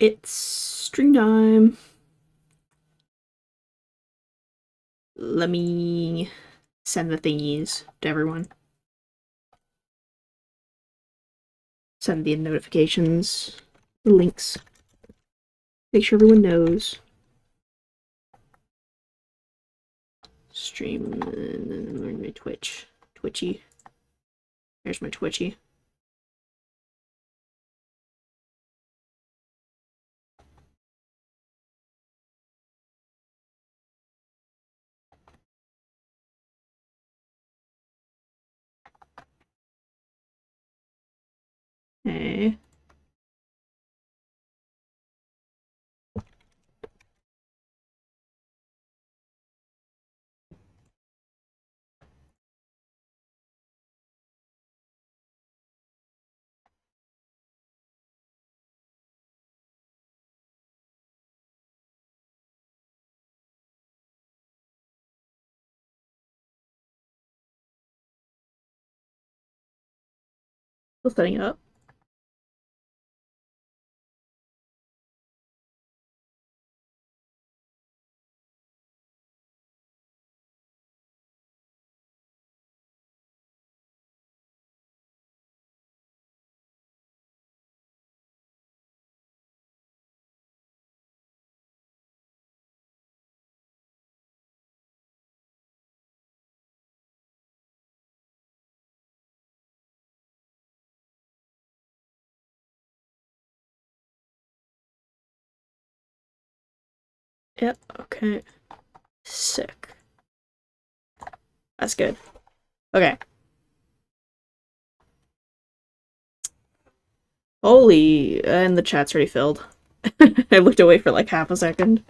It's stream time. Let me send the thingies to everyone. Send the notifications, the links. Make sure everyone knows. Stream, my Twitch. Twitchy. There's my Twitchy. Hey. Still setting it up. Yep, okay. Sick. That's good. Okay. Holy, and the chat's already filled. I looked away for like half a second.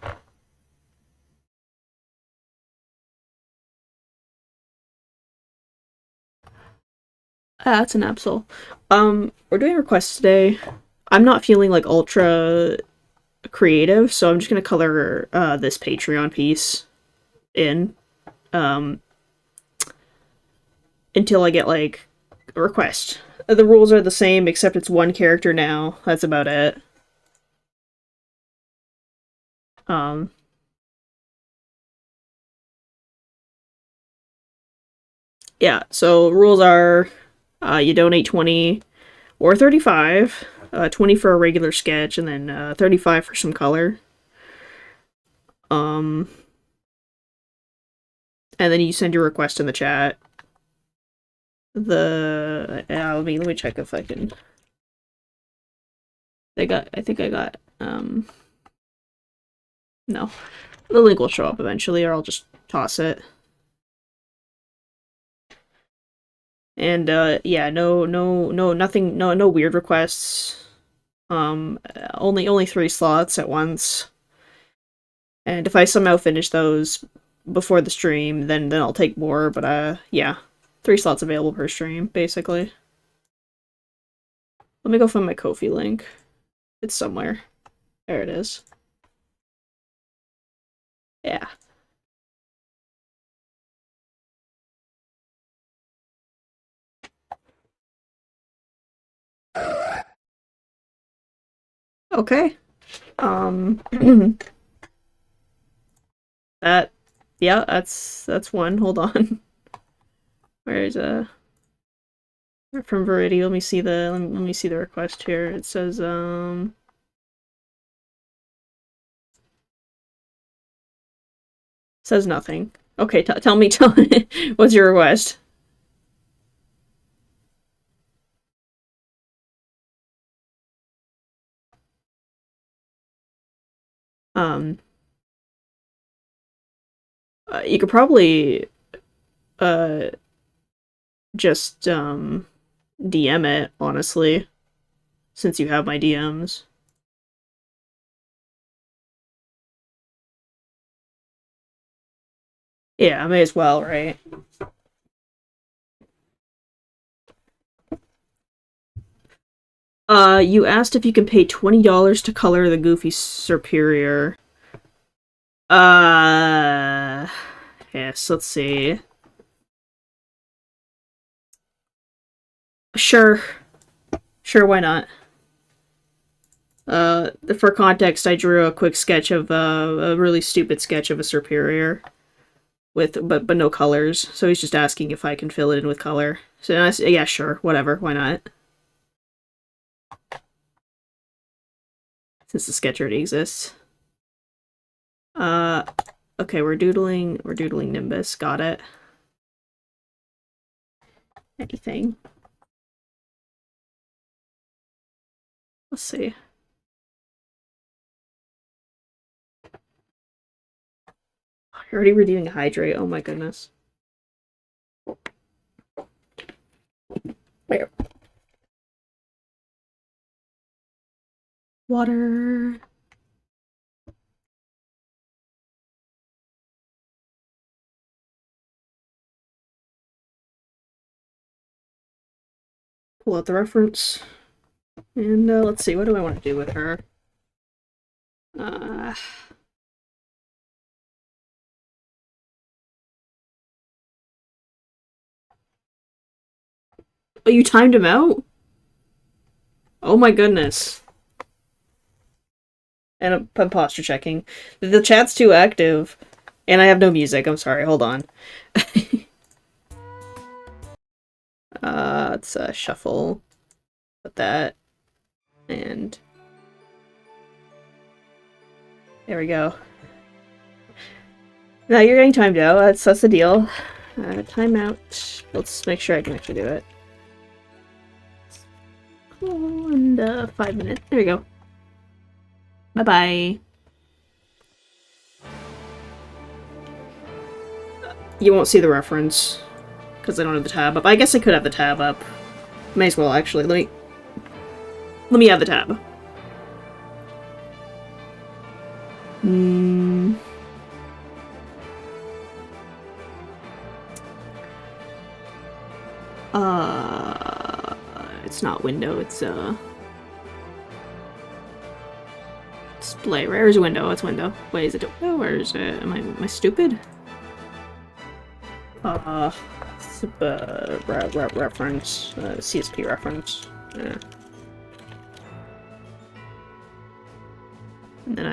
Ah, that's an Absol. We're doing requests today. I'm not feeling like ultra creative, so I'm just gonna color this Patreon piece in um, until I get like a request. The rules are the same, except it's one character now. That's about it. Um, yeah. So rules are, you donate 20 or 35, 20 for a regular sketch, and then 35 for some color. Um, and then you send your request in the chat. Let me check if I can. I think I got no. The link will show up eventually, or I'll just toss it. And yeah, no weird requests. Only 3 slots at once. And if I somehow finish those before the stream, then I'll take more. But yeah, 3 slots available per stream, basically. Let me go find my Ko-fi link. It's somewhere. There it is. Yeah. Okay. Um. that. Yeah, that's one. Hold on. Where's from Verity? Let me see the request here. It says says nothing. Okay, tell me what's your request? Um you could probably uh just DM it, honestly, since you have my DMs. Yeah, I may as well, right? You asked if you can pay $20 to color the Goofy Superior. Yes, let's see. Sure. Sure, why not? For context, I drew a quick sketch of a really stupid sketch of a superior with but no colors. So he's just asking if I can fill it in with color. So I said, yeah, sure, whatever, why not? Since the sketch already exists. Okay, we're doodling Nimbus. Got it. Anything? Let's see. You're already redeeming hydrate. Oh my goodness. Where? Water. Pull out the reference. And let's see, what do I want to do with her? Oh, you timed him out? Oh my goodness. And I'm posture checking. The chat's too active. And I have no music. I'm sorry. Hold on. Let's shuffle. Put that. And there we go. Now you're getting timed out. That's the deal. Timeout. Let's make sure I can actually do it. Cool. And 5 minutes. There we go. Bye-bye. You won't see the reference because I don't have the tab up. I guess I could have the tab up. May as well, actually. Let me have the tab. It's not window, it's display. Where's window? It's window. Wait, is it window? Where is it? Am I stupid? Reference. CSP reference. Yeah. And then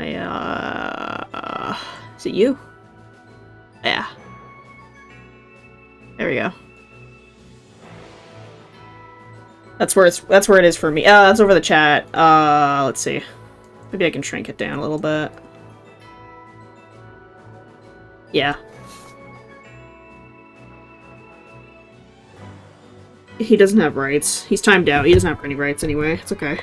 is it you? Yeah. There we go. That's where it is for me. That's over the chat. Let's see. Maybe I can shrink it down a little bit. Yeah. He doesn't have rights. He's timed out. He doesn't have any rights anyway. It's okay.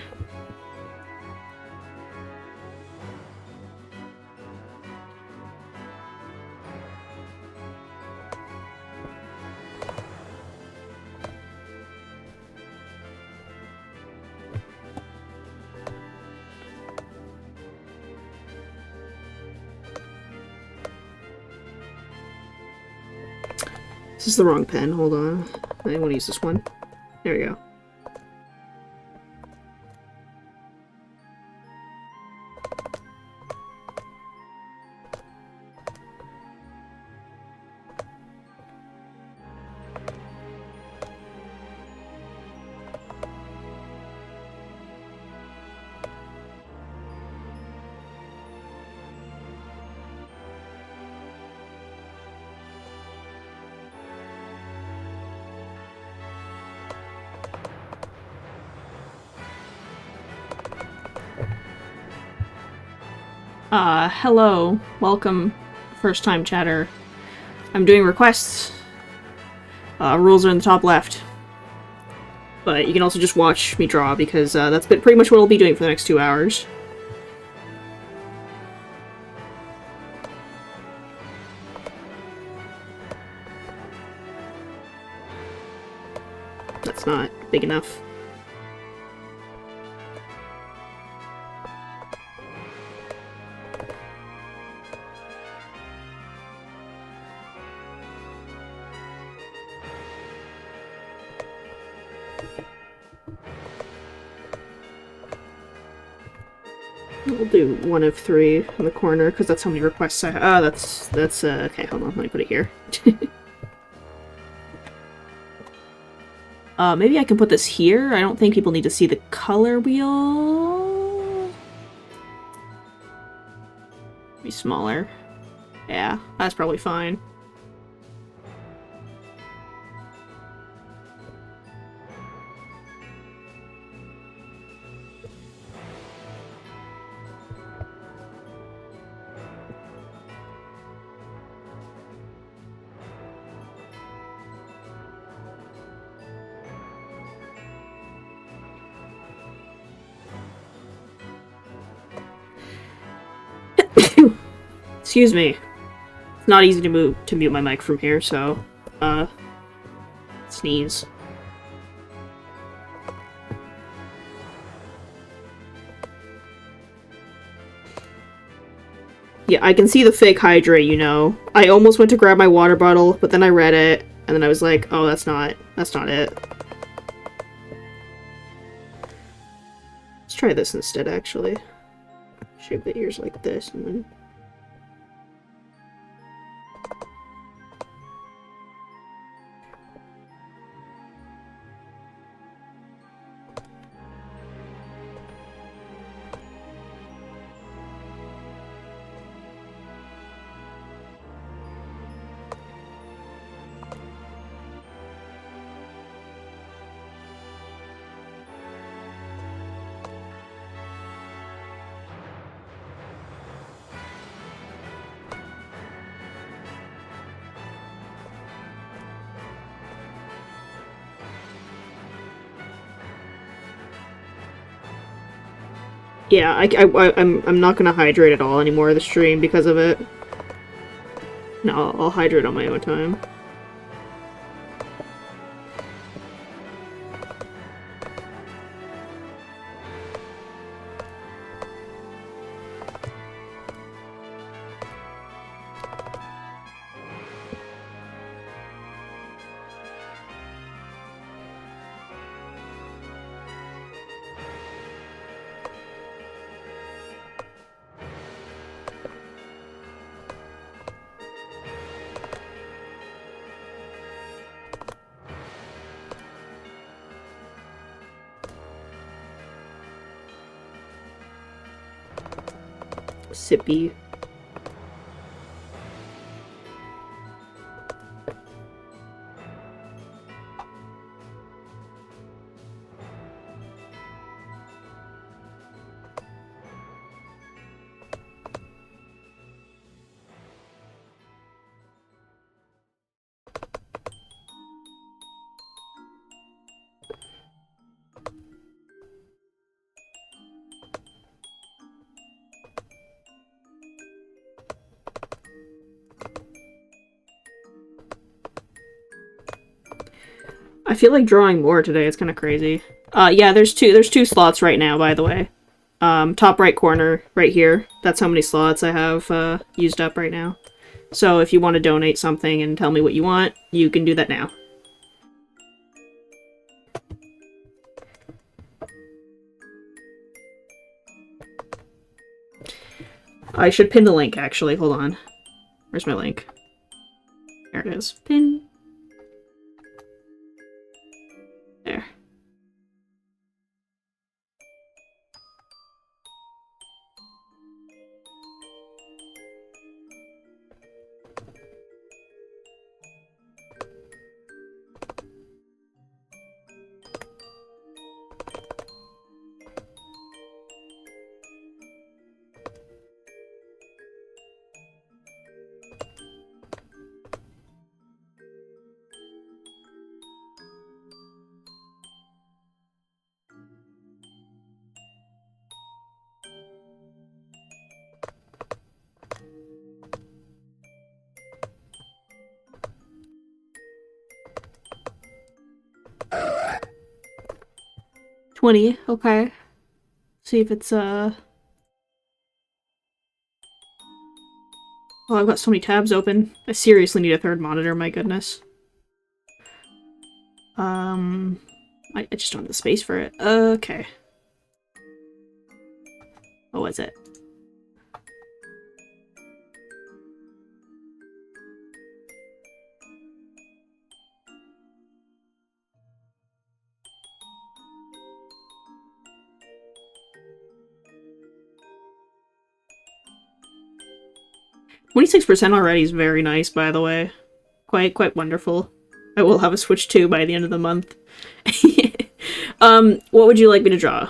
This is the wrong pen. Hold on. I want to use this one. There we go. Hello. Welcome, first-time chatter. I'm doing requests. Rules are in the top left. But you can also just watch me draw, because that's pretty much what I'll be doing for the next 2 hours. That's not big enough. We'll do 1 of 3 in the corner, because that's how many requests I have. Ah, that's, okay, hold on, let me put it here. Maybe I can put this here? I don't think people need to see the color wheel. Be smaller. Yeah, that's probably fine. Excuse me. It's not easy to mute my mic from here, so sneeze. Yeah, I can see the fake hydrate, you know. I almost went to grab my water bottle, but then I read it, and then I was like, oh, that's not it. Let's try this instead, actually. Shape the ears like this, and then... Yeah, I'm not gonna hydrate at all anymore this stream because of it. No, I'll hydrate on my own time. Sippy. I feel like drawing more today. It's kind of crazy. Yeah, there's two slots right now, by the way. Top right corner, right here. That's how many slots I have used up right now. So if you want to donate something and tell me what you want, you can do that now. I should pin the link, actually. Hold on. Where's my link? There it is. Pin. There. $20. Okay. See if it's Oh, I've got so many tabs open. I seriously need a third monitor, my goodness. I just don't have the space for it. Okay. What was it? 26% already is very nice, by the way. Quite wonderful. I will have a Switch 2 by the end of the month. What would you like me to draw?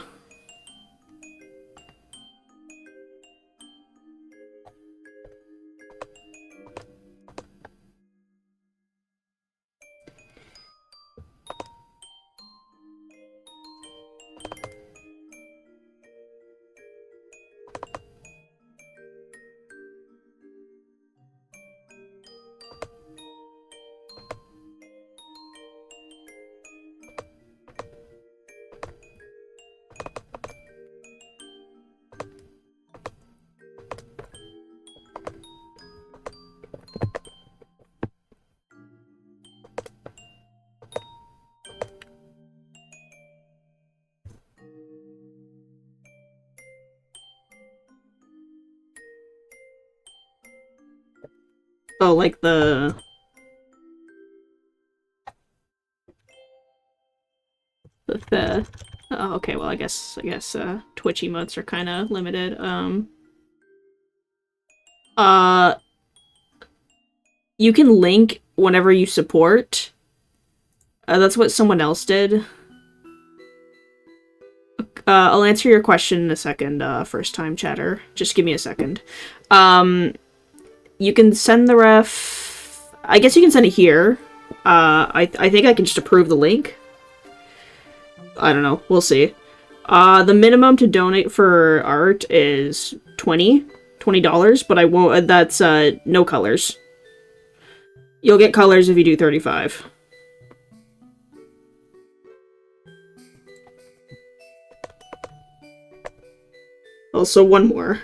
Oh, like the... Oh, okay, well, I guess, Twitch emotes are kind of limited. You can link whenever you support. That's what someone else did. I'll answer your question in a second, first time chatter. Just give me a second. You can send the ref... I guess you can send it here. I think I can just approve the link. I don't know. We'll see. The minimum to donate for art is $20, but I won't... That's, no colors. You'll get colors if you do 35. Also, one more.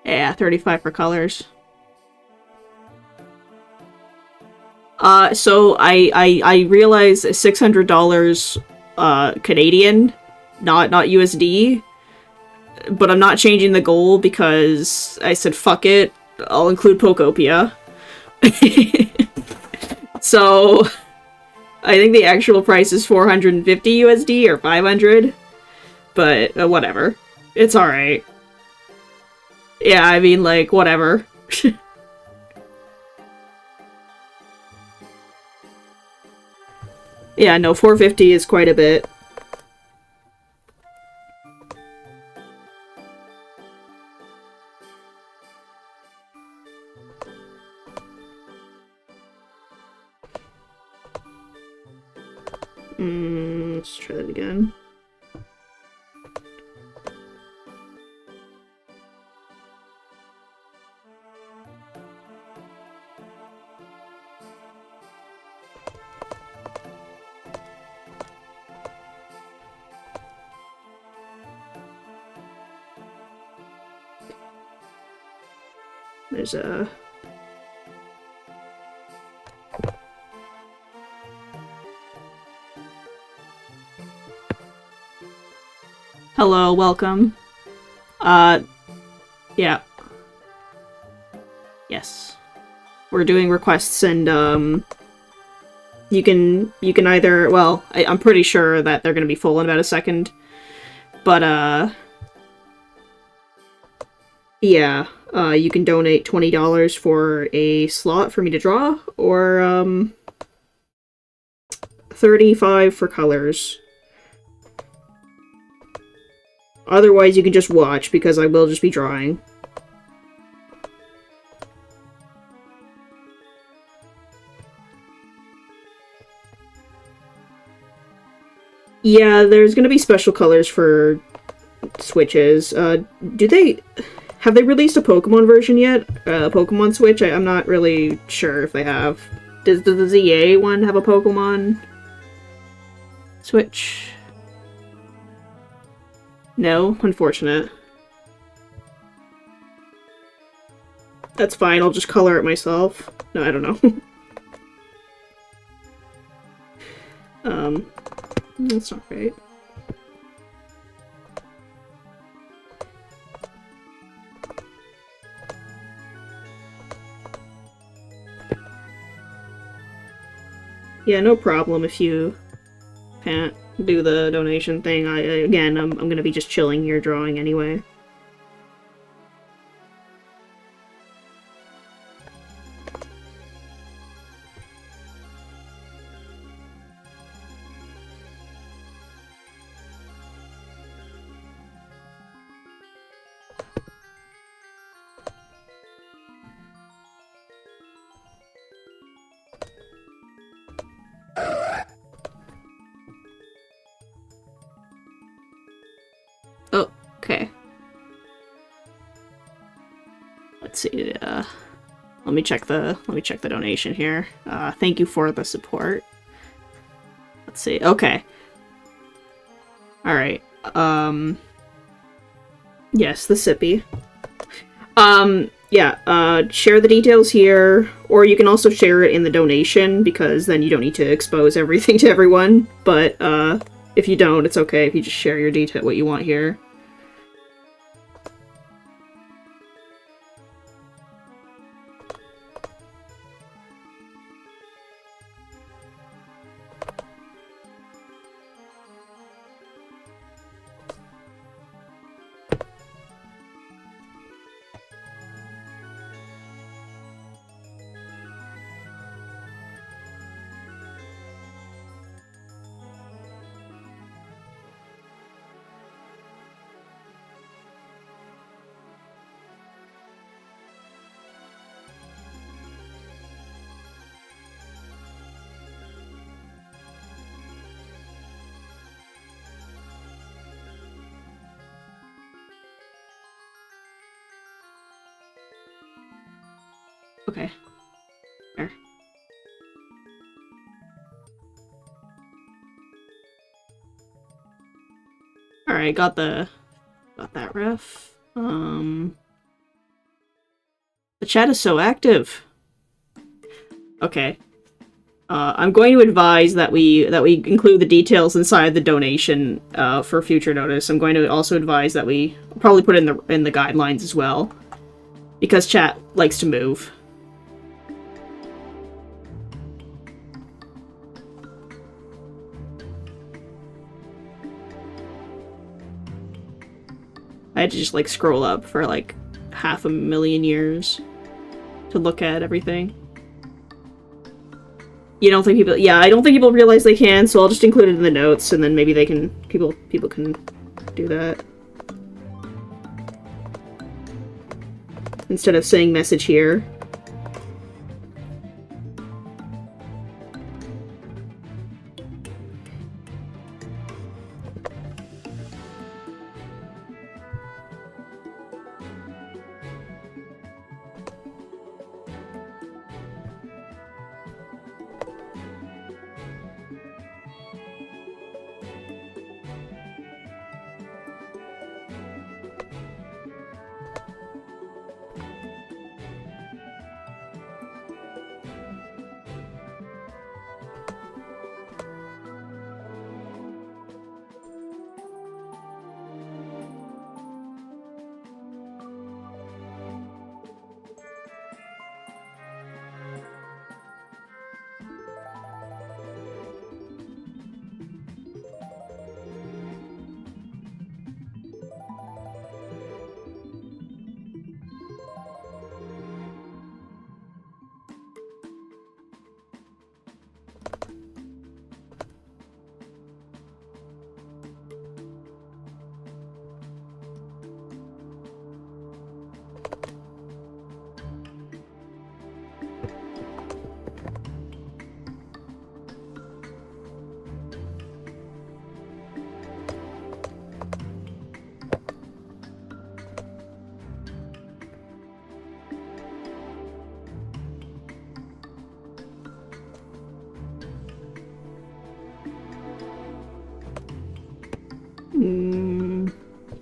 Yeah, 35 for colors. So I realize $600 Canadian, not USD, but I'm not changing the goal because I said fuck it, I'll include Pokopia. So I think the actual price is 450 USD or 500, but whatever. It's alright. Yeah, I mean, like, whatever. Yeah, no, 450 is quite a bit. Let's try that again. There's a... Hello, welcome. Yeah. Yes. We're doing requests and, you can either, well, I'm pretty sure that they're gonna be full in about a second, but, yeah, you can donate $20 for a slot for me to draw, or, 35 for colors. Otherwise, you can just watch, because I will just be drawing. Yeah, there's gonna be special colors for Switches. Do they... Have they released a Pokemon version yet? Pokemon Switch? I'm not really sure if they have. Does the ZA one have a Pokemon Switch? No? Unfortunate. That's fine, I'll just color it myself. No, I don't know. That's not right. Yeah, no problem if you can't do the donation thing. Again, I'm gonna be just chilling here drawing anyway. Oh, okay. Let's see. Let me check the donation here. Thank you for the support. Let's see. Okay. All right. Yes, the Sippy. Yeah, share the details here, or you can also share it in the donation, because then you don't need to expose everything to everyone, but, if you don't, it's okay if you just share your detail, what you want here. Okay. There. Alright, got that ref. The chat is so active. Okay. I'm going to advise that we include the details inside the donation for future notice. I'm going to also advise that we probably put it in the guidelines as well, because chat likes to move. I had to just like scroll up for like 500,000 years to look at everything. You don't think people? Yeah, I don't think people realize they can, so I'll just include it in the notes, and then maybe they can people can do that instead of saying message here.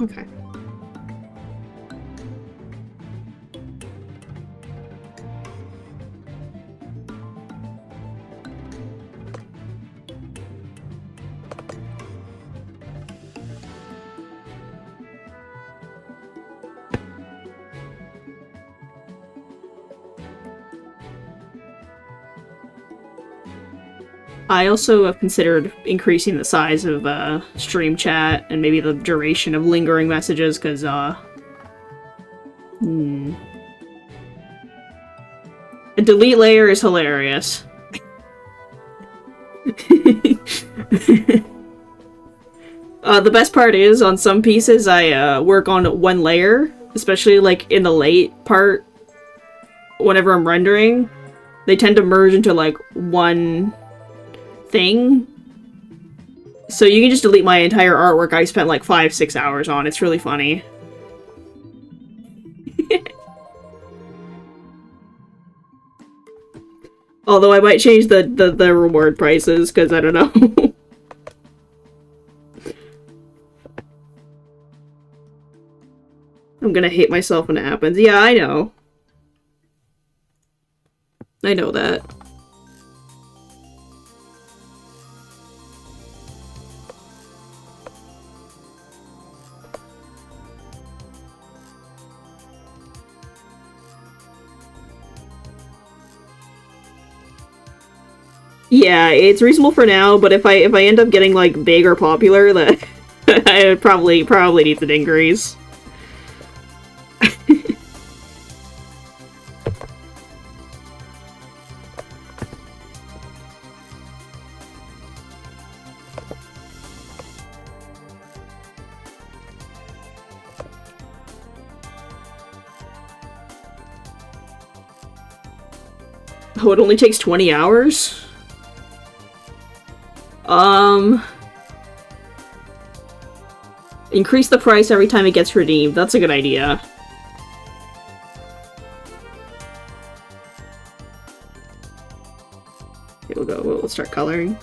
Okay. I also have considered increasing the size of stream chat and maybe the duration of lingering messages, because a delete layer is hilarious. The best part is, on some pieces, I work on one layer, especially like in the late part, whenever I'm rendering. They tend to merge into like one thing. So you can just delete my entire artwork I spent like 5-6 hours on. It's really funny. Although I might change the reward prices, because I don't know. I'm gonna hate myself when it happens. Yeah, I know. I know that. Yeah, it's reasonable for now, but if I end up getting like big or popular, then I probably needs an increase. Oh, it only takes 20 hours? Increase the price every time it gets redeemed. That's a good idea. Here we'll go. We'll start coloring.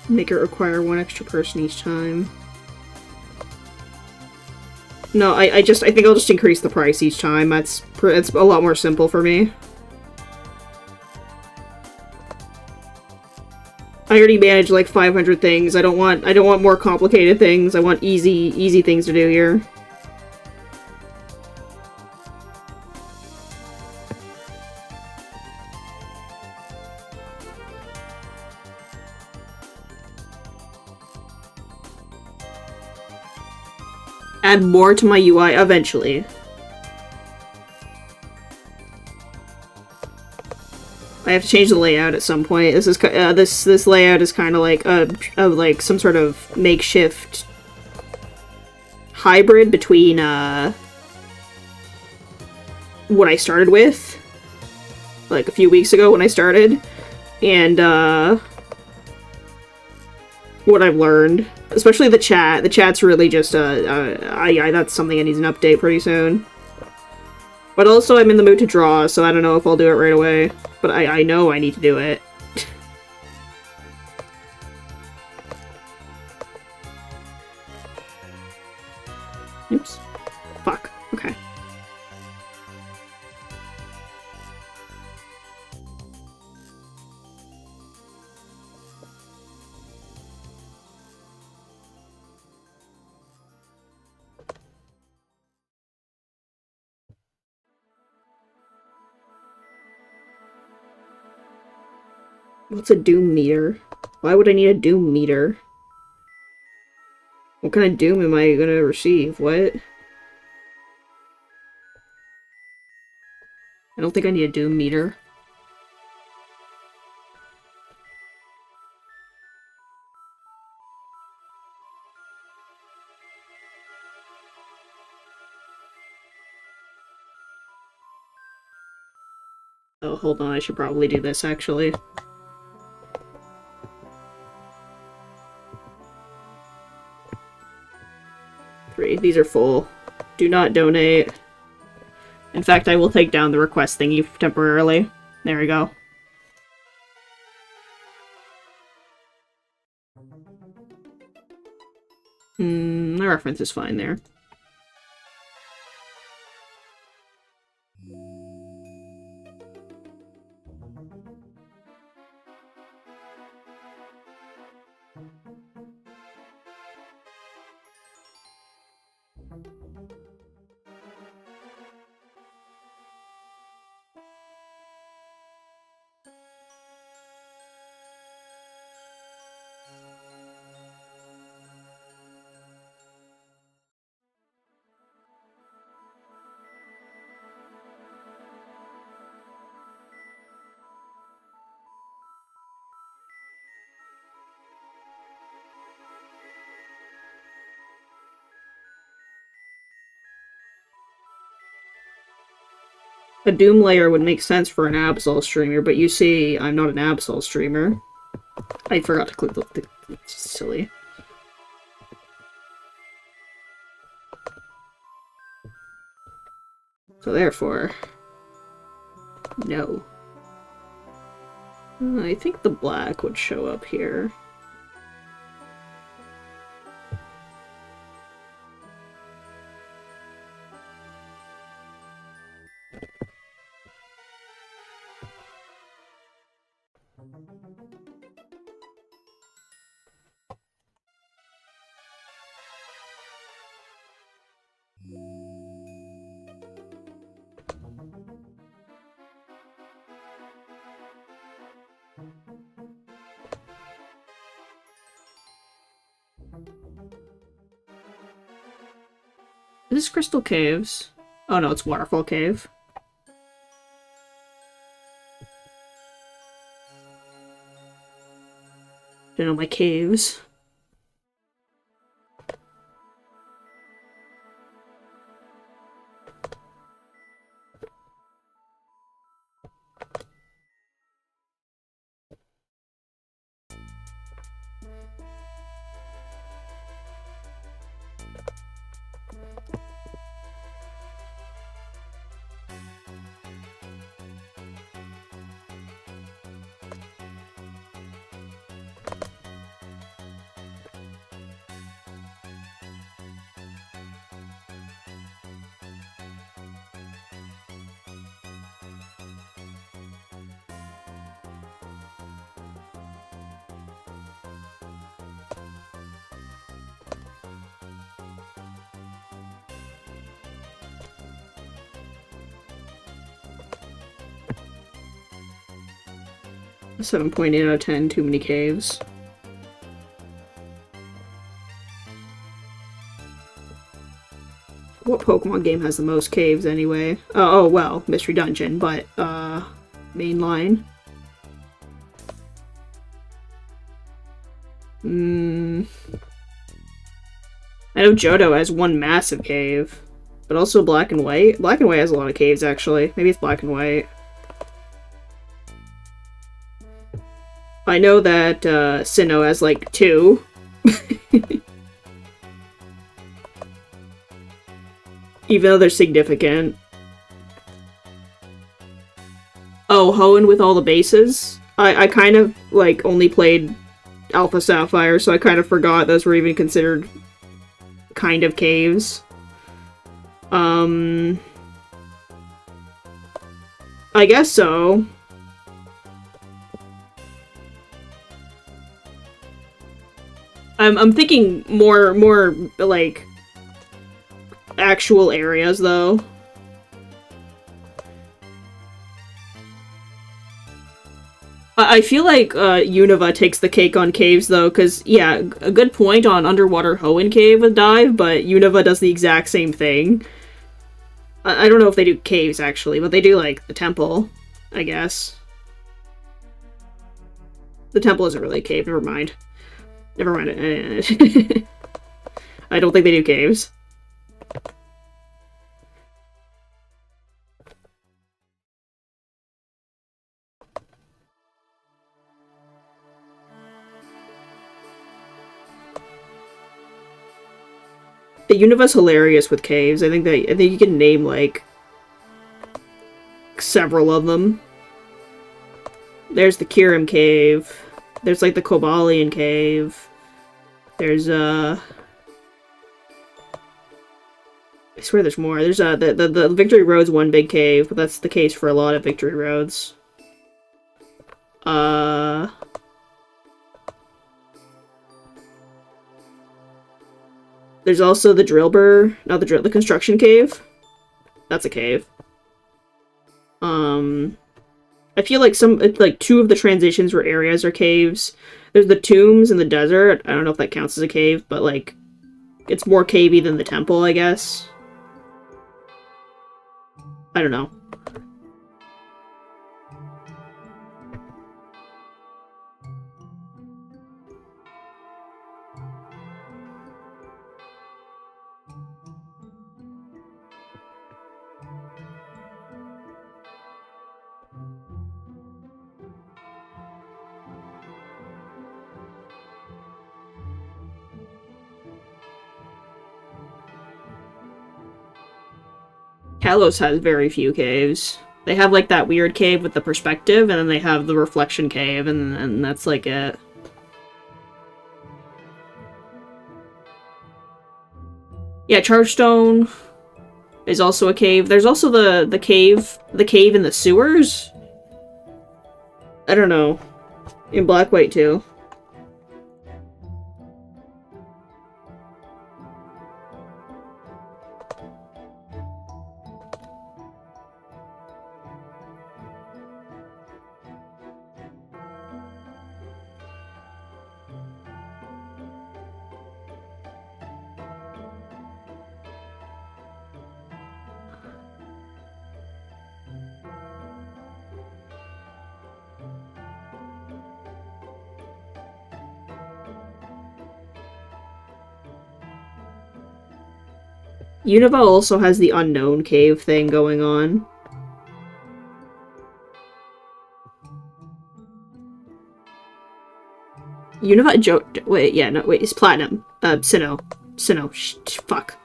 Make it require one extra person each time. No, I think I'll just increase the price each time. It's a lot more simple for me. I already manage like 500 things. I don't want more complicated things. I want easy things to do here. Add more to my UI eventually. I have to change the layout at some point. This is this layout is kind of like like some sort of makeshift hybrid between what I started with like a few weeks ago when I started and what I've learned. Especially the chat. The chat's really just, that's something that needs an update pretty soon. But also, I'm in the mood to draw, so I don't know if I'll do it right away. But I know I need to do it. Oops. Fuck. Okay. What's a doom meter? Why would I need a doom meter? What kind of doom am I gonna receive? What? I don't think I need a doom meter. Oh, hold on, I should probably do this, actually. These are full. Do not donate. In fact, I will take down the request thingy temporarily. There we go. My reference is fine there. A Doom layer would make sense for an Absol streamer, but you see, I'm not an Absol streamer. I forgot to click the it's silly. So therefore, no. I think the black would show up here. Is this Crystal Caves? Oh no, it's Waterfall Cave. Don't know my caves. A 7.8 out of 10, too many caves. What Pokemon game has the most caves anyway? Oh, well, Mystery Dungeon, but, mainline. I know Johto has one massive cave, but also Black and White. Black and White has a lot of caves, actually. Maybe it's Black and White. I know that, Sinnoh has, like, 2. Even though they're significant. Oh, Hoenn with all the bases? I kind of, like, only played Alpha Sapphire, so I kind of forgot those were even considered kind of caves. Um, I guess so. I'm thinking more like actual areas though. I feel like Unova takes the cake on caves though, because yeah, a good point on Underwater Hoenn Cave with Dive, but Unova does the exact same thing. I don't know if they do caves actually, but they do like the temple, I guess. The temple isn't really a cave. Never mind. Never mind. I don't think they do caves. The Unova's hilarious with caves. I think you can name like several of them. There's the Kirim Cave. There's like the Cobalion Cave. There's I swear there's more. There's the Victory Road's one big cave, but that's the case for a lot of Victory Roads. There's also the Drillbur, not the Construction Cave. That's a cave. I feel like two of the transitions where areas are caves. There's the tombs in the desert. I don't know if that counts as a cave, but like, it's more cavey than the temple, I guess. I don't know. Kalos has very few caves. They have like that weird cave with the perspective, and then they have the reflection cave, and that's like it. Yeah, Chargestone is also a cave. There's also the cave in the sewers. I don't know. In Black White too. Unova also has the unknown cave thing going on. Unova wait, it's Platinum. Sinnoh. Fuck.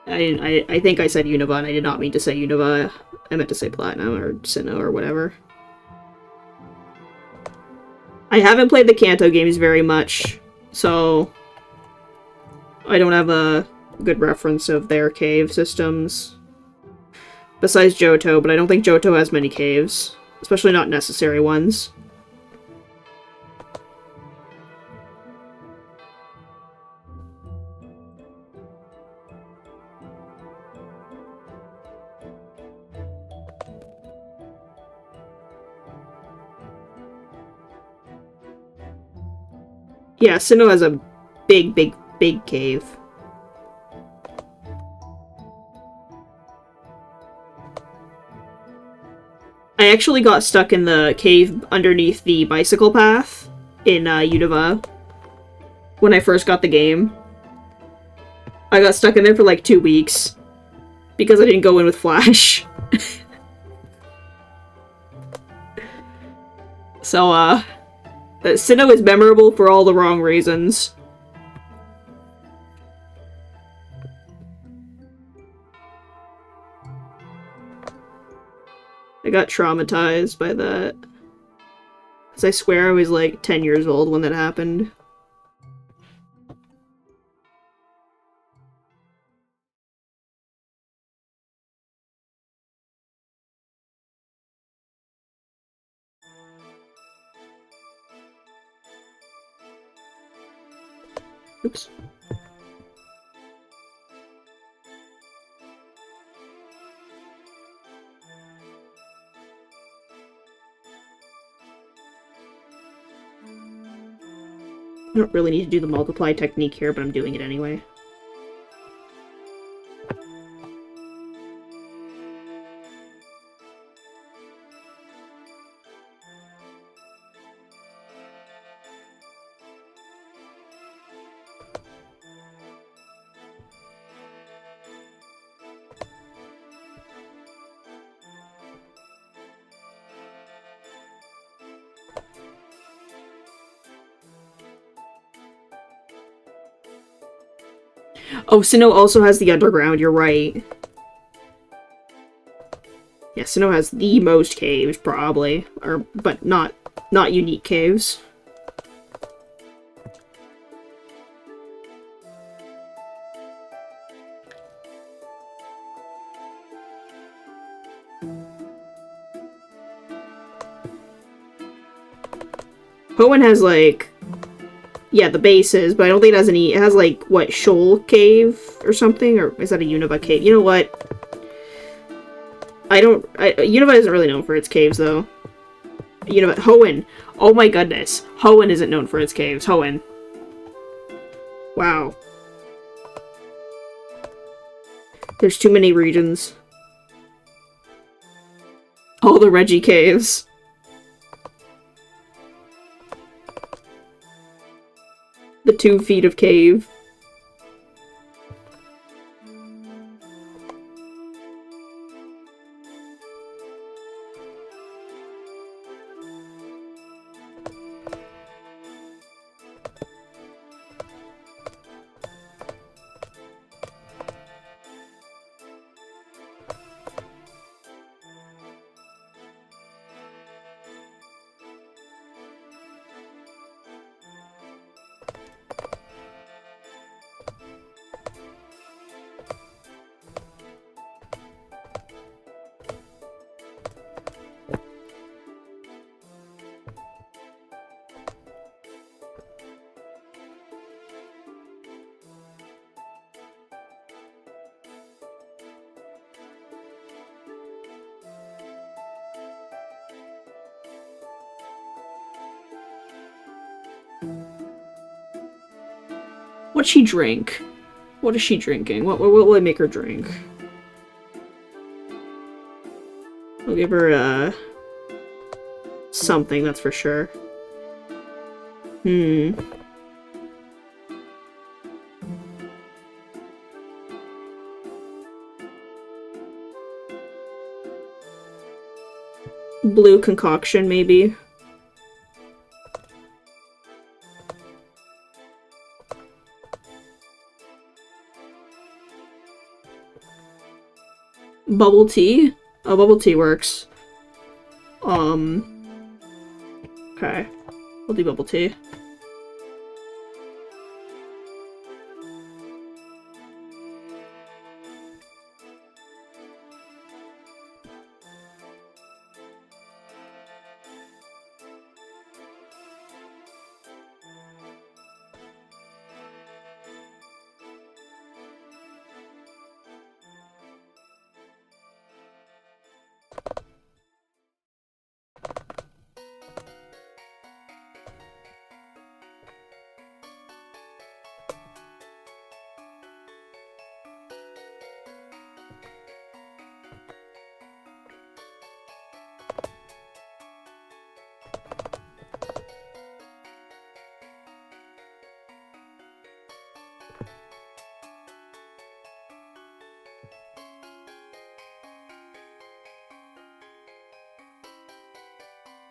I think I said Unova, and I did not mean to say Unova. I meant to say Platinum, or Sinnoh, or whatever. I haven't played the Kanto games very much, so I don't have a good reference of their cave systems. Besides Johto, but I don't think Johto has many caves. Especially not necessary ones. Yeah, Sinnoh has a big cave. I actually got stuck in the cave underneath the bicycle path in Unova when I first got the game. I got stuck in there for like 2 weeks because I didn't go in with Flash. So, Sinnoh is memorable for all the wrong reasons. I got traumatized by that. Because I swear I was like 10 years old when that happened. Oops. I don't really need to do the multiply technique here, but I'm doing it anyway. Oh, Sinnoh also has the underground, you're right. Yeah, Sinnoh has the most caves, probably. But not unique caves. Hoenn has, like... Yeah, the bases, but I don't think it has any... It has, like, what, Shoal Cave or something? Or is that a Unova cave? You know what? Unova isn't really known for its caves, though. Unova... Hoenn! Oh my goodness. Hoenn isn't known for its caves. Hoenn. Wow. There's too many regions. All the Reggie caves. The 2 feet of cave. What'd she drink? What is she drinking? What will I make her drink? I'll give her, something, that's for sure. Blue concoction, maybe. Bubble tea? Oh, bubble tea works. Okay. We'll do bubble tea.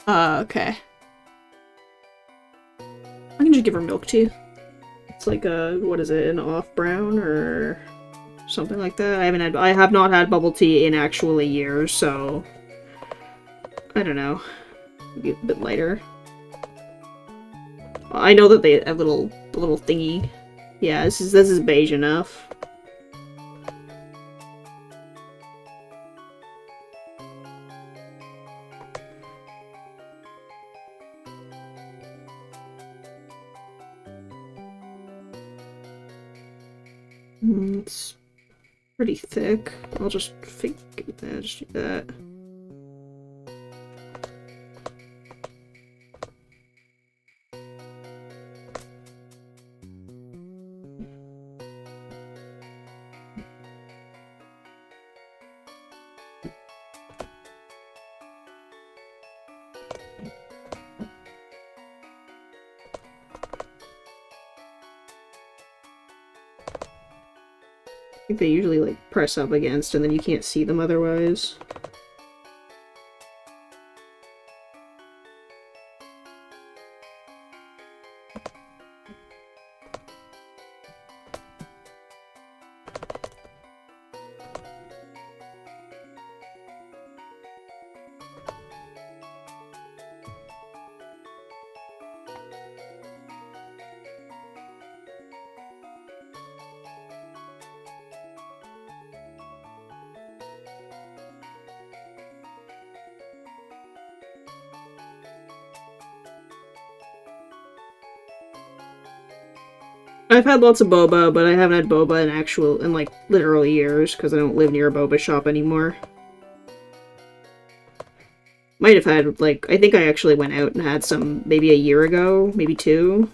Okay. I can just give her milk tea. It's like a, what is it, an off brown or something like that? I have not had bubble tea in actually years, so I don't know. Maybe a bit lighter. I know that they have the little thingy. Yeah, this is beige enough. It's pretty thick. I'll just just do that. I think they usually like press up against and then you can't see them otherwise. I've had lots of boba, but I haven't had boba in like literal years because I don't live near a boba shop anymore. Might have had like I think I actually went out and had some maybe a year ago, maybe 2.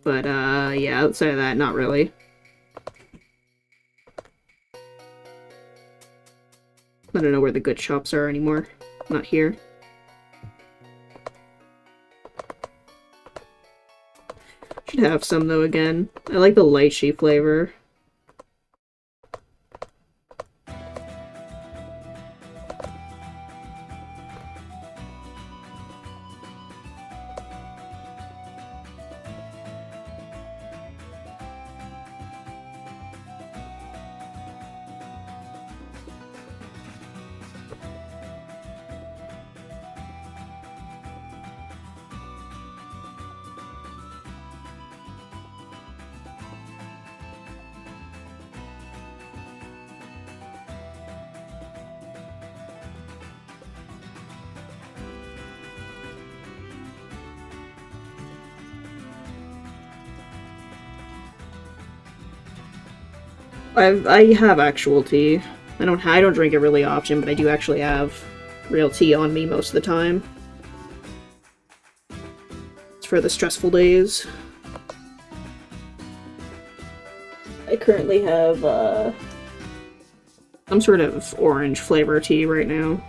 But yeah, outside of that, not really. I don't know where the good shops are anymore. Not here. Should have some though again. I like the lychee flavor. I have actual tea. I don't drink it really often, but I do actually have real tea on me most of the time. It's for the stressful days. I currently have some sort of orange flavor tea right now.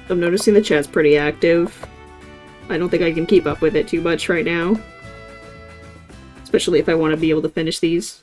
I'm noticing the chat's pretty active. I don't think I can keep up with it too much right now. Especially if I want to be able to finish these.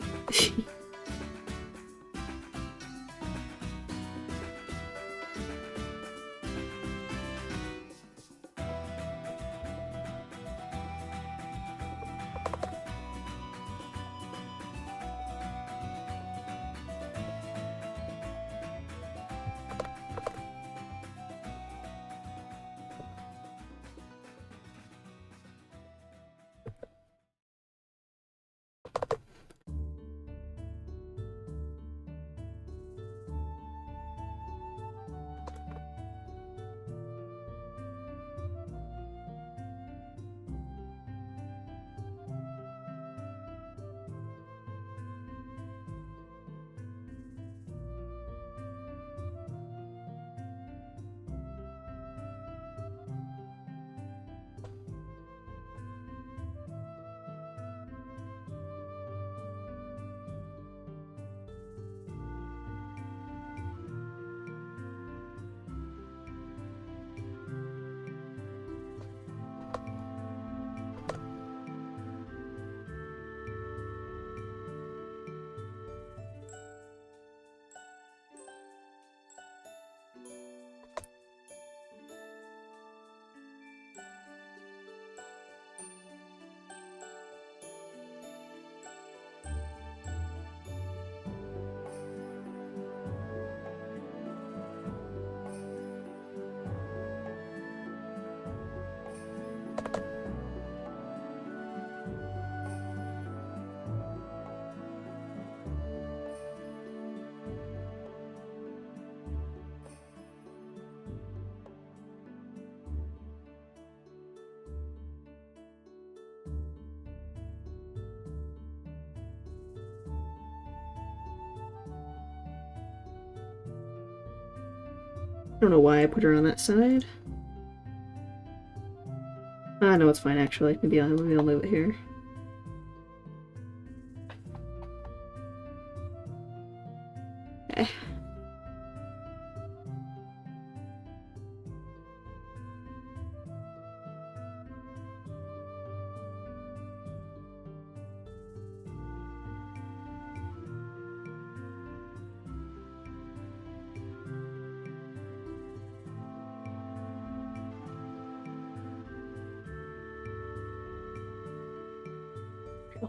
I don't know why I put her on that side. No, it's fine actually. Maybe I'll move it here. Okay.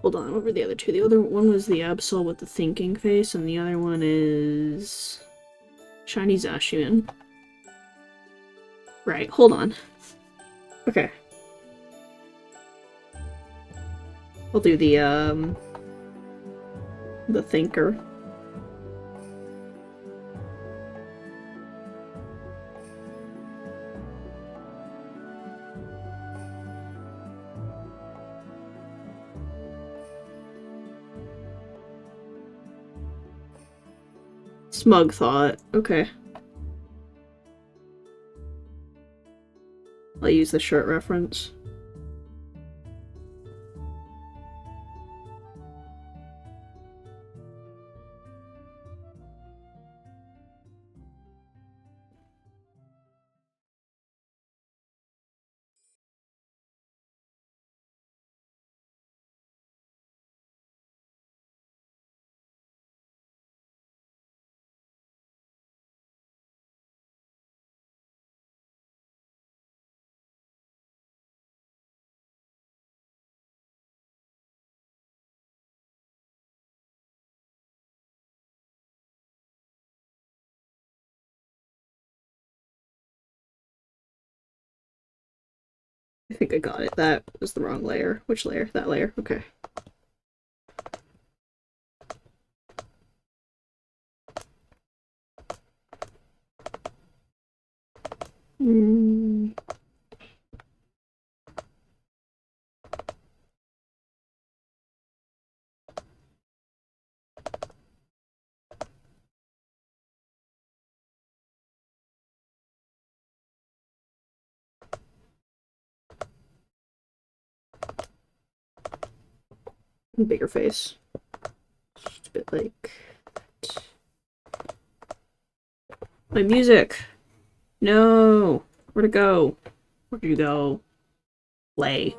Hold on, what were the other two? The other one was the Absol with the thinking face, and the other one is Shiny Zacian. Right, hold on. Okay. I'll do the thinker. Smug thought. Okay. I'll use the shirt reference. I think I got it. That was the wrong layer. Which layer? That layer. Okay. Mm. Bigger face. Just a bit like that. My music! No! Where'd it go? Where'd you go? Play.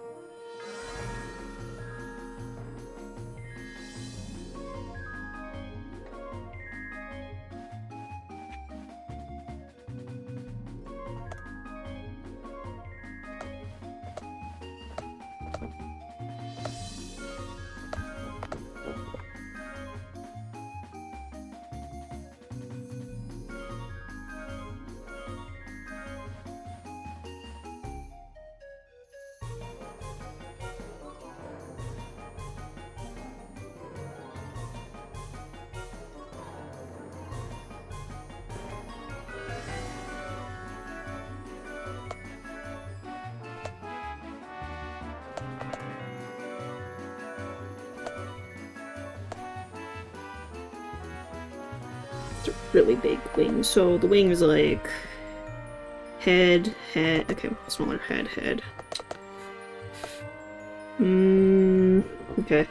Really big wings. So the wings like head, okay, smaller head. Okay.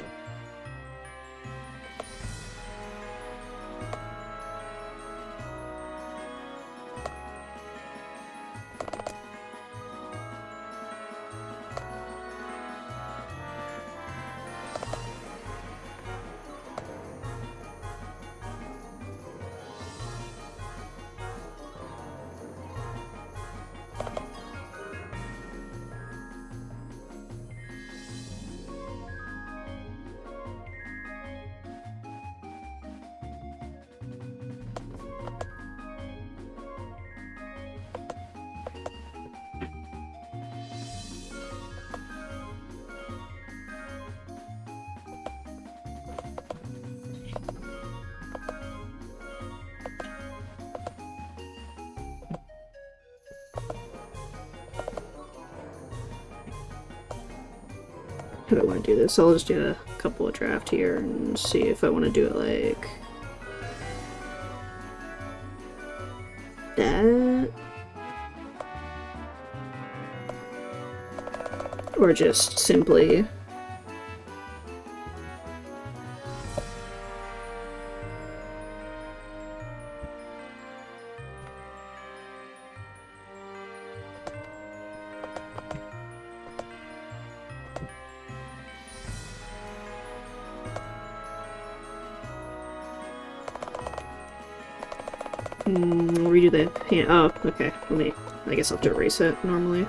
How do I want to do this? I'll just do a couple of draft here and see if I want to do it like that. Or just simply... redo the hand. Oh, okay. Let me. I guess I'll have to erase it normally.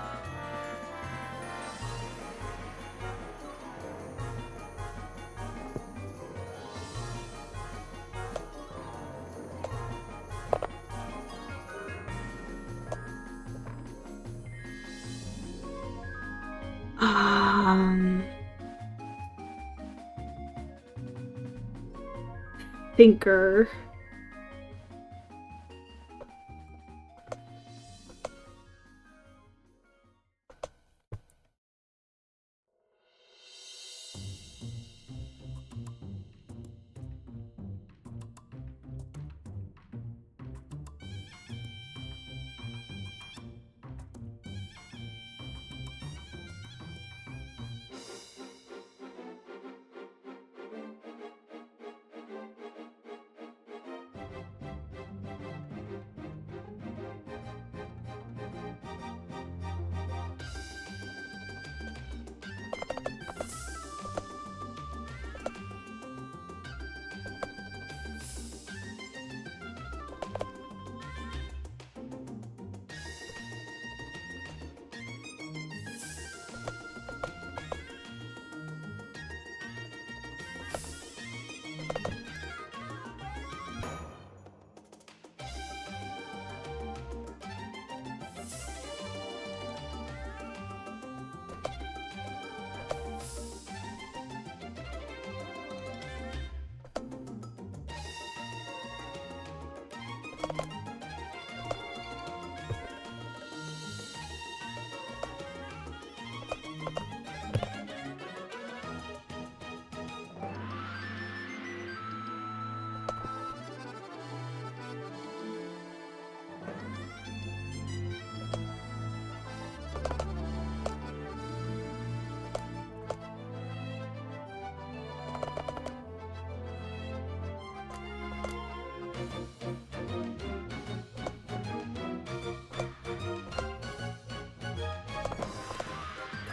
Thinker.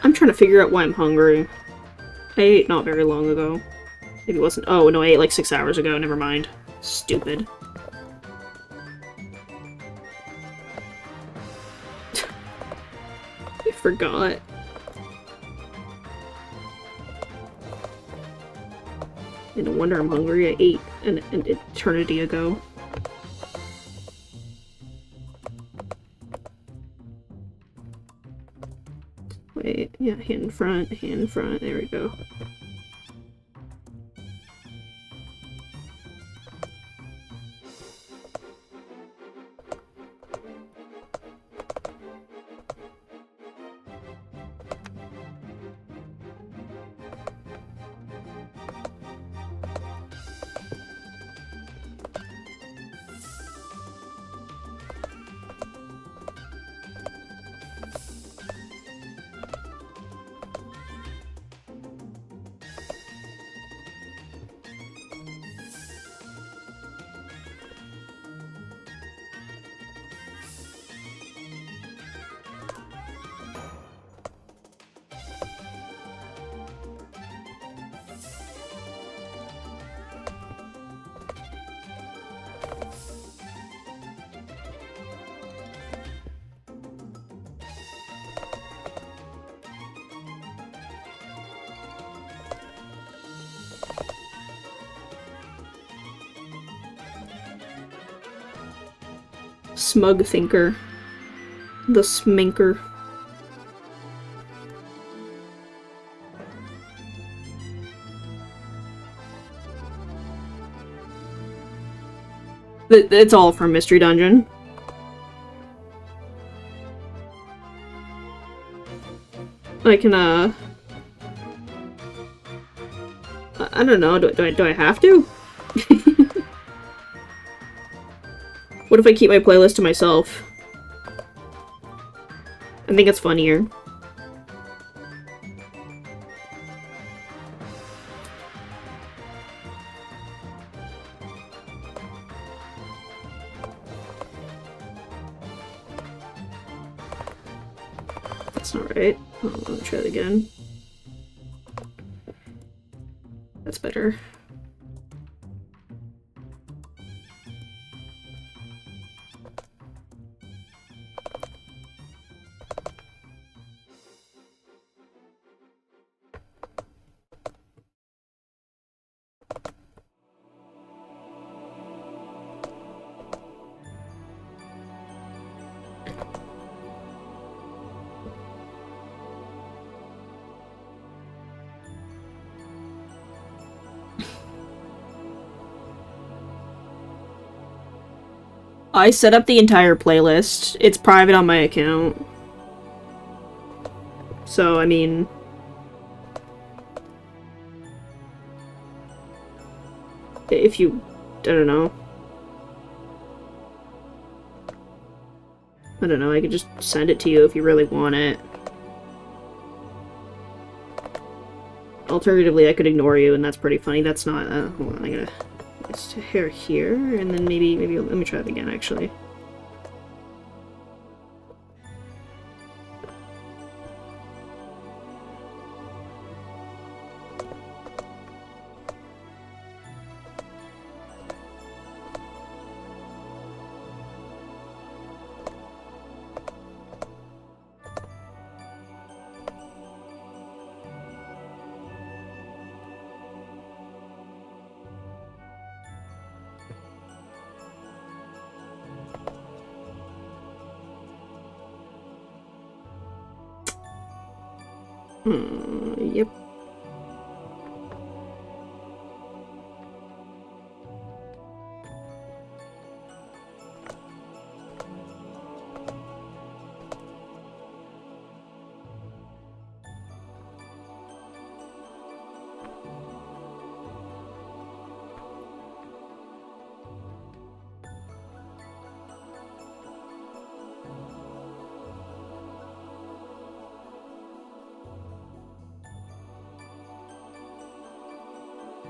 I'm trying to figure out why I'm hungry. I ate not very long ago. Maybe it wasn't- oh no, I ate like 6 hours ago, never mind. Stupid. I forgot. And no wonder I'm hungry, I ate an eternity ago. Wait, yeah, hand in front, there we go. Smug thinker. The sminker. It's all from Mystery Dungeon. I can, I don't know, do I have to? What if I keep my playlist to myself? I think it's funnier. That's not right. Oh, let me try it again. That's better. I set up the entire playlist. It's private on my account. So, I mean... if you... I don't know. I don't know, I could just send it to you if you really want it. Alternatively, I could ignore you, and that's pretty funny. That's not... hold on, I gotta... It's hair here, and then maybe... Let me try it again, actually. Yep.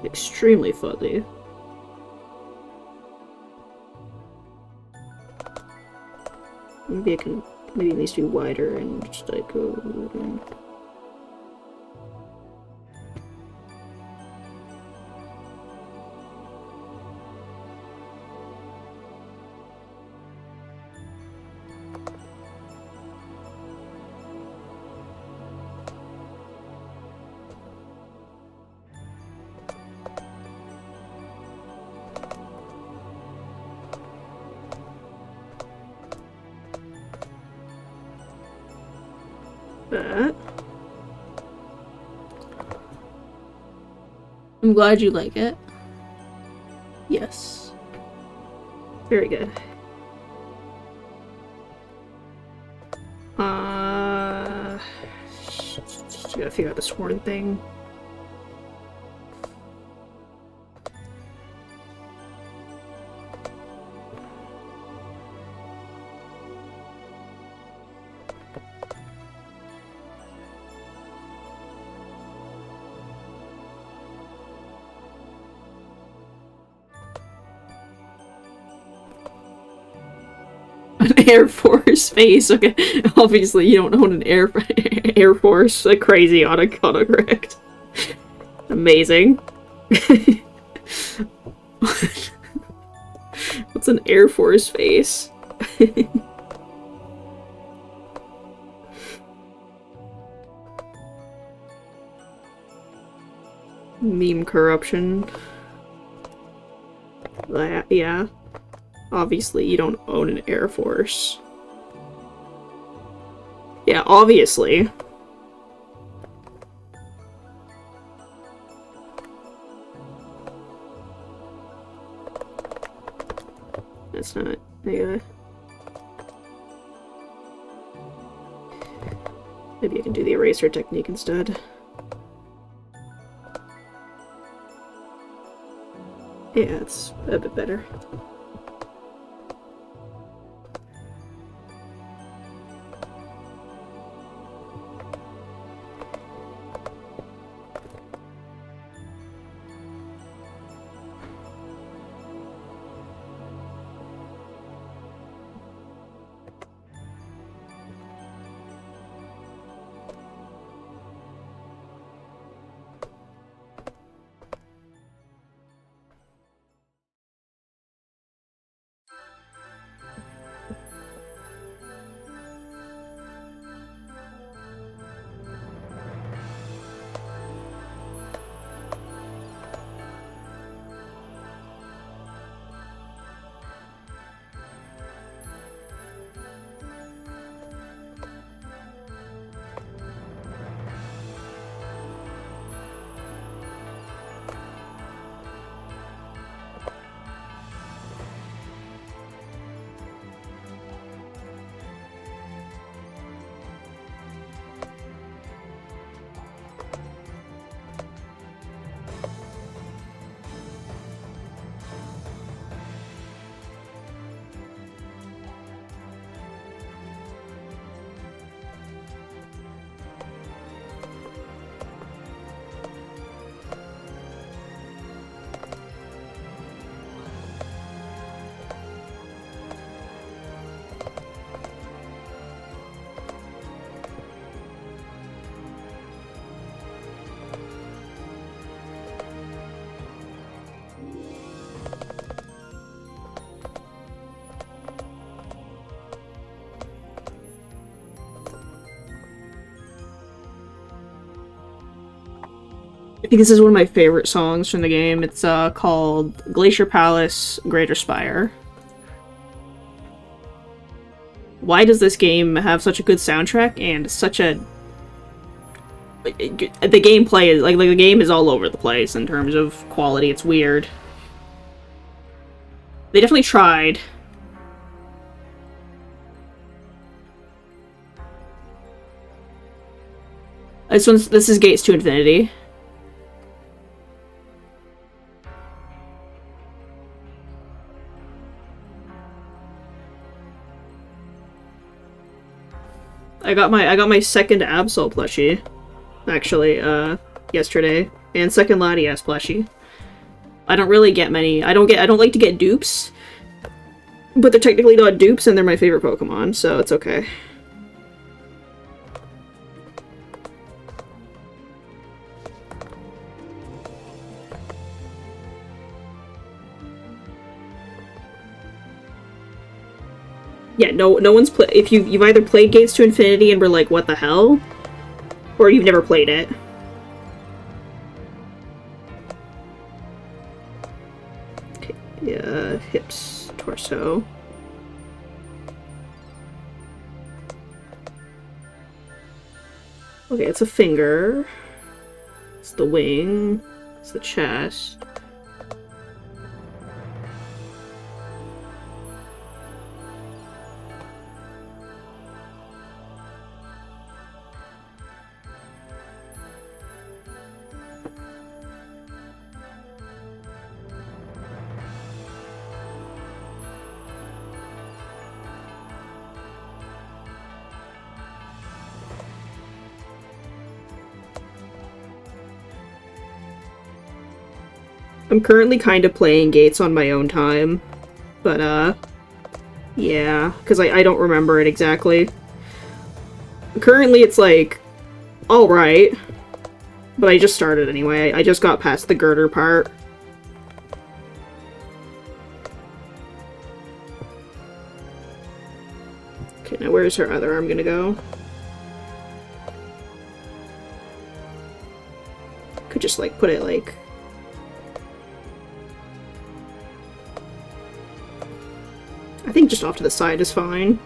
Extremely fuzzy. Maybe I can... Maybe it needs to be wider and just like go... that. I'm glad you like it. Yes. Very good. Just gotta figure out this horn thing. An Air Force face. Okay, obviously you don't own an Air Force. A crazy autocorrect. Amazing. What's an Air Force face? Meme corruption. Yeah. Obviously, you don't own an Air Force. Yeah, obviously. That's not... Maybe I can do the eraser technique instead. Yeah, it's a bit better. I think this is one of my favorite songs from the game. It's called Glacier Palace, Greater Spire. Why does this game have such a good soundtrack and such a... The gameplay is, like the game is all over the place in terms of quality. It's weird. They definitely tried. This is Gates to Infinity. I got my second Absol plushie, actually, yesterday, and second Latias plushie. I don't really get many. I don't like to get dupes, but they're technically not dupes, and they're my favorite Pokemon, so it's okay. Yeah, no one's if you've either played Gates to Infinity and were like, what the hell? Or you've never played it. Okay, yeah, hips, torso. Okay, it's a finger. It's the wing. It's the chest. I'm currently kind of playing Gates on my own time, but, yeah, because I don't remember it exactly. Currently it's, like, alright, but I just started anyway. I just got past the girder part. Okay, now where's her other arm gonna go? Could just, like, put it, like... I think just off to the side is fine.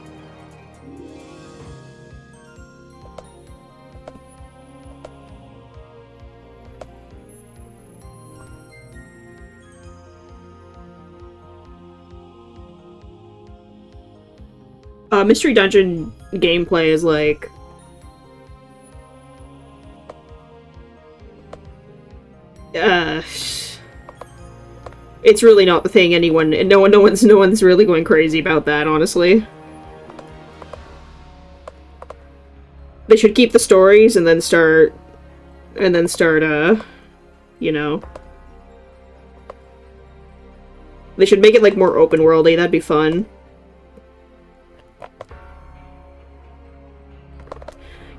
Mystery Dungeon gameplay is like... it's really not the thing anyone, and no one's really going crazy about that, honestly. They should keep the stories and then start, you know. They should make it, like, more open-worldy, that'd be fun.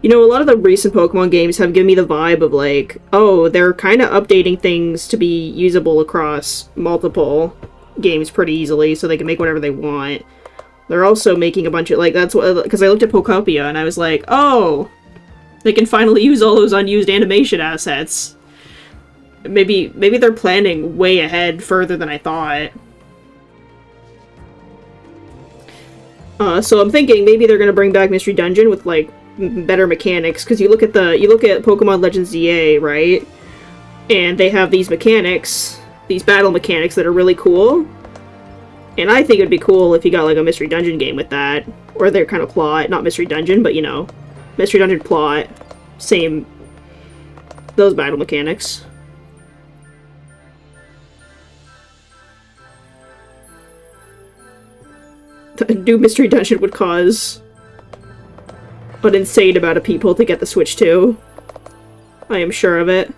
You know, a lot of the recent Pokemon games have given me the vibe of, like, oh, they're kind of updating things to be usable across multiple games pretty easily, so they can make whatever they want. They're also making a bunch of, like, that's what, because I looked at Pokopia, and I was like, oh, they can finally use all those unused animation assets. Maybe they're planning way ahead, further than I thought. So I'm thinking maybe they're gonna bring back Mystery Dungeon with, like, better mechanics, because you look at Pokemon Legends ZA, right? And they have these mechanics, these battle mechanics that are really cool. And I think it'd be cool if you got, like, a Mystery Dungeon game with that. Or their kind of plot. Not Mystery Dungeon, but, you know, Mystery Dungeon plot. Same. Those battle mechanics. A new Mystery Dungeon would cause an insane amount of people to get the Switch too. I am sure of it.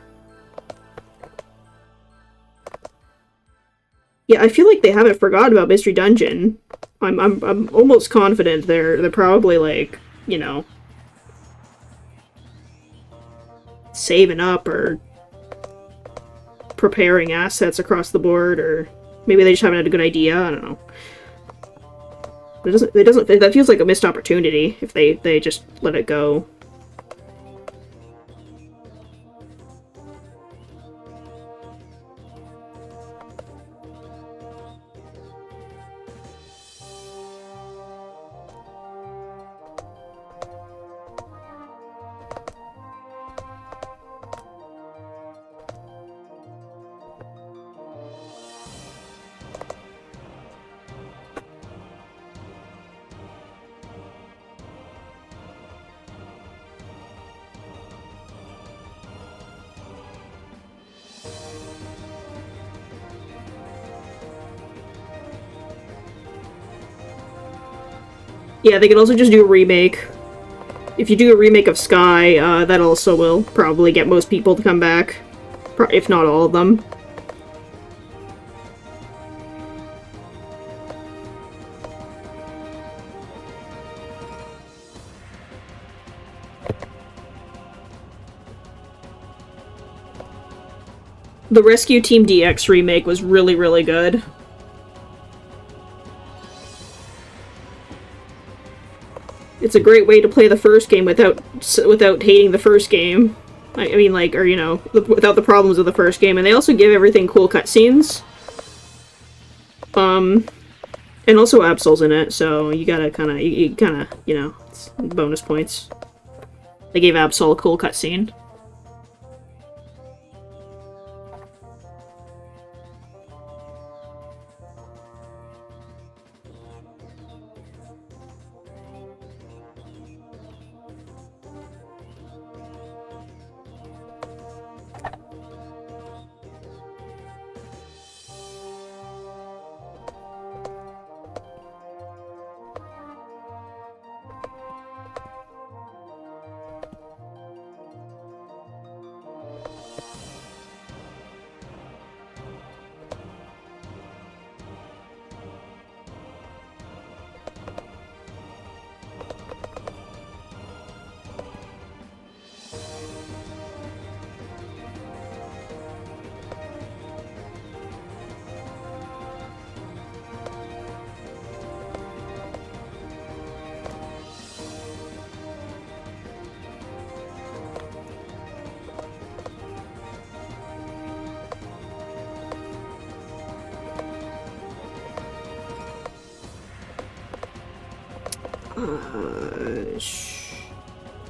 Yeah, I feel like they haven't forgotten about Mystery Dungeon. I'm almost confident they're probably, like, you know, saving up or preparing assets across the board, or maybe they just haven't had a good idea. I don't know. That feels like a missed opportunity if they just let it go. Yeah, they could also just do a remake. If you do a remake of Sky, that also will probably get most people to come back. If not all of them. The Rescue Team DX remake was really, really good. It's a great way to play the first game without hating the first game. I mean, like, or, you know, without the problems of the first game. And they also give everything cool cutscenes. And also Absol's in it, so you gotta you know, it's bonus points. They gave Absol a cool cutscene.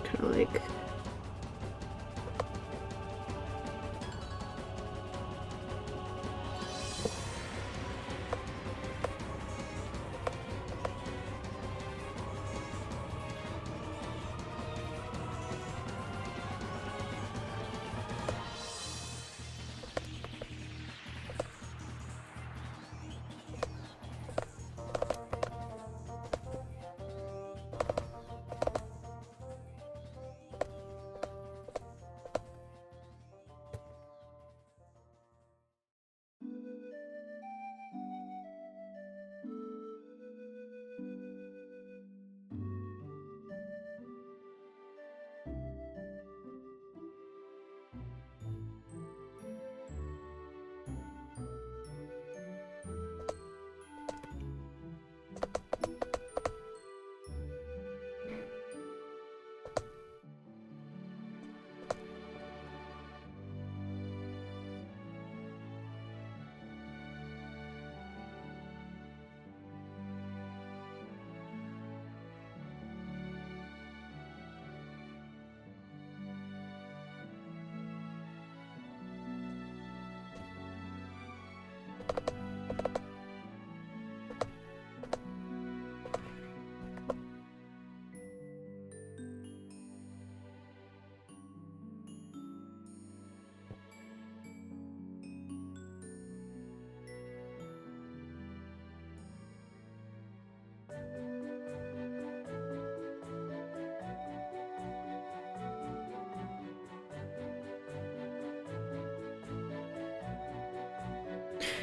Kind of like...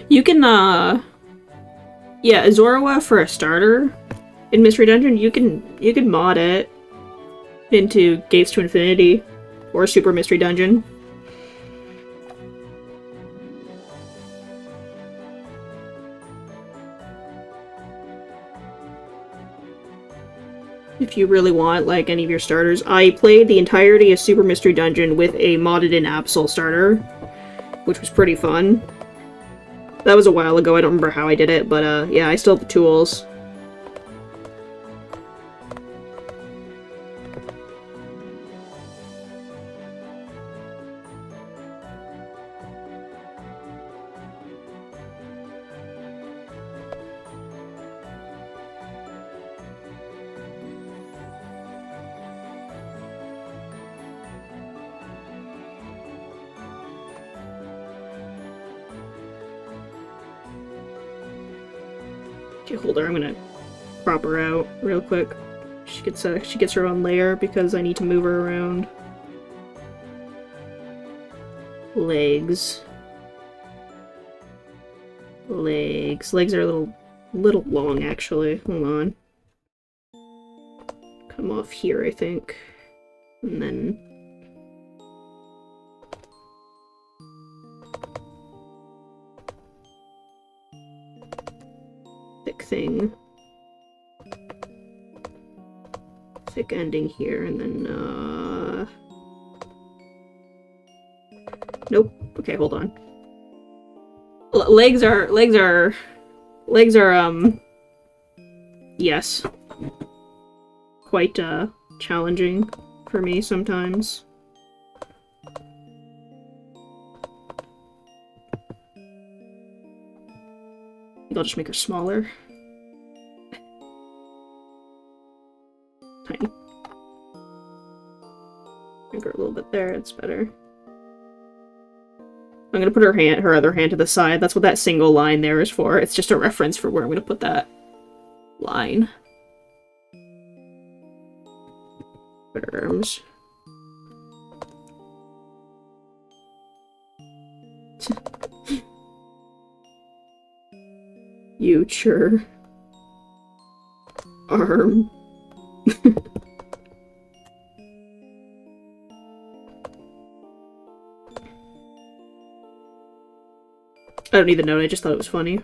You can, yeah, Azoriwa for a starter in Mystery Dungeon, you can mod it into Gates to Infinity or Super Mystery Dungeon. If you really want, like, any of your starters. I played the entirety of Super Mystery Dungeon with a modded-in Absol starter, which was pretty fun. That was a while ago, I don't remember how I did it, but, yeah, I still have the tools. Okay, hold on, I'm gonna prop her out real quick. She gets her own layer because I need to move her around. Legs. Legs are a little long, actually. Hold on. Come off here, I think. And then... thick thing. Thick ending here, and then, nope. Okay, hold on. Legs are, yes. Quite, challenging for me sometimes. I'll just make her smaller. Tiny. Make her a little bit there, it's better. I'm gonna put her other hand to the side. That's what that single line there is for. It's just a reference for where I'm gonna put that line. Put her arms. Future arm. I don't need the note, I just thought it was funny.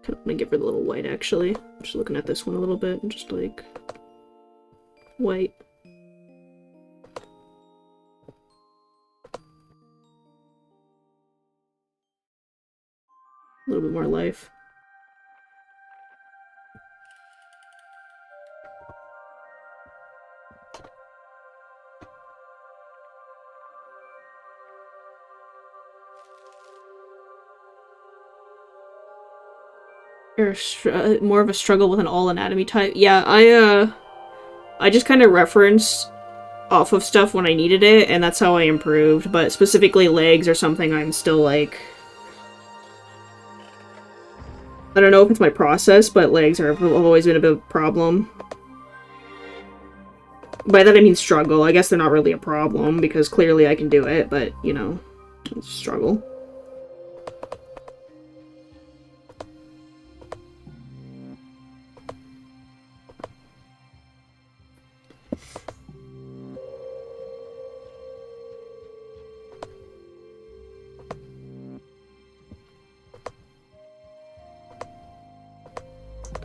I'm gonna give her the little white, actually. Just looking at this one a little bit, and just like... white. A little bit more life. More of a struggle with an all anatomy type. Yeah, I just kind of referenced off of stuff when I needed it, and that's how I improved, but specifically legs are something I'm still like... I don't know if it's my process, but legs have always been a bit of a problem. By that I mean struggle. I guess they're not really a problem, because clearly I can do it, but, you know, it's a struggle.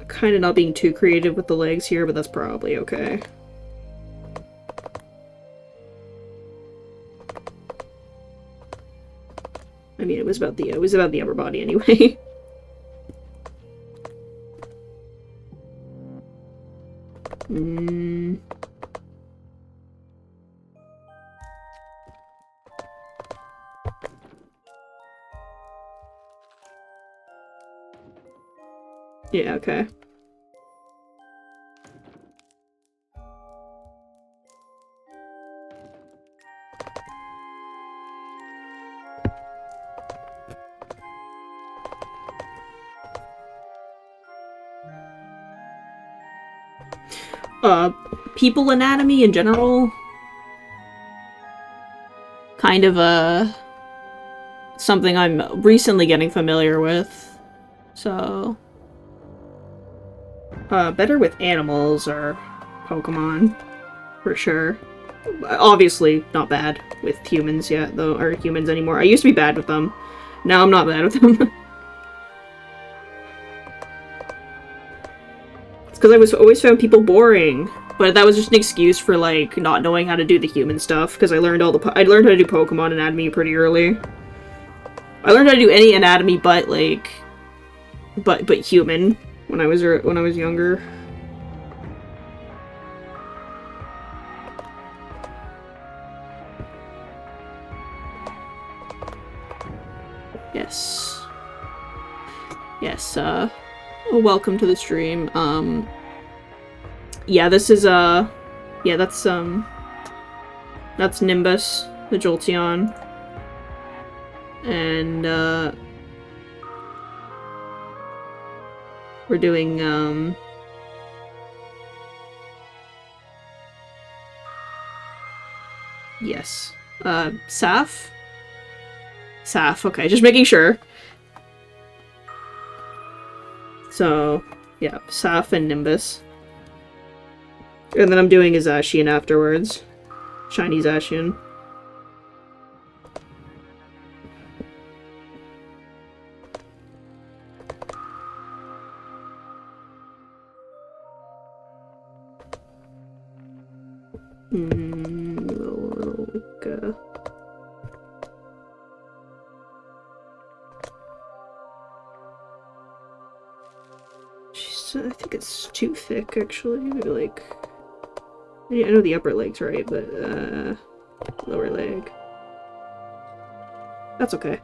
Kind of not being too creative with the legs here, but that's probably okay. I mean, it was about the upper body anyway. Yeah, okay. People anatomy in general, kind of something I'm recently getting familiar with, so better with animals or Pokemon, for sure. Obviously not bad with humans yet, though, or humans anymore. I used to be bad with them, now I'm not bad with them. It's because I always found people boring. But that was just an excuse for, like, not knowing how to do the human stuff, because I learned how to do Pokemon anatomy pretty early. I learned how to do any anatomy but, like, but human when I was younger. Yes. Yes, welcome to the stream. Yeah, this is, yeah, that's Nimbus, the Jolteon. And, we're doing, yes. Saf? Saf, okay, just making sure. So, yeah, Saf and Nimbus. And then I'm doing his Zacian afterwards. Shiny Zacian. I think it's too thick, actually. Maybe like... I know the upper leg's right, but, lower leg. That's okay.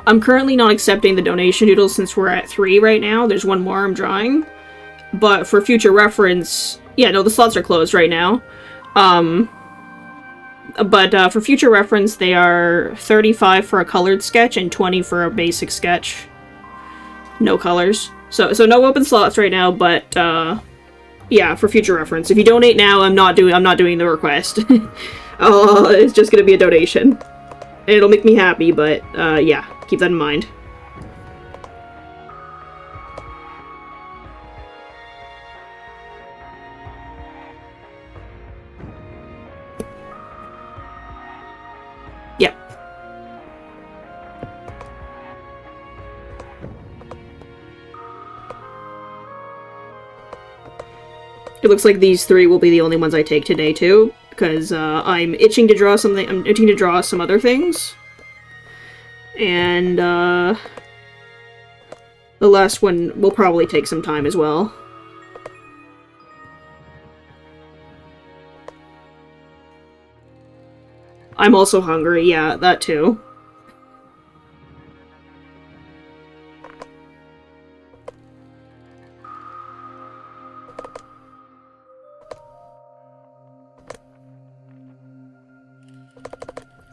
I'm currently not accepting the donation doodles since we're at 3 right now. There's one more I'm drawing. But for future reference... Yeah, no, the slots are closed right now. But for future reference, they are 35 for a colored sketch and 20 for a basic sketch. No colors. So no open slots right now, but, yeah, for future reference. If you donate now, I'm not doing the request. It's just gonna be a donation. It'll make me happy, but, yeah, keep that in mind. Yeah. It looks like these 3 will be the only ones I take today, too, because, I'm itching to draw something- I'm itching to draw some other things. And, the last one will probably take some time as well. I'm also hungry, yeah, that too.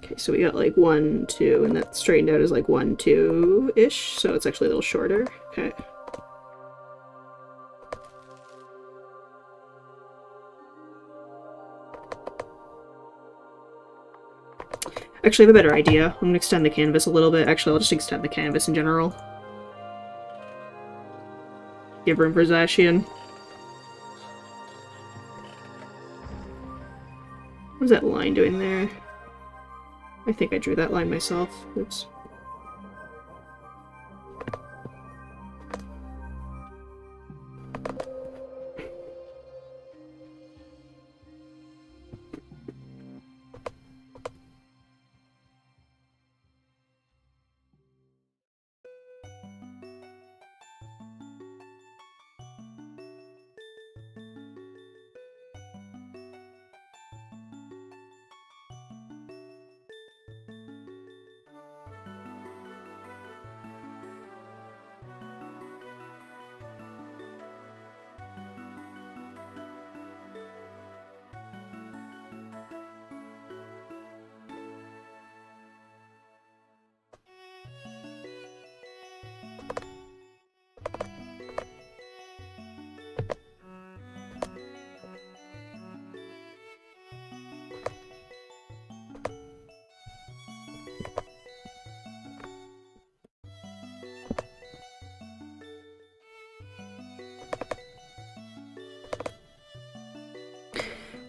Okay, so we got like 1, 2, and that straightened out as like 1, 2-ish, so it's actually a little shorter. Okay. Actually, I have a better idea. I'm gonna extend the canvas a little bit. Actually, I'll just extend the canvas in general. Give room for Zacian. What is that line doing there? I think I drew that line myself. Oops.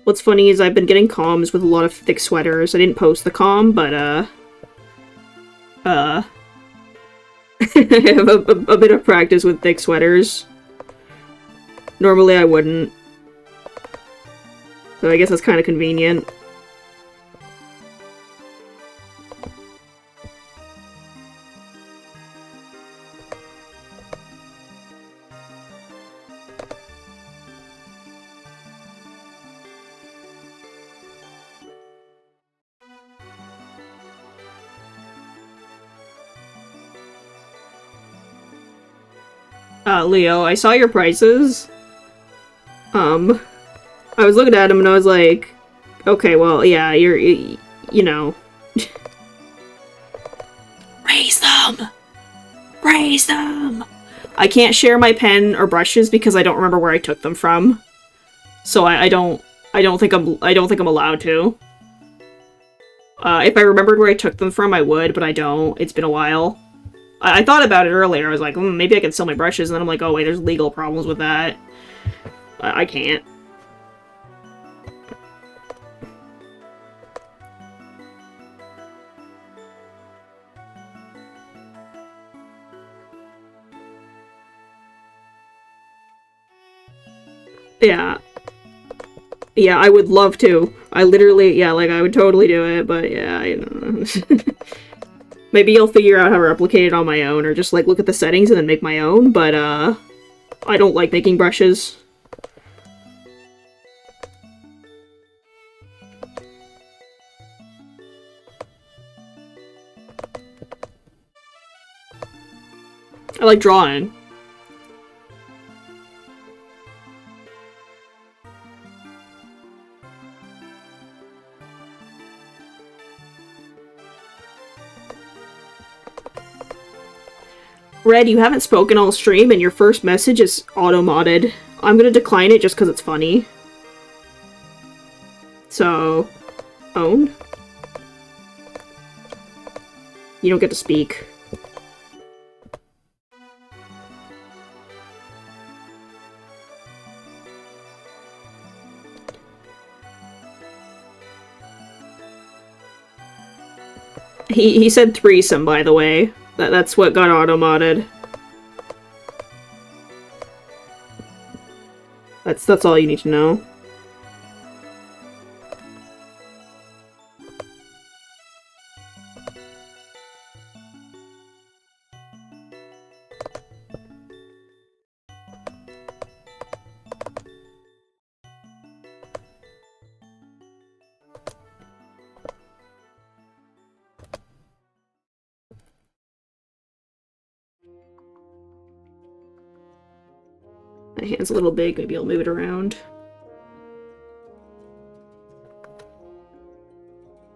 What's funny is I've been getting comms with a lot of thick sweaters. I didn't post the comm, but, I have a bit of practice with thick sweaters. Normally I wouldn't. So I guess that's kind of convenient. Leo, I saw your prices. I was looking at them and I was like, okay, well, yeah, you know. Raise them! Raise them! I can't share my pen or brushes because I don't remember where I took them from. So I don't think I'm allowed to. If I remembered where I took them from, I would, but I don't. It's been a while. I thought about it earlier. I was like, maybe I can sell my brushes, and then I'm like, oh wait, there's legal problems with that. I can't. Yeah. Yeah, I would love to. I literally, yeah, like, I would totally do it, but yeah, I don't know. Maybe I'll figure out how to replicate it on my own, or just, like, look at the settings and then make my own, but, I don't like making brushes. I like drawing. Red, you haven't spoken all stream, and your first message is auto-modded. I'm gonna decline it just because it's funny. So, own. You don't get to speak. He said threesome, by the way. That's what got auto-modded. That's all you need to know. My hand's a little big, maybe I'll move it around.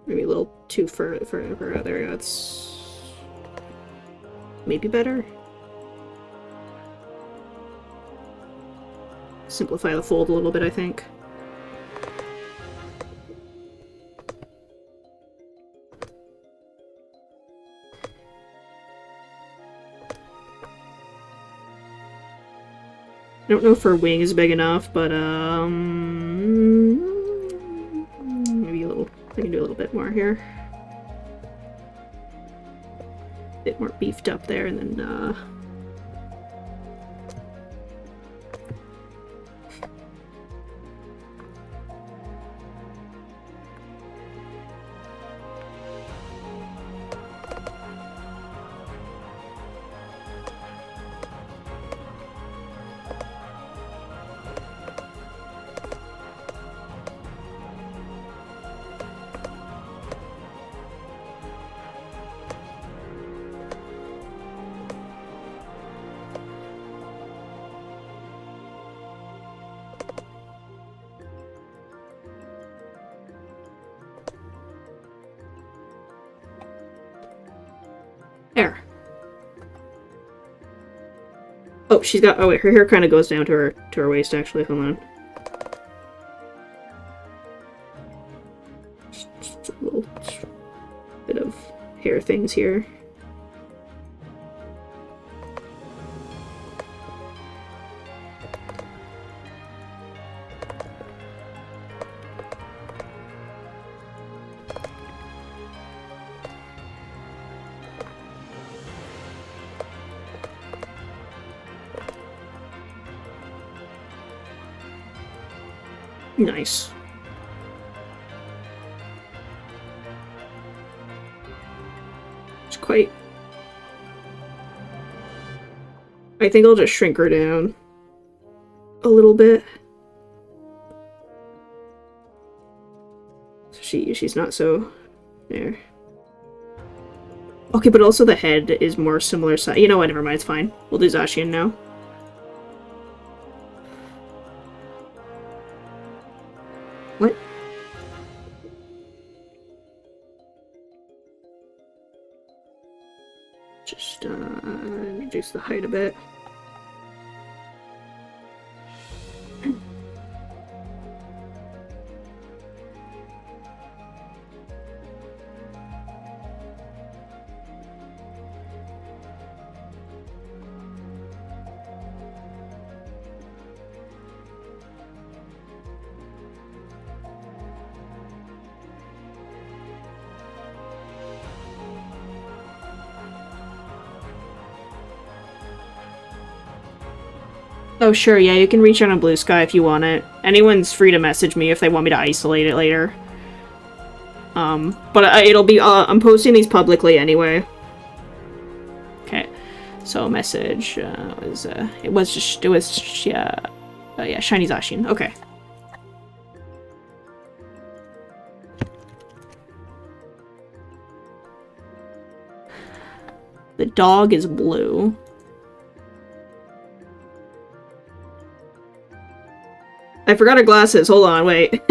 Maybe a little too far there we go. That's maybe better. Simplify the fold a little bit, I think. I don't know if her wing is big enough, but, maybe a little, I can do a little bit more here. bit more beefed up there, and then there. Oh, she's got. Oh wait, her hair kind of goes down to her waist. Actually, hold on. Just a little bit of hair things here. Nice. It's quite... I think I'll just shrink her down a little bit. So she's not so... there. Okay, but also the head is more similar size. You know what, never mind, it's fine. We'll do Zacian now. What? Just, reduce the height a bit. Oh, sure, yeah, you can reach out on Blue Sky if you want it. Anyone's free to message me if they want me to isolate it later. But it'll be, I'm posting these publicly anyway. Okay, so message, yeah, Shiny Zacian, okay. The dog is blue. I forgot her glasses. Hold on, wait.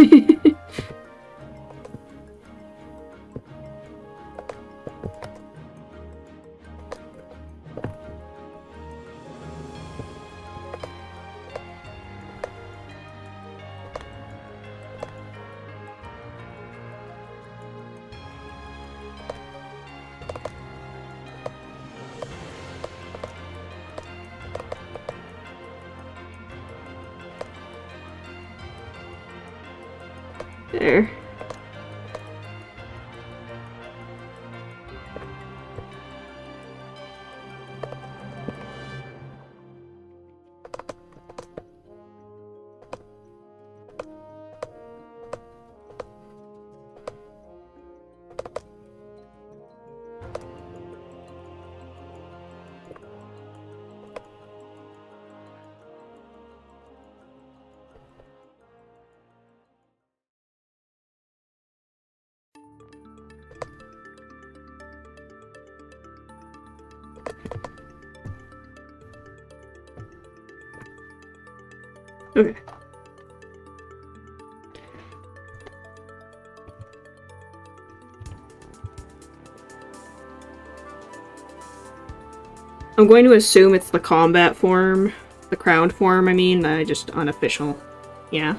There. Okay. I'm going to assume it's the combat form, the crowned form, I mean, just unofficial. Yeah.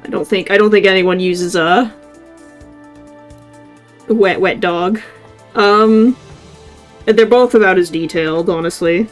I don't think anyone uses a wet dog. They're both about as detailed, honestly.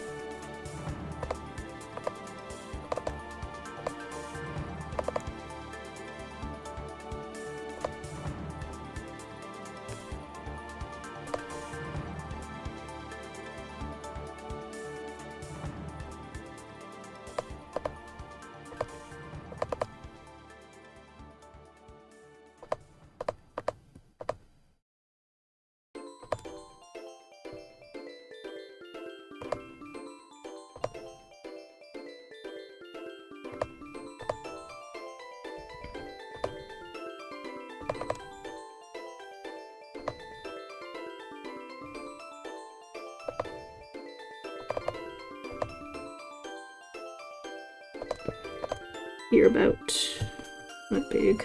hear about. Not big.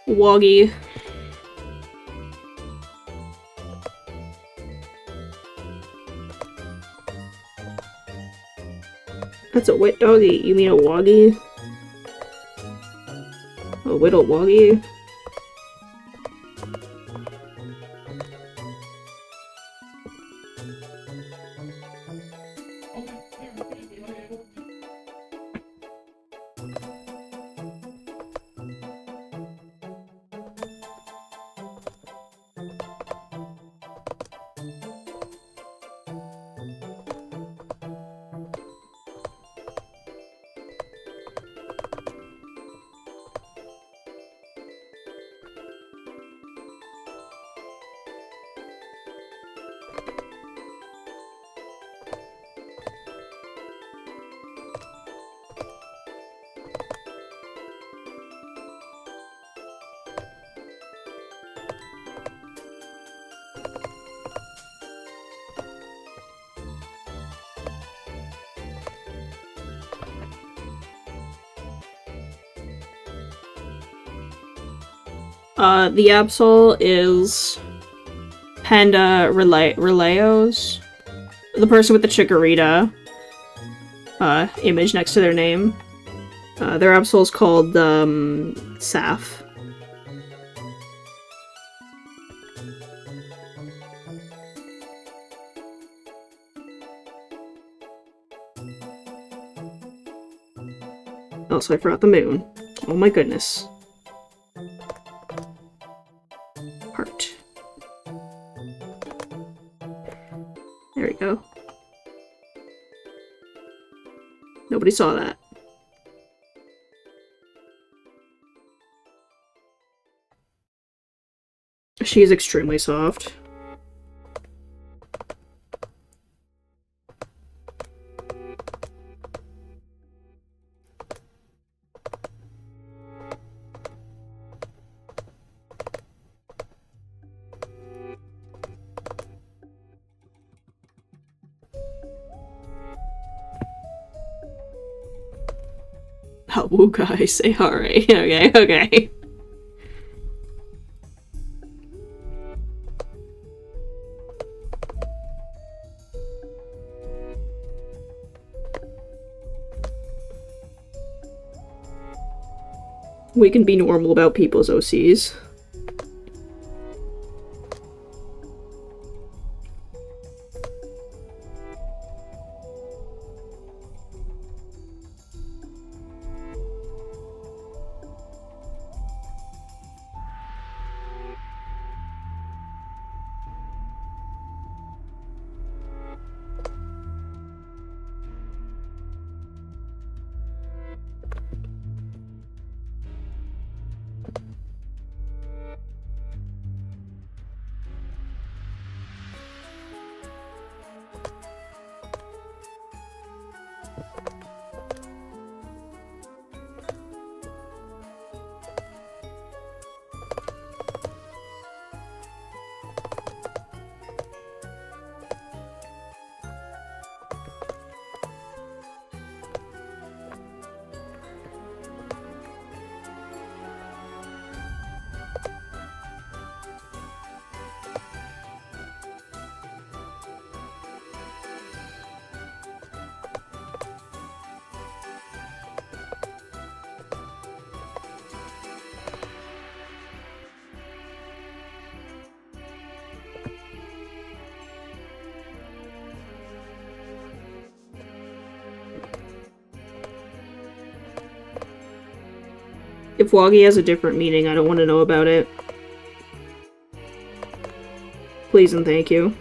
Woggy. That's a wet doggy. You mean a woggy? A whittle woggy? The Absol is Panda Relayos, the person with the Chikorita image next to their name. Their Absol is called Saf. Also, I forgot the moon. Oh my goodness. Heart. There we go. Nobody saw that. She is extremely soft. Oh, woo guys, alright, okay. We can be normal about people's OCs. If Woggy has a different meaning, I don't want to know about it. Please and thank you.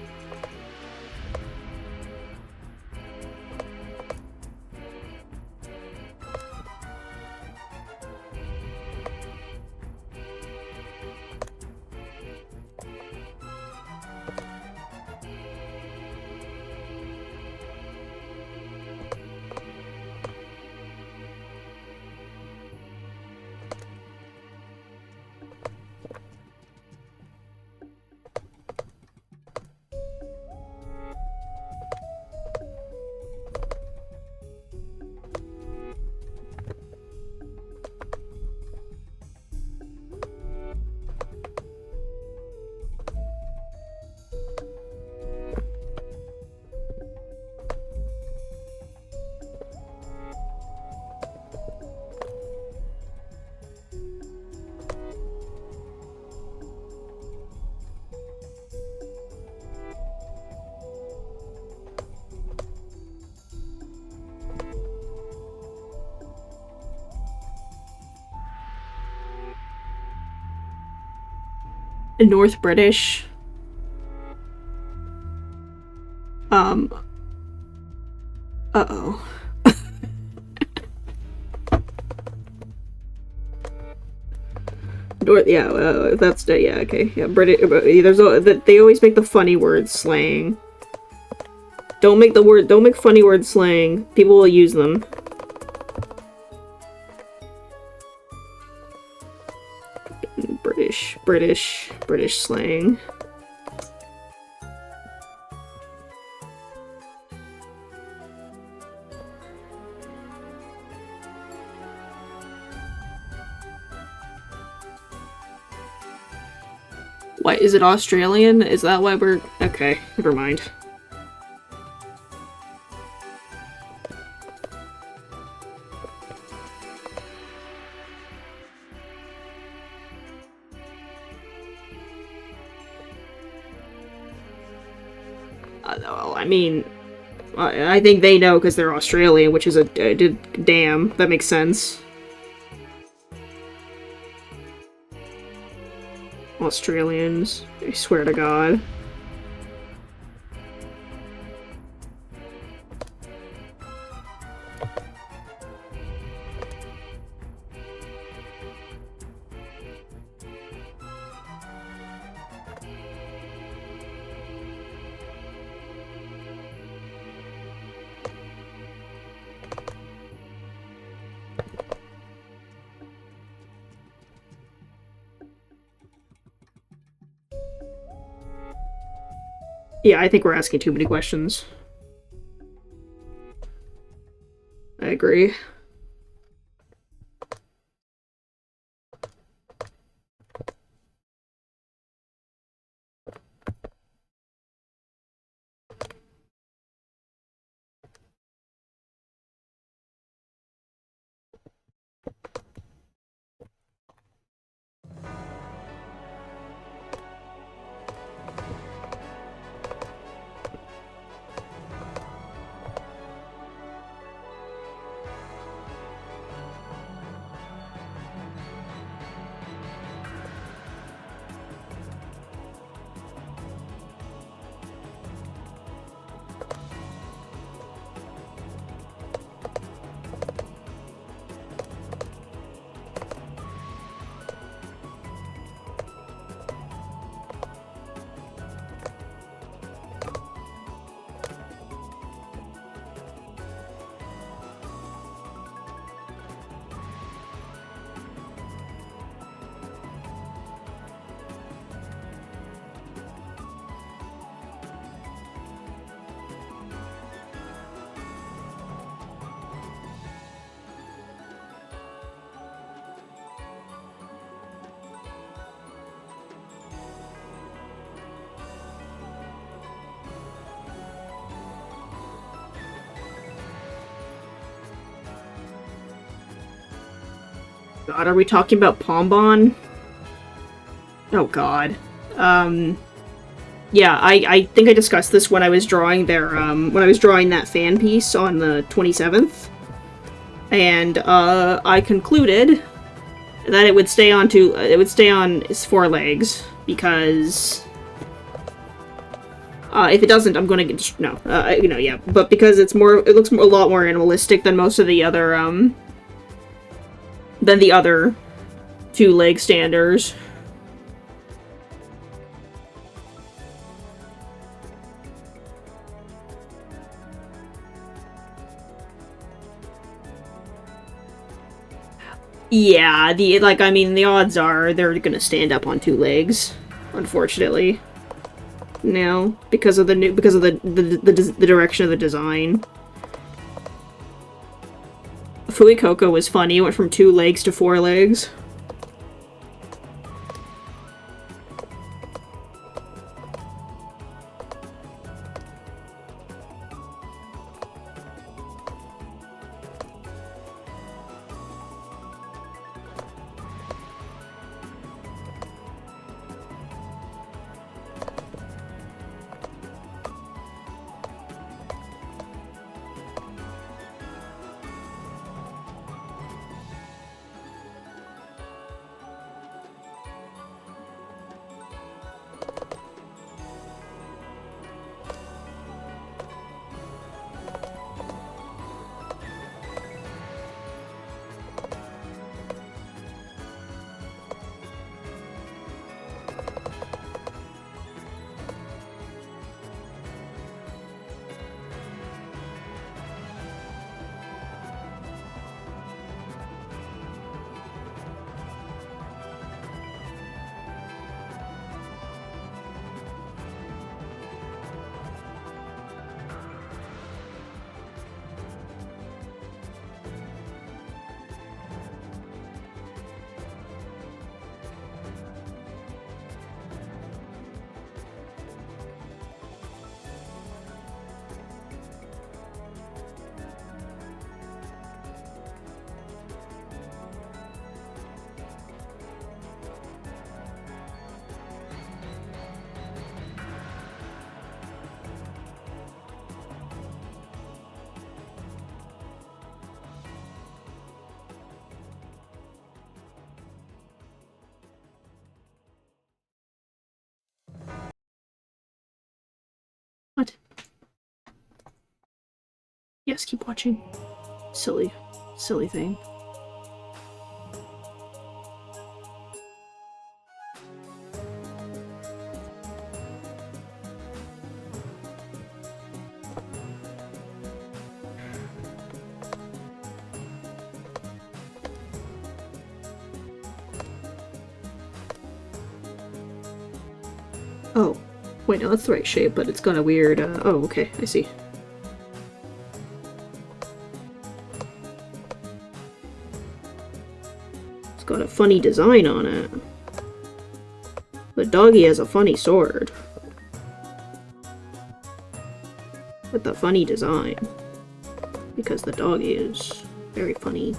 North British. Uh-oh. North, yeah, that's, yeah, okay. Yeah, British, they always make the funny word slang. Don't make funny word slang. People will use them. British slang. Why, is it Australian? Is that why we're... Okay, never mind. Well, I mean... I think they know because they're Australian, which is a... damn, that makes sense. Australians, I swear to God. Yeah, I think we're asking too many questions. I agree. God, are we talking about Pombon? Oh God. Yeah, I think I discussed this when I was drawing that fan piece on the 27th. And, I concluded that it would stay on its 4 legs, because... if it doesn't, I'm gonna get... No, yeah. But because it looks a lot more animalistic than most of the other, than the other 2-leg standers. Yeah, the odds are they're gonna stand up on 2 legs, unfortunately. Now, because of the direction of the design. Fuecoco was funny. It went from 2 legs to 4 legs. What? Yes, keep watching. Silly thing. Oh, wait, no, that's the right shape, but it's got a weird, oh, okay, I see. It's got a funny design on it. The doggy has a funny sword. With the funny design. Because the doggy is very funny.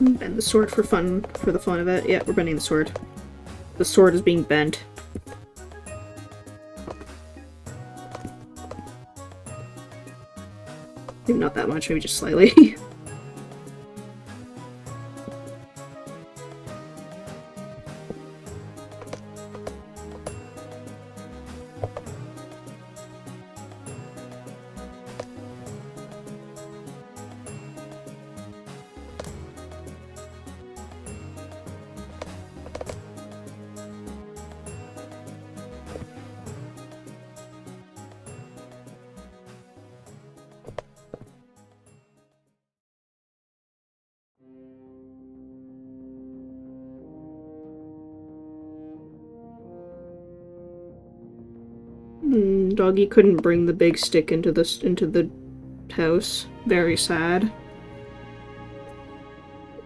Bend the sword for the fun of it. Yeah, we're bending the sword. The sword is being bent. Maybe not that much, maybe just slightly. Doggy couldn't bring the big stick into the house. Very sad.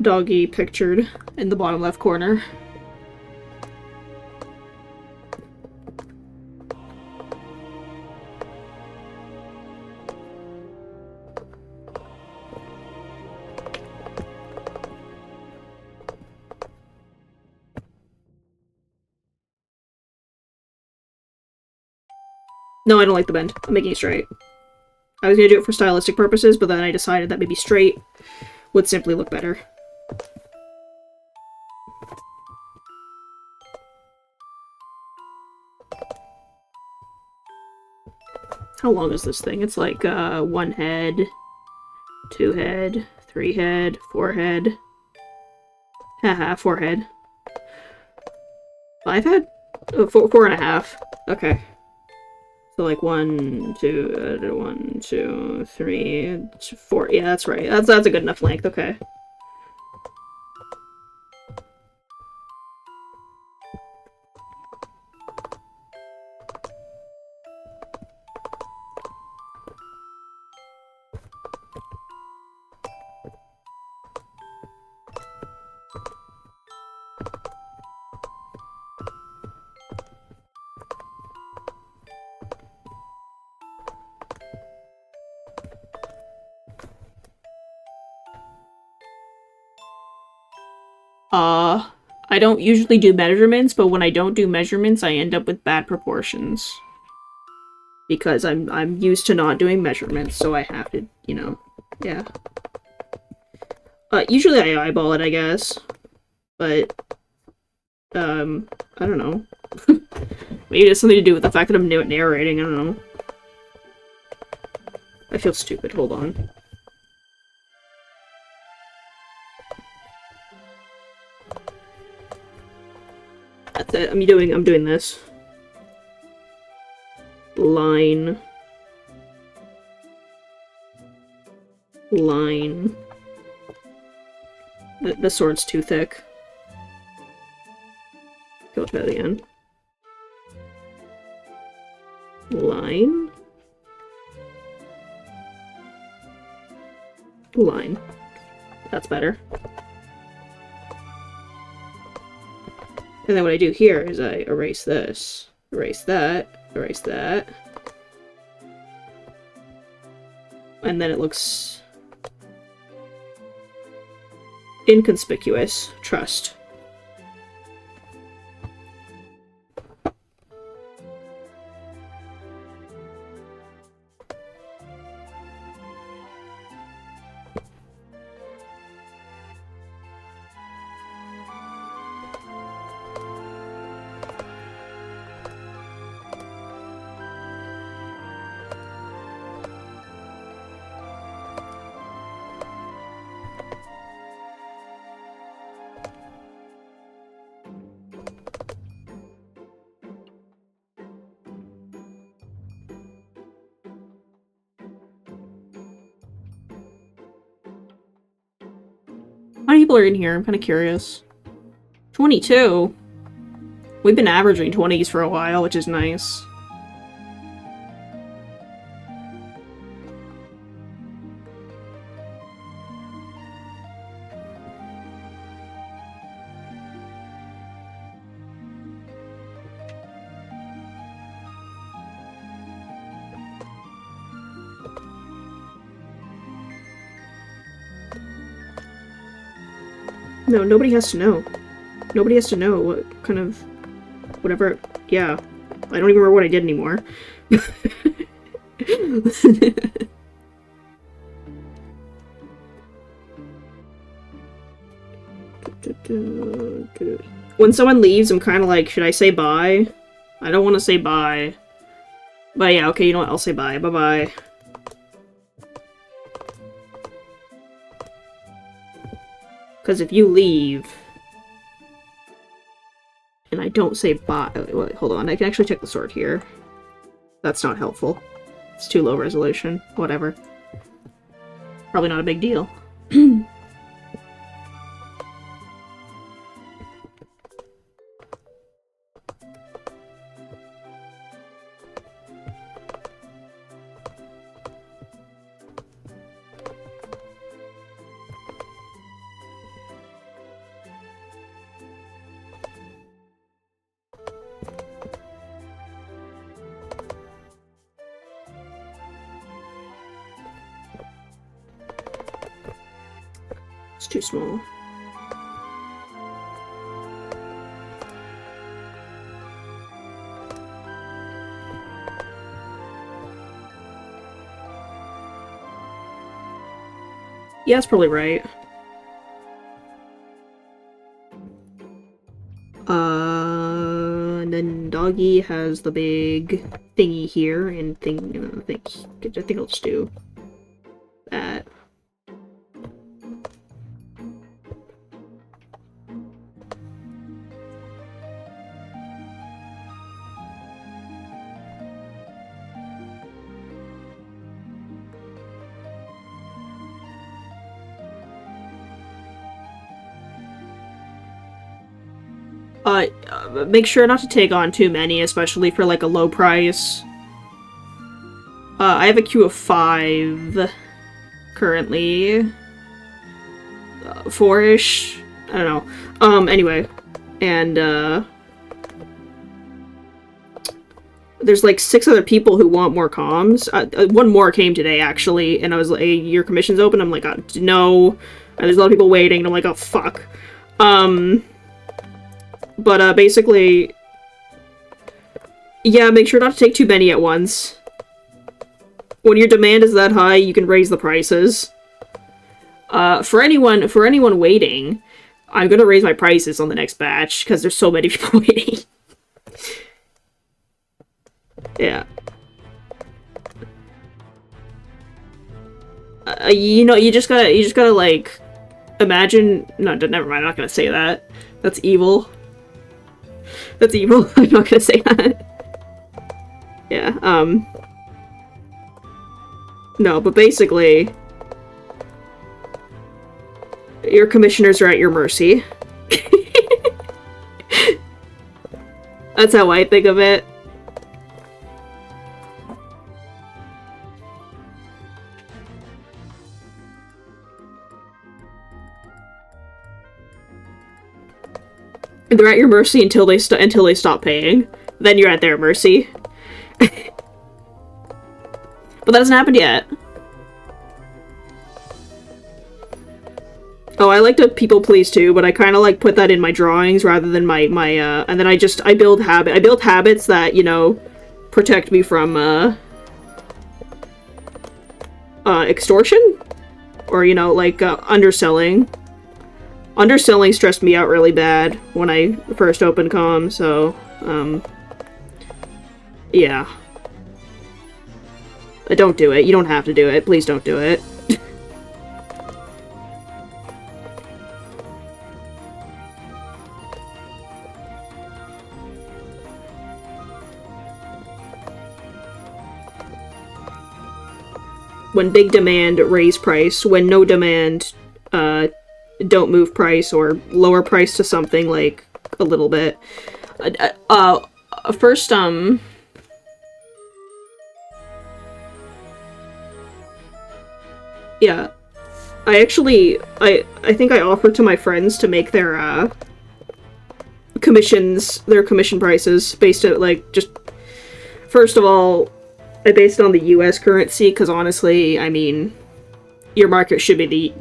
Doggy pictured in the bottom left corner. No, I don't like the bend. I'm making it straight. I was gonna do it for stylistic purposes, but then I decided that maybe straight would simply look better. How long is this thing? It's like, 1 head, 2 head, 3 head, 4 head. Haha, 4 head. 5 head? Oh, 4.5. Okay. So like 1, 2, 1, 2, 3, 4. Yeah, that's right. That's a good enough length. Okay. I don't usually do measurements, but when I don't do measurements, I end up with bad proportions. Because I'm used to not doing measurements, so I have to, you know, yeah. Usually I eyeball it, I guess. But, I don't know. Maybe it has something to do with the fact that I'm narrating, I don't know. I feel stupid, hold on. That's it, I'm doing this. Line. line. The sword's too thick. Go try that again. Line. Line. That's better. And then what I do here is I erase this, erase that, erase that. And then it looks inconspicuous. Trust. How many people are in here? I'm kind of curious. 22? We've been averaging 20s for a while, which is nice. No, nobody has to know. Nobody has to know what kind of... whatever... yeah. I don't even remember what I did anymore. When someone leaves, I'm kind of like, should I say bye? I don't want to say bye. But yeah, okay, you know what? I'll say bye. Bye-bye. Because if you leave, and I don't say bye... wait, hold on, I can actually check the sword here. That's not helpful. It's too low resolution. Whatever. Probably not a big deal. It's too small. Yeah, that's probably right. And then Doggy has the big thingy here, and I think I'll just do that. Make sure not to take on too many, especially for like a low price. I have a queue of 5 currently. 4-ish? I don't know. Anyway. And, there's like 6 other people who want more comms. One more came today, actually, and I was like, hey, your commission's open? I'm like, no. And there's a lot of people waiting, and I'm like, oh, fuck. But, basically, yeah, make sure not to take too many at once. When your demand is that high, you can raise the prices. For anyone waiting, I'm gonna raise my prices on the next batch, because there's so many people waiting. Yeah. You just gotta, like, imagine... No, never mind, I'm not gonna say that. That's evil. That's evil. I'm not gonna say that. Yeah, no, but basically, your commissioners are at your mercy. That's how I think of it. They're at your mercy until they stop paying. Then you're at their mercy. But that hasn't happened yet. Oh, I like to people please too, but I kind of like put that in my drawings rather than my and then I build habits that, you know, protect me from extortion, or, you know, like underselling. Underselling stressed me out really bad when I first opened comm, so yeah. Don't do it. You don't have to do it. Please don't do it. When big demand, raise price. When no demand, don't move price or lower price to something like a little bit. First, yeah. I think I offered to my friends to make their commission prices based on, like, just, first of all, I based it on the US currency, because honestly, I mean, your market should be the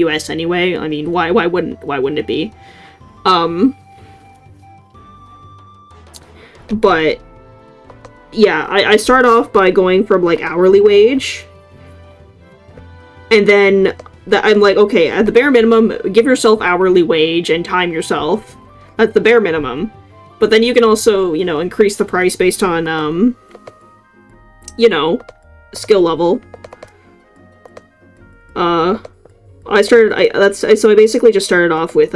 US anyway. I mean, why wouldn't it be? But yeah, I start off by going from, like, hourly wage, and then I'm like, okay, at the bare minimum, give yourself hourly wage and time yourself. That's the bare minimum. But then you can also, you know, increase the price based on you know, skill level. So I basically just started off with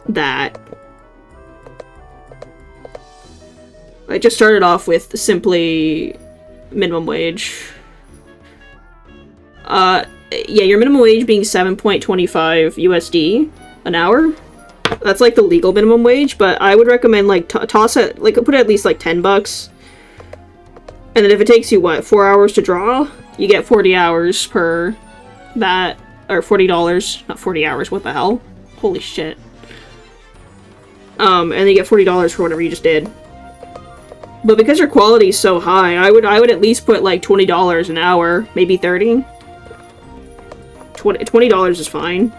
that. I just started off with simply minimum wage. Yeah, your minimum wage being 7.25 USD an hour. That's like the legal minimum wage, but I would recommend, like, toss it, like, put it at least like $10. And then if it takes you, what, 4 hours to draw, you get 40 hours per that, or $40, not 40 hours, what the hell? Holy shit. And then you get $40 for whatever you just did. But because your quality is so high, I would at least put, like, $20 an hour, maybe 30. $20 is fine.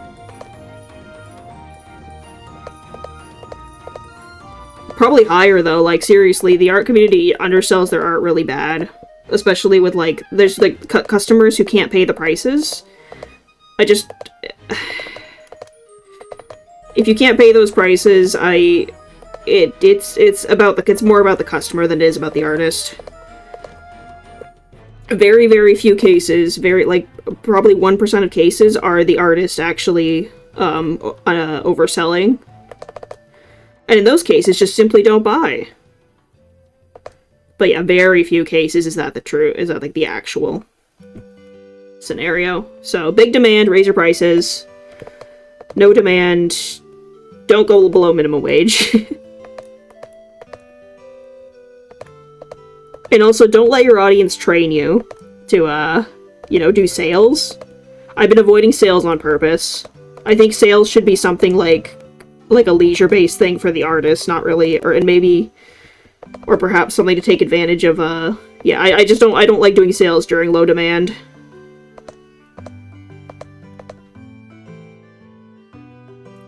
Probably higher, though. Like, seriously, the art community undersells their art really bad. Especially with, like, there's, like, customers who can't pay the prices. If you can't pay those prices, it's more about the customer than it is about the artist. Very, very few cases, probably 1% of cases are the artist actually, overselling. And in those cases, just simply don't buy. But yeah, very few cases is that like the actual scenario. So, big demand, raise your prices. No demand, don't go below minimum wage. And also, don't let your audience train you to, you know, do sales. I've been avoiding sales on purpose. I think sales should be something like a leisure-based thing for the artist, not really, or perhaps something to take advantage of, yeah, I don't like doing sales during low demand.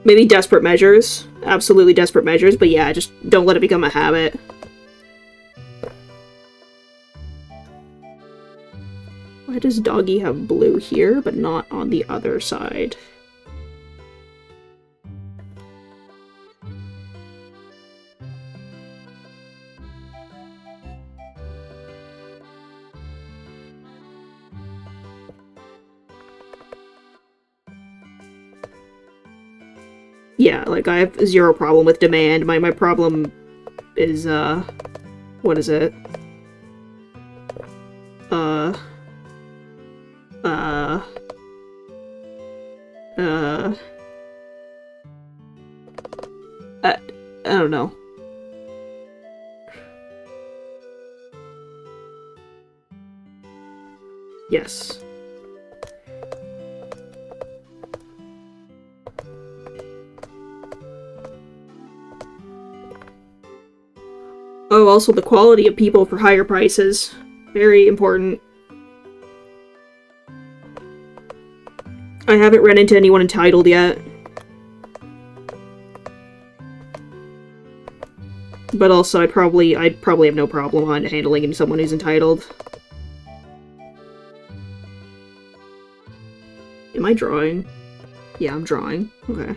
Maybe desperate measures, absolutely desperate measures, but yeah, just don't let it become a habit. Why does Doggy have blue here, but not on the other side? Yeah, like, I have zero problem with demand. My problem is, what is it? Yes. Oh, also the quality of people for higher prices. Very important. I haven't run into anyone entitled yet. But also, I'd probably have no problem on handling someone who's entitled. Am I drawing? Yeah, I'm drawing. Okay.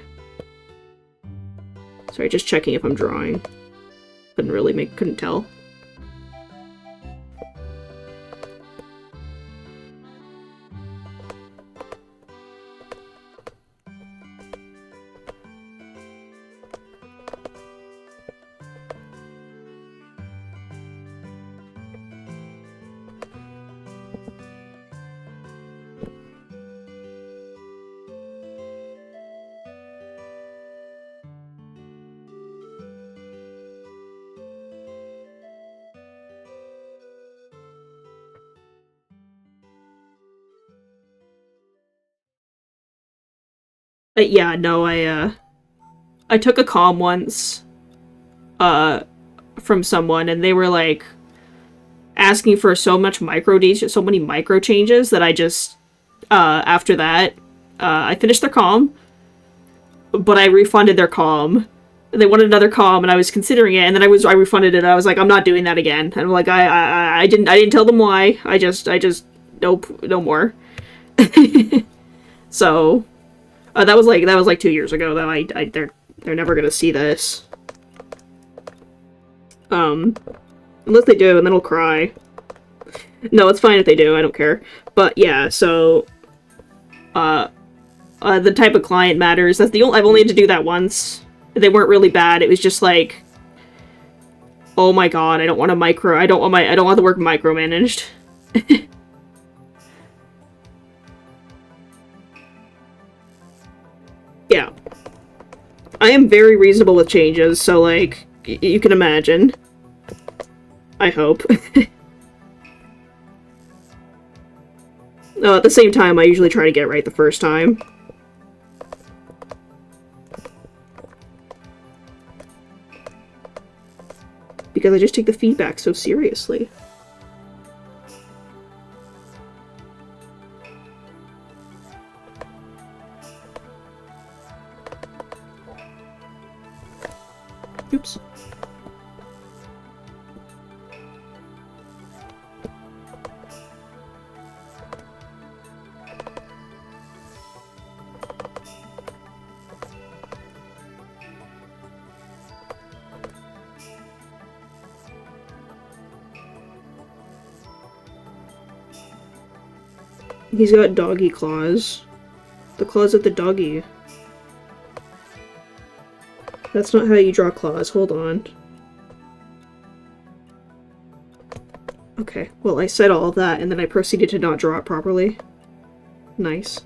Sorry, just checking if I'm drawing. Couldn't tell. Yeah, no, I took a comm once, from someone, and they were, like, asking for so many micro changes that I just, after that, I finished their comm, but I refunded their comm. They wanted another comm, and I was considering it, and then I refunded it. I was like, I'm not doing that again. And I'm like, I didn't tell them why. I just, nope, no more. So, that was like 2 years ago. Though they're never gonna see this. Unless they do, and then I'll cry. No, it's fine if they do. I don't care. But yeah, so, the type of client matters. I've only had to do that once. They weren't really bad. It was just like, oh my god, I don't want the work micromanaged. Yeah. I am very reasonable with changes, so, like, you can imagine. I hope. At the same time, I usually try to get it right the first time. Because I just take the feedback so seriously. Oops. He's got doggy claws. The claws of the doggy. That's not how you draw claws. Hold on. Okay, well, I said all of that, and then I proceeded to not draw it properly. Nice.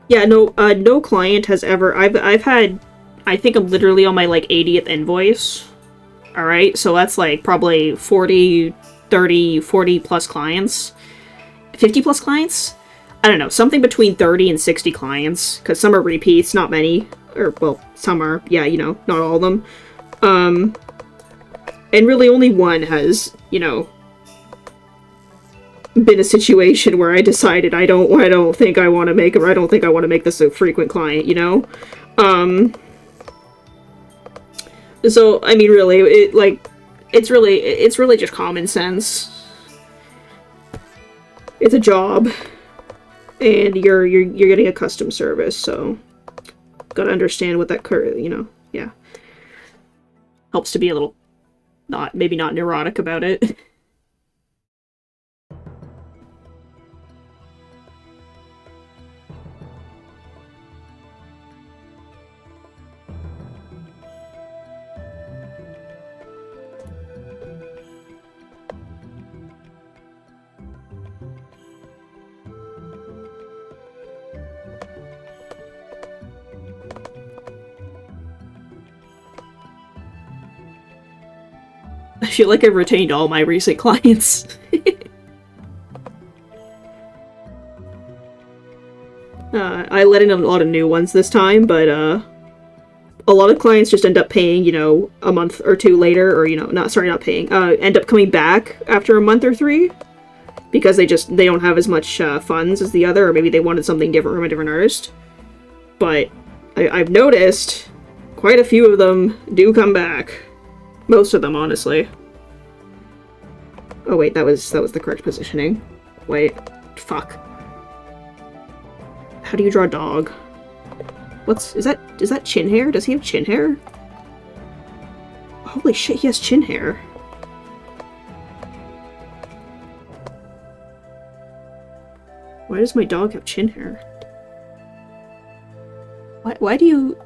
Yeah, no, no client has ever. I've had. I think I'm literally on my like 80th invoice. All right, so that's like probably 40, 30, 40 plus clients, 50 plus clients. I don't know, something between 30 and 60 clients, because some are repeats, not many, or, well, some are, yeah, you know, not all of them. And really only one has, you know, been a situation where I decided I don't think I want to make it, or I don't think I want to make this a frequent client, you know? So, I mean, really, it's really just common sense. It's a job, and you're getting a custom service, so gotta understand what that you know, yeah. Helps to be a little maybe not neurotic about it. I feel like I've retained all my recent clients. I let in a lot of new ones this time, but a lot of clients just end up paying, you know, a month or two later, or, you know, not paying, end up coming back after a month or three, because they don't have as much funds as the other, or maybe they wanted something different from a different artist. But I've noticed quite a few of them do come back. Most of them, honestly. Oh wait, that was the correct positioning. Wait, fuck. How do you draw a dog? Is that chin hair? Does he have chin hair? Holy shit, he has chin hair. Why does my dog have chin hair? Why do you...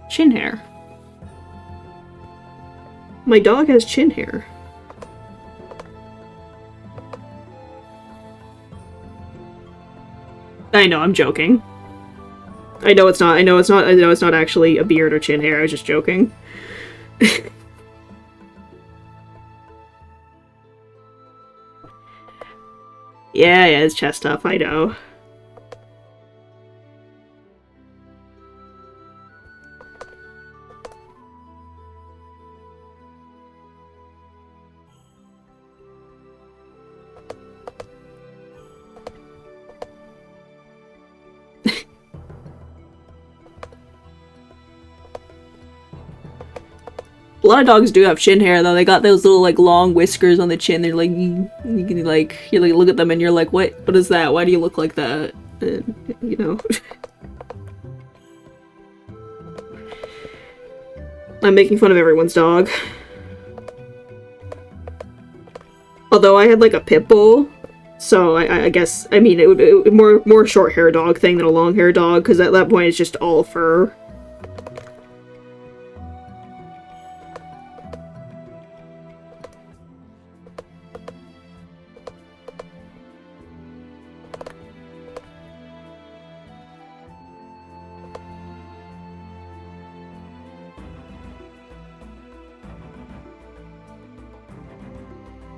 Chin hair. My dog has chin hair. I know, I'm joking. I know it's not actually a beard or chin hair, I was just joking. Yeah, it's chest stuff, I know. A lot of dogs do have chin hair, though. They got those little, like, long whiskers on the chin. They're like, you can, like, you like, look at them and you're like, what is that? Why do you look like that? And, you know. I'm making fun of everyone's dog. Although I had, like, a pit bull, so I guess, I mean, it would more short hair dog thing than a long hair dog, because at that point it's just all fur.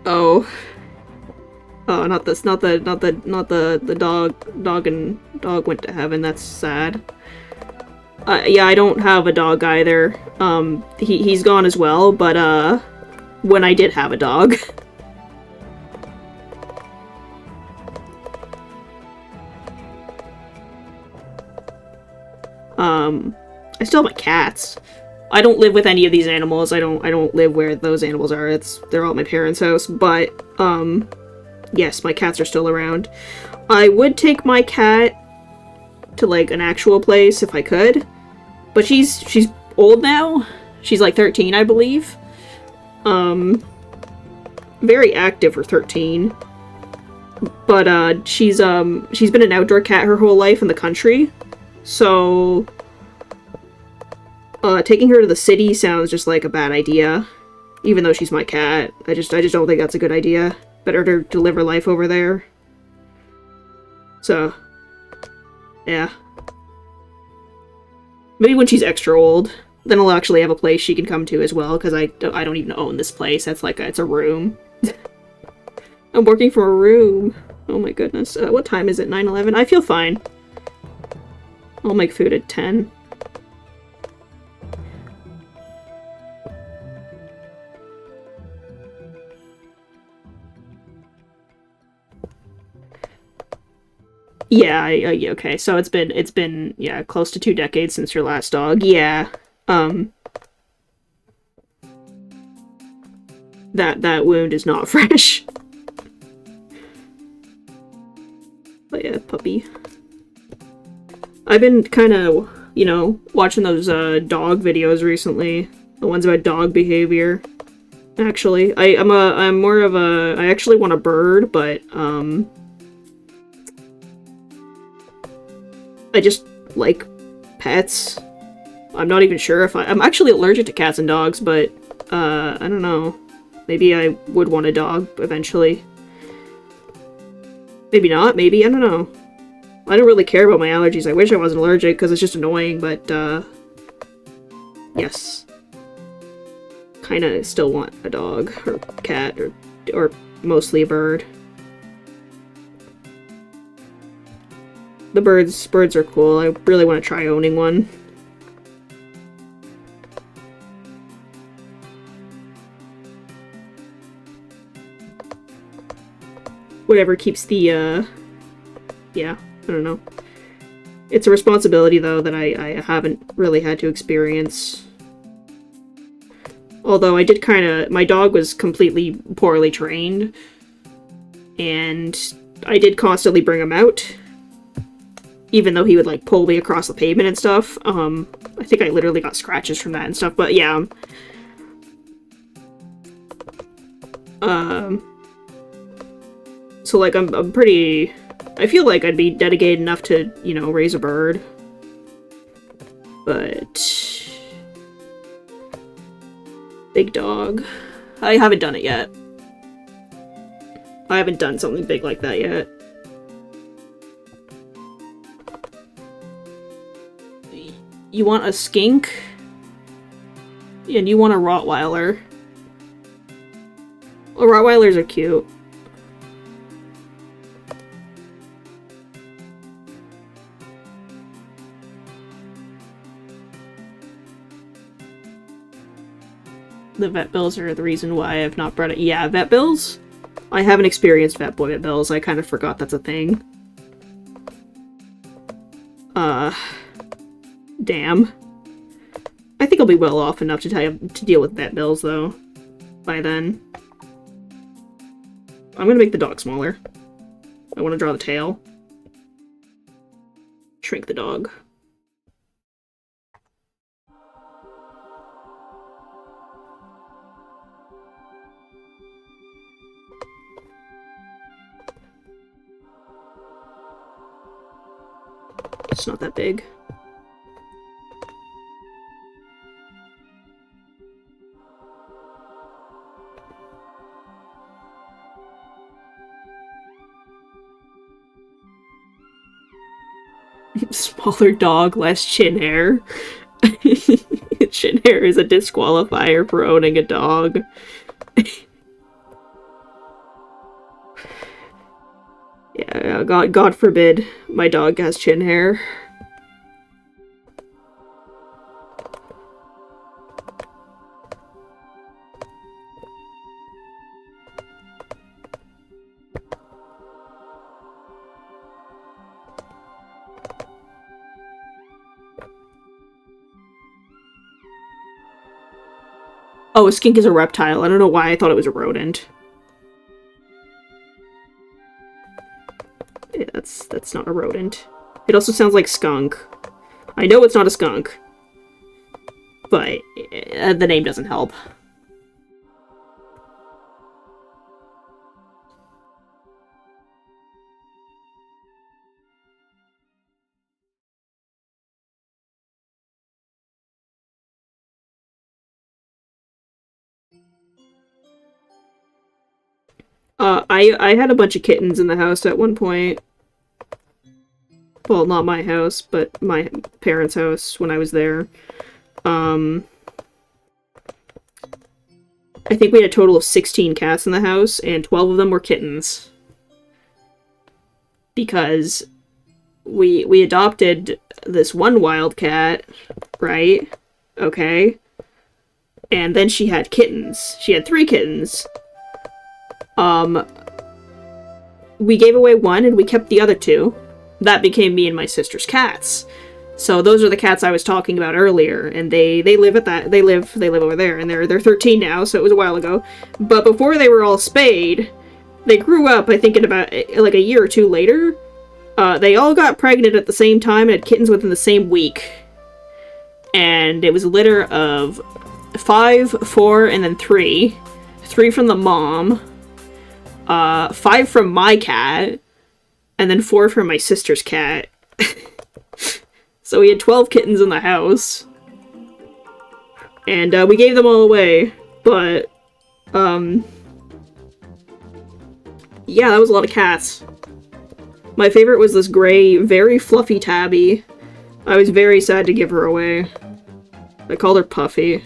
Oh. Oh, not the dog went to heaven. That's sad. Yeah, I don't have a dog either. He's gone as well, but, when I did have a dog. I still have my cats. I don't live with any of these animals. I don't live where those animals are. They're all at my parents' house, but, yes, my cats are still around. I would take my cat to, like, an actual place if I could, but she's old now. She's, like, 13, I believe. Very active for 13. But, she's been an outdoor cat her whole life in the country, so... taking her to the city sounds just like a bad idea. Even though she's my cat. I just don't think that's a good idea. Better to live her life over there. So, yeah. Maybe when she's extra old. then I'll actually have a place she can come to as well, because I don't even own this place. That's like it's a room. I'm working for a room. Oh my goodness. What time is it? 9:11? I feel fine. I'll make food at 10. Yeah, yeah, okay. So it's been yeah, close to 2 decades since your last dog. Yeah. That wound is not fresh. But yeah, puppy. I've been kind of, you know, watching those dog videos recently. The ones about dog behavior. Actually, I'm more of a, I actually want a bird, but I just like pets. I'm not even sure if I'm actually allergic to cats and dogs, but I don't know. Maybe I would want a dog eventually. Maybe not, maybe, I don't know. I don't really care about my allergies. I wish I wasn't allergic because it's just annoying, but yes. Kinda still want a dog or cat or mostly a bird. The birds are cool. I really want to try owning one. Whatever keeps the yeah, I don't know. It's a responsibility though that I haven't really had to experience. Although I did my dog was completely poorly trained, and I did constantly bring him out, even though he would like pull me across the pavement and stuff. I think I literally got scratches from that and stuff, but yeah. So like I'm pretty, I feel like I'd be dedicated enough to, you know, raise a bird. But big dog. I haven't done it yet. I haven't done something big like that yet. You want a skink? And you want a Rottweiler. Well, Rottweilers are cute. The vet bills are the reason why I've not brought it. Yeah, vet bills? I haven't experienced vet bills. I kind of forgot that's a thing. Damn. I think I'll be well off enough to deal with vet bills, though, by then. I'm gonna make the dog smaller. I want to draw the tail. Shrink the dog. It's not that big. Smaller dog, less chin hair. Chin hair is a disqualifier for owning a dog. Yeah, God forbid my dog has chin hair. Oh, a skink is a reptile. I don't know why I thought it was a rodent. Yeah, that's not a rodent. It also sounds like skunk. I know it's not a skunk, but the name doesn't help. I had a bunch of kittens in the house at one point. Well, not my house, but my parents' house when I was there. I think we had a total of 16 cats in the house, and 12 of them were kittens. Because we adopted this one wild cat, right? Okay. And then she had kittens. She had 3 kittens. We gave away one and we kept the other 2. That became me and my sister's cats. So those are the cats I was talking about earlier, and they live at that they live over there, and they're 13 now, so it was a while ago. But before they were all spayed, they grew up, I think, in about like a year or 2 later. They all got pregnant at the same time and had kittens within the same week. And it was a litter of 5, 4, and then 3. 3 from the mom. 5 from my cat. And then 4 from my sister's cat. So we had 12 kittens in the house. And we gave them all away. But, yeah, that was a lot of cats. My favorite was this gray, very fluffy tabby. I was very sad to give her away. I called her Puffy.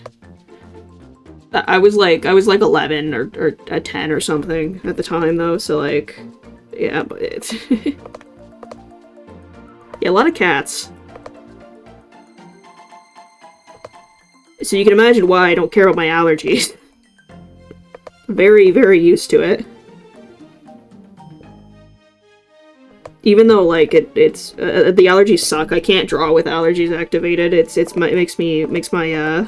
I was like 11 or 10 or something at the time, though, so like, yeah, but it's... yeah, a lot of cats. So you can imagine why I don't care about my allergies. Very, very used to it. Even though, like, it's the allergies suck. I can't draw with allergies activated. It makes my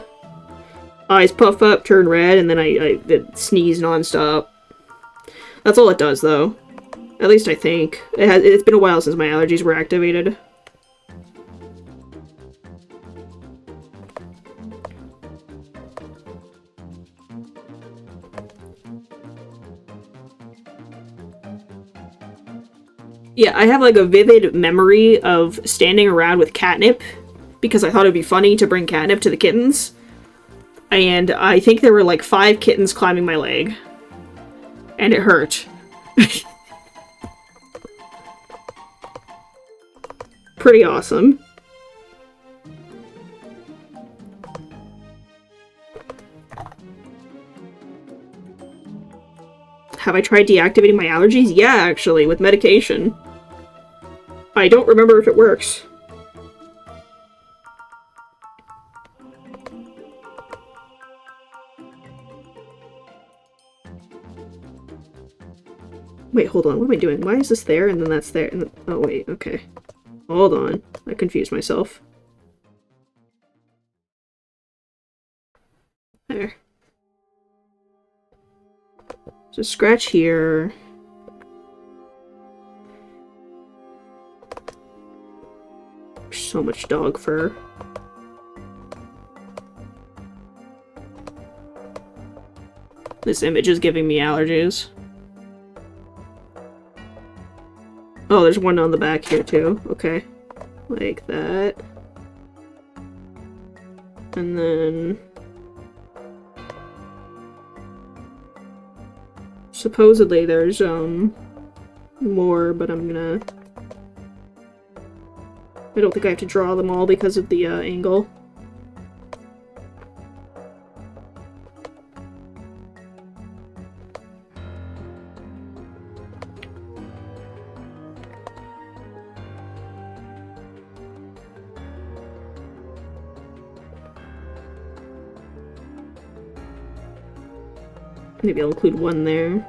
eyes puff up, turn red, and then I sneeze nonstop. That's all it does, though. At least I think. It's been a while since my allergies were activated. Yeah, I have like a vivid memory of standing around with catnip because I thought it'd be funny to bring catnip to the kittens. And I think there were like 5 kittens climbing my leg. And it hurt. Pretty awesome. Have I tried deactivating my allergies? Yeah, actually, with medication. I don't remember if it works. Wait, hold on. What am I doing? Why is this there and then that's there? And then, oh, wait. Okay. Hold on. I confused myself. There. So scratch here. So much dog fur. This image is giving me allergies. Oh, there's one on the back here too. Okay. Like that. And then... supposedly there's, more, but I'm gonna... I don't think I have to draw them all because of the, angle. Maybe I'll include one there.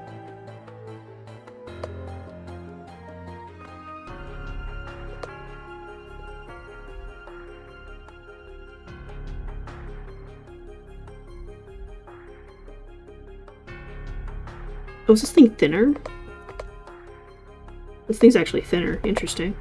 Oh, is this thing thinner? This thing's actually thinner. Interesting.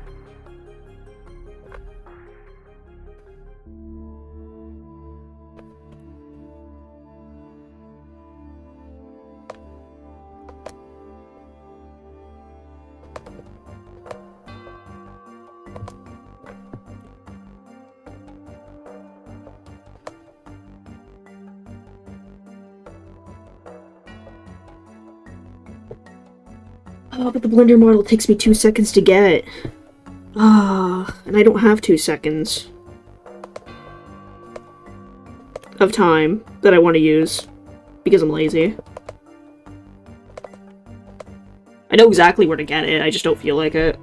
Oh, but the Blender model takes me 2 seconds to get. Ah, and I don't have 2 seconds. of time that I want to use because I'm lazy. I know exactly where to get it, I just don't feel like it.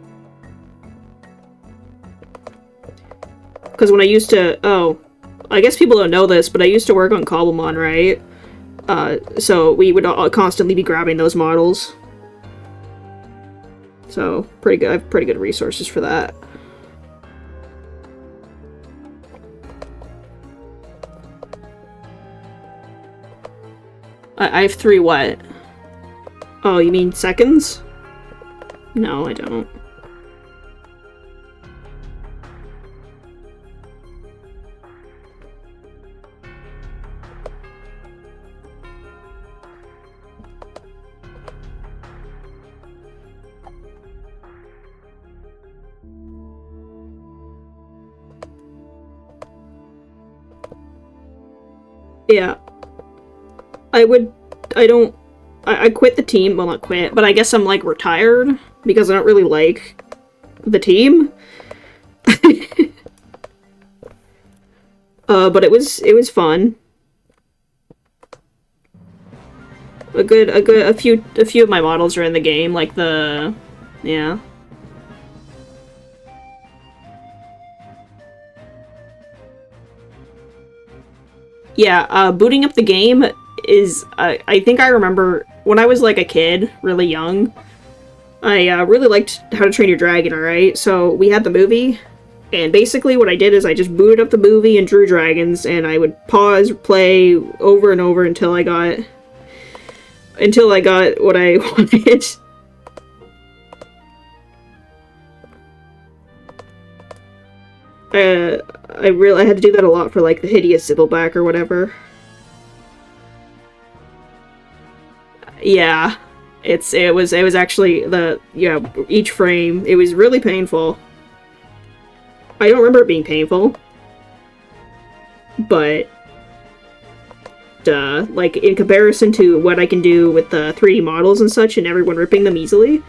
Because when I used to... Oh, I guess people don't know this, but I used to work on Cobblemon, right? So we would constantly be grabbing those models. So, pretty good. I have pretty good resources for that. I have 3 what? Oh, you mean seconds? No, I don't. Yeah. I quit the team. Well, not quit, but I guess I'm, like, retired because I don't really like the team. But it was fun. A few of my models are in the game, like yeah. Yeah, booting up the game is, I think I remember when I was like a kid, really young, I really liked How to Train Your Dragon, alright? So we had the movie, and basically what I did is I just booted up the movie and drew dragons, and I would pause, play over and over until I got what I wanted. I had to do that a lot for, like, the Hideous Sibbleback or whatever. Yeah. It was actually each frame, it was really painful. I don't remember it being painful. But, like, in comparison to what I can do with the 3D models and such, and everyone ripping them easily,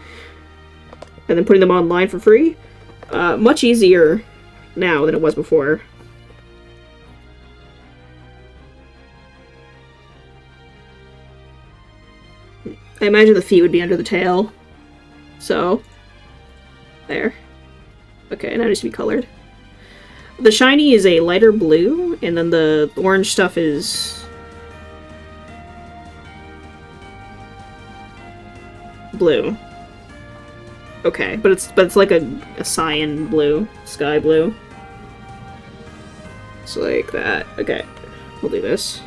and then putting them online for free, much easier now than it was before. I imagine the feet would be under the tail. So, there. Okay, now it needs to be colored. The shiny is a lighter blue, and then the orange stuff is blue. Okay, but it's like a cyan blue, sky blue. It's like that. Okay, we'll do this.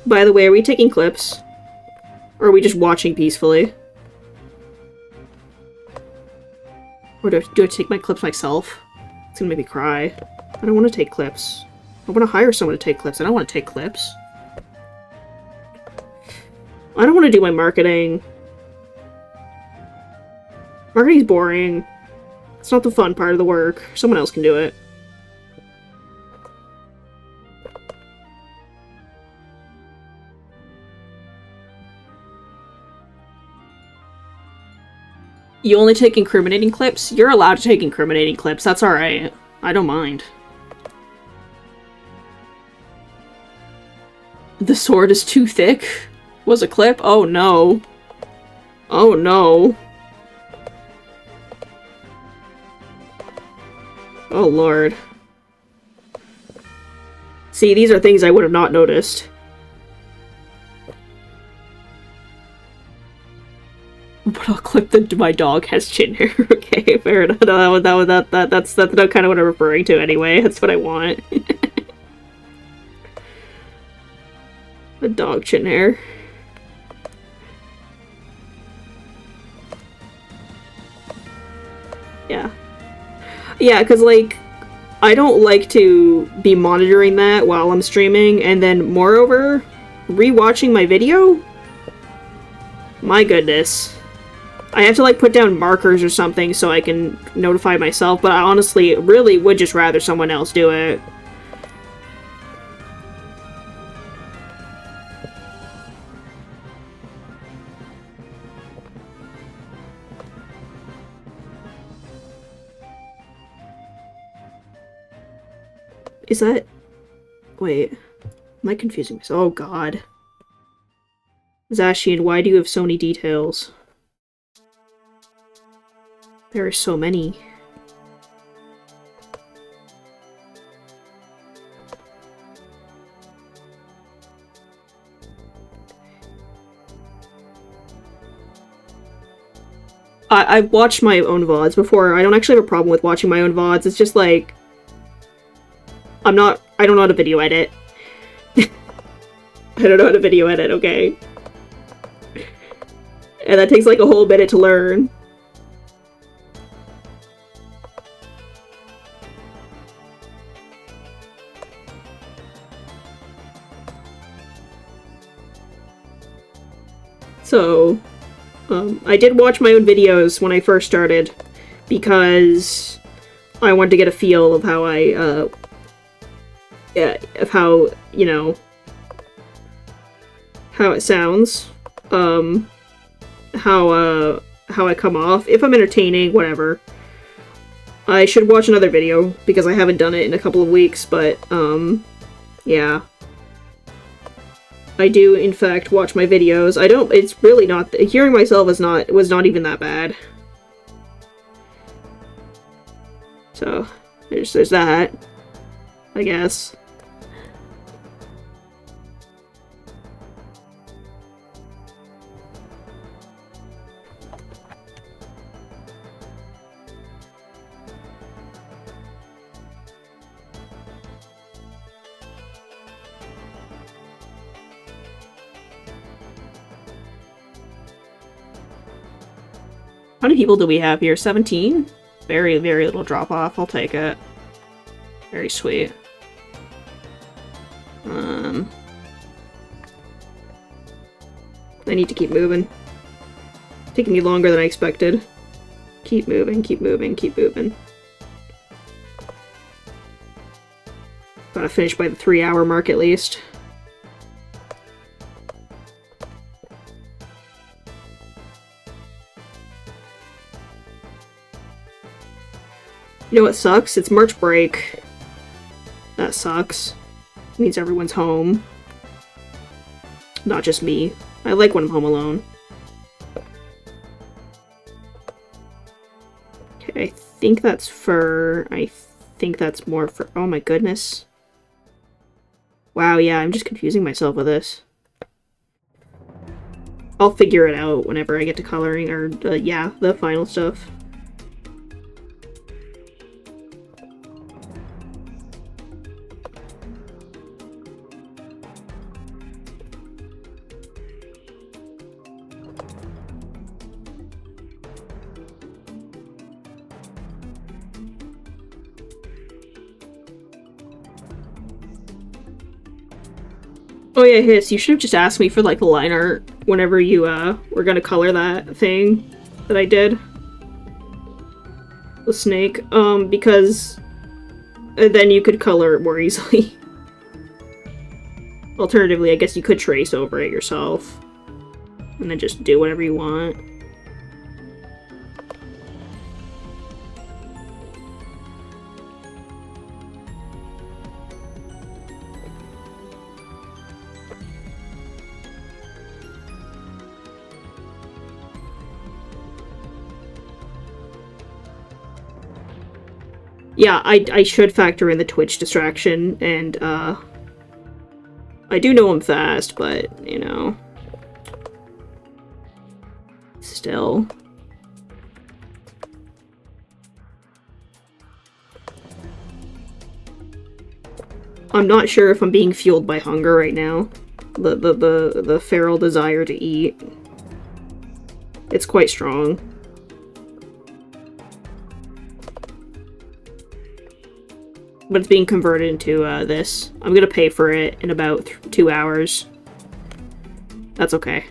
By the way, are we taking clips? Or are we just watching peacefully? Or do I take my clips myself? It's gonna make me cry. I don't want to take clips. I want to hire someone to take clips. I don't want to take clips. I don't want to do my marketing. Marketing's boring. It's not the fun part of the work. Someone else can do it. You only take incriminating clips? You're allowed to take incriminating clips. That's alright. I don't mind. The sword is too thick? Was a clip? Oh no. Oh no. Oh lord. See, these are things I would have not noticed. But I'll clip the my dog has chin hair. Okay, fair enough. No, that's kind of what I'm referring to anyway. That's what I want. The dog chin hair. Yeah. Yeah, because, like, I don't like to be monitoring that while I'm streaming, and then, moreover, rewatching my video? My goodness. I have to, like, put down markers or something so I can notify myself, but I honestly really would just rather someone else do it. Is that... Wait. Am I confusing myself? Oh god. Zacian, why do you have so many details? There are so many. I've watched my own VODs before. I don't actually have a problem with watching my own VODs. It's just like... I don't know how to video edit. I don't know how to video edit, okay? And that takes like a whole minute to learn. So... I did watch my own videos when I first started, because I wanted to get a feel of how of how, you know, how it sounds, how I come off. If I'm entertaining, whatever. I should watch another video, because I haven't done it in a couple of weeks, but, yeah. I do, in fact, watch my videos. It's really not, hearing myself was not even that bad. So, there's that, I guess. How many people do we have here? 17? Very, very little drop-off. I'll take it. Very sweet. I need to keep moving. Taking me longer than I expected. Keep moving, keep moving, keep moving. Gotta finish by the 3-hour mark at least. You know what sucks? It's March break. That sucks. It means everyone's home. Not just me. I like when I'm home alone. Okay, I think that's fur. I think that's more fur. Oh my goodness. Wow, yeah, I'm just confusing myself with this. I'll figure it out whenever I get to coloring, or, yeah, the final stuff. Oh yeah, Hiss, you should have just asked me for, like, the line art whenever you, were gonna color that thing that I did. The snake, because then you could color it more easily. Alternatively, I guess you could trace over it yourself. And then just do whatever you want. Yeah, I should factor in the Twitch distraction, and, I do know I'm fast, but, you know... Still... I'm not sure if I'm being fueled by hunger right now. The feral desire to eat. It's quite strong. But it's being converted into, this. I'm gonna pay for it in about 2 hours. That's okay.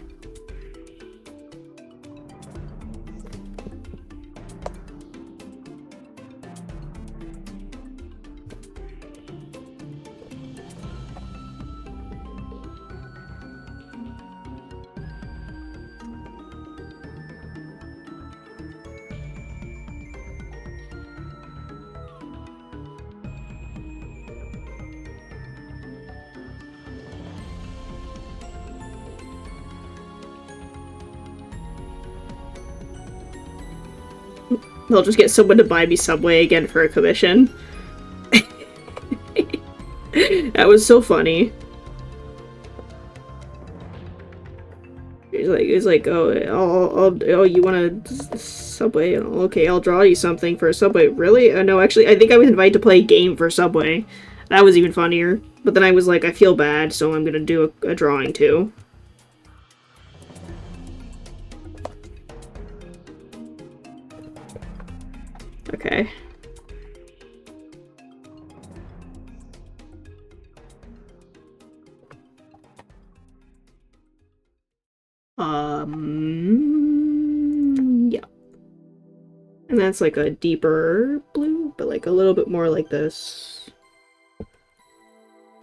I'll just get someone to buy me Subway again for a commission. That was so funny. He's like, oh, you want a Subway? Okay, I'll draw you something for a Subway. Really? No, actually, I think I was invited to play a game for Subway. That was even funnier. But then I was like, I feel bad, so I'm gonna do a drawing too. Okay. Yeah. And that's like a deeper blue, but like a little bit more like this.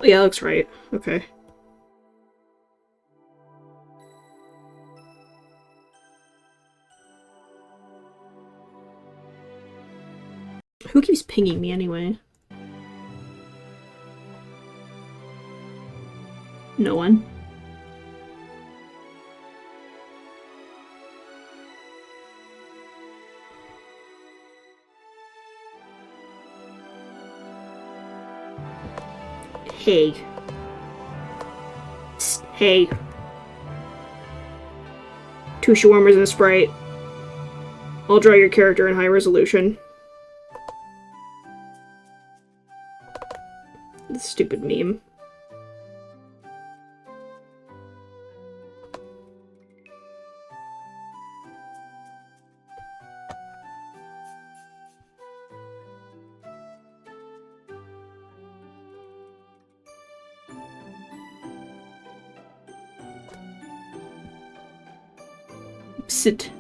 Oh, yeah, that looks right. Okay. Who keeps pinging me anyway? No one. Hey. Hey. 2 shawarmas and a Sprite. I'll draw your character in high resolution. This stupid meme. Sit.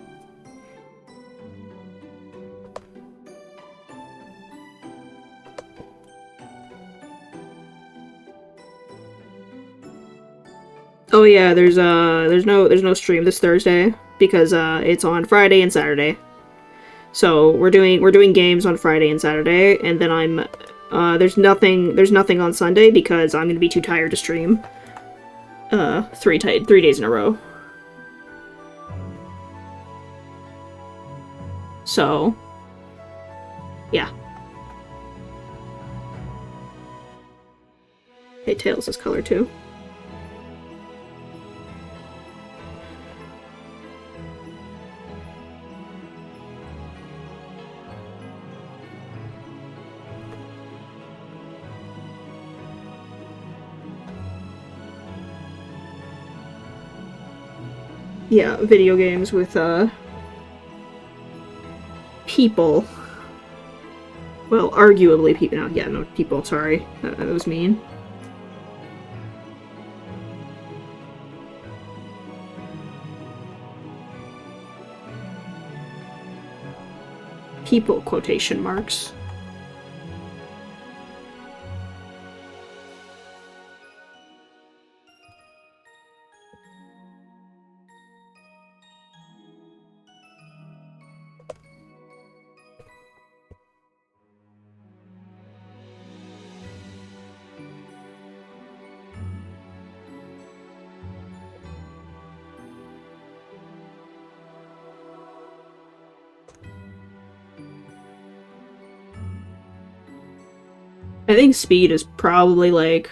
Oh yeah, there's no stream this Thursday because it's on Friday and Saturday. So we're doing games on Friday and Saturday, and then I'm there's nothing on Sunday because I'm gonna be too tired to stream 3 days in a row. So yeah. Hey, Tails is color too. Yeah, video games with people. Well, arguably people. No, yeah, no, people. Sorry, that was mean. People quotation marks. I think speed is probably like...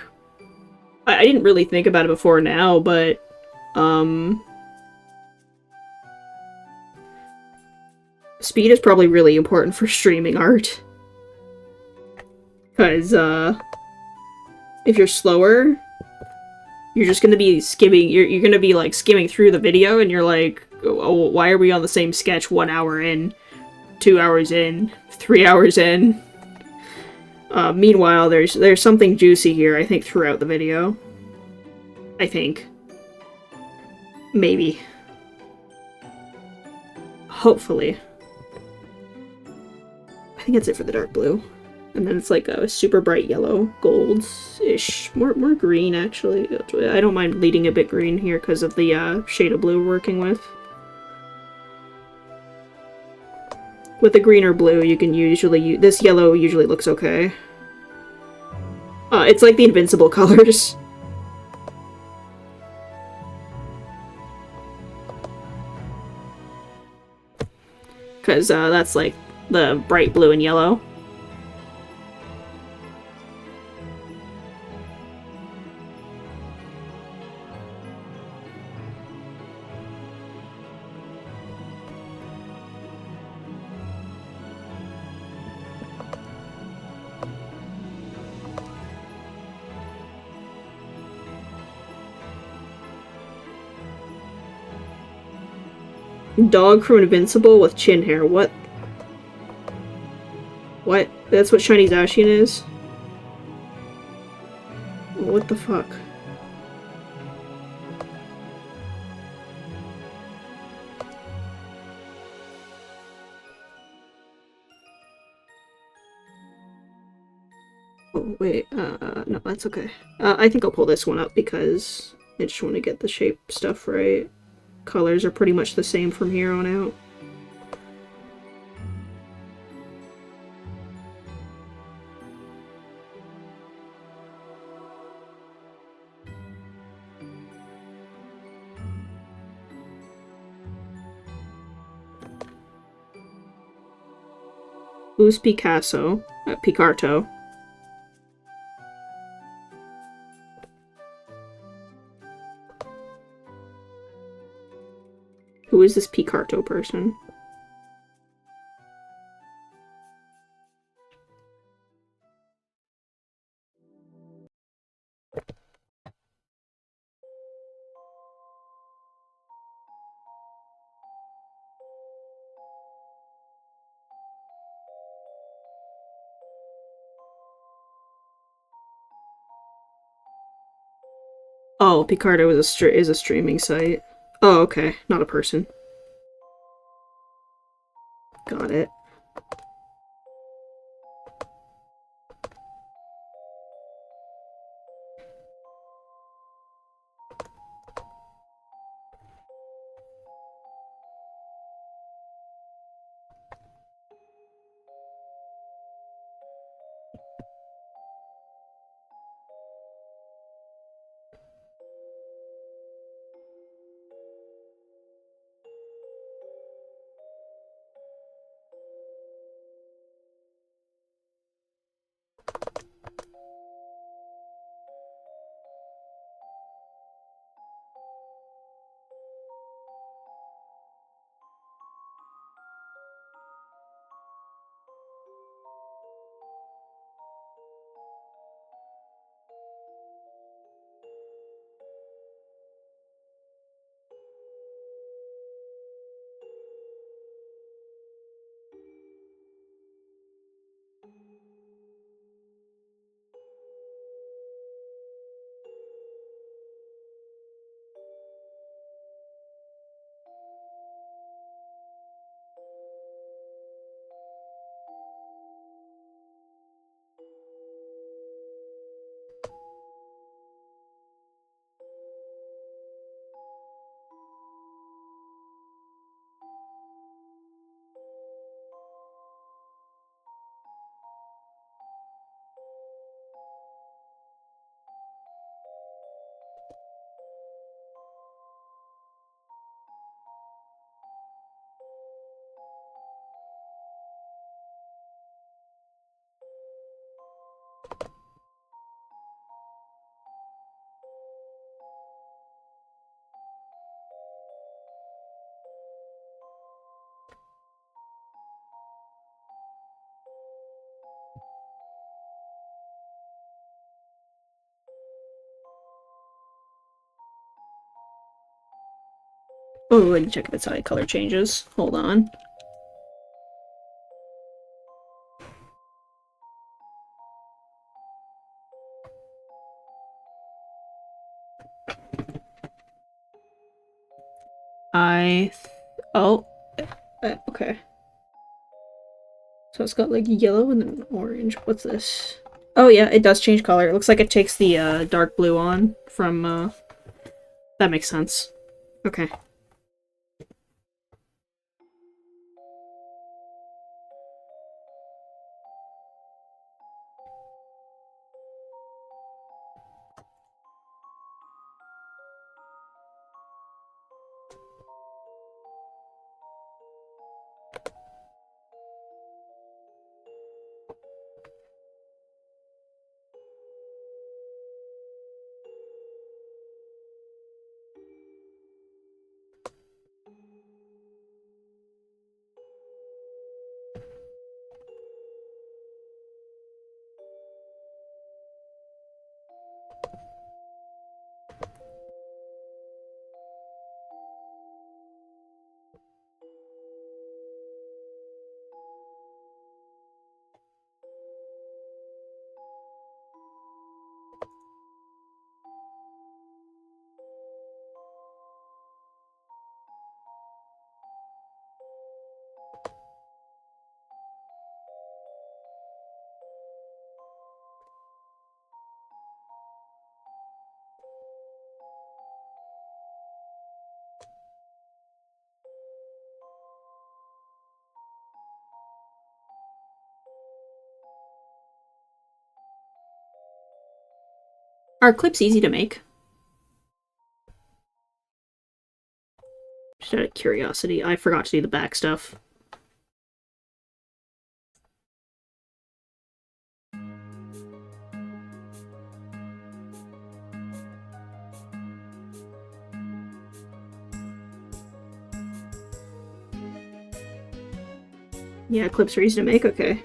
I didn't really think about it before now, but speed is probably really important for streaming art. Because if you're slower, you're just gonna be skimming, you're gonna be like skimming through the video and you're like, oh, why are we on the same sketch 1 hour in, 2 hours in, 3 hours in? Meanwhile, there's something juicy here, I think, throughout the video. I think. Maybe. Hopefully. I think that's it for the dark blue. And then it's like a super bright yellow, gold-ish. More green, actually. I don't mind leading a bit green here because of the shade of blue we're working with. With the green or blue, you can usually... this yellow usually looks okay. It's like the invincible colors. because that's like the bright blue and yellow. Dog from Invincible with chin hair. What? What? That's what Shiny Zacian is? What the fuck? Oh, wait, no, that's okay. I think I'll pull this one up because I just want to get the shape stuff right. Colors are pretty much the same from here on out. Who's Picasso? Picarto. Who is this Picarto person? Oh, Picarto is a streaming site. Oh, okay, not a person. Got it. Oh, I need to check if its eye color changes. Hold on. Oh. Okay. So it's got like yellow and then orange. What's this? Oh yeah, it does change color. It looks like it takes the dark blue on from that makes sense. Okay. Are clips easy to make? Just out of curiosity, I forgot to do the back stuff. Yeah, clips are easy to make, okay.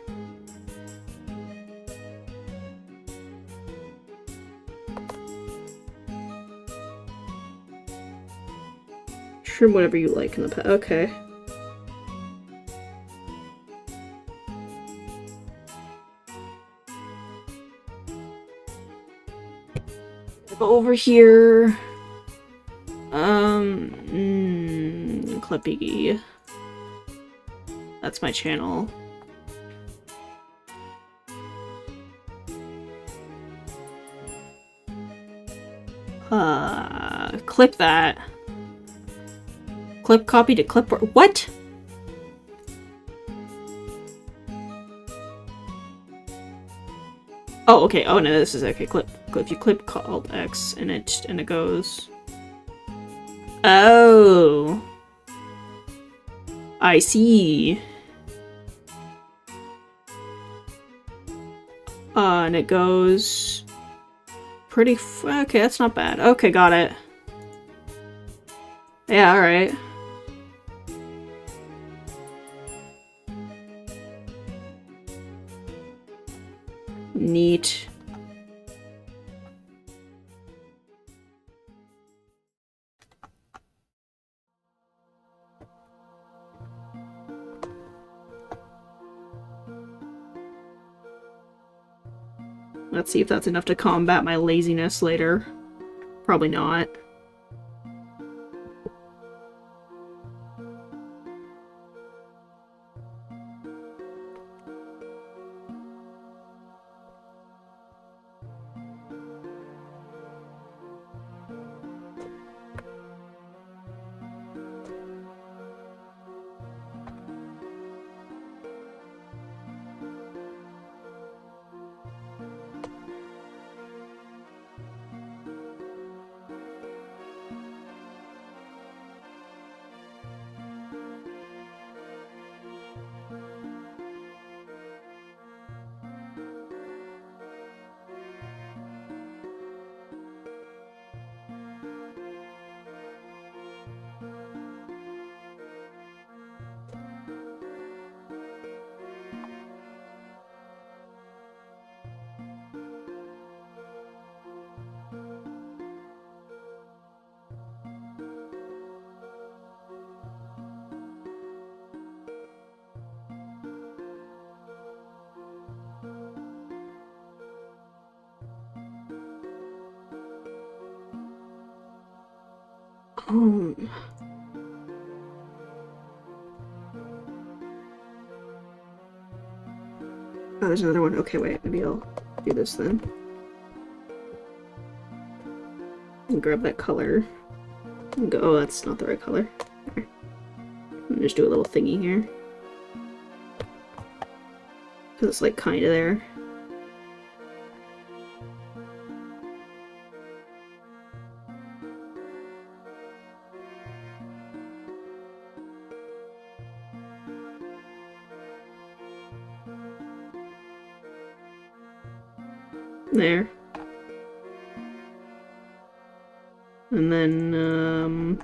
Trim whatever you like in the past. Okay. Go over here. Clippy. That's my channel. Clip that. Clip copy to clipboard. What? Oh, okay. Oh no, this is okay. Clip. If you clip Alt X and it goes. Oh. I see. And it goes pretty. Okay, that's not bad. Okay, got it. Yeah, all right. Neat. Let's see if that's enough to combat my laziness later. Probably not. Oh, there's another one. Okay, wait. Maybe I'll do this then. And grab that color. And go. Oh, that's not the right color. There. And just do a little thingy here. Because it's like kind of there. There. And then,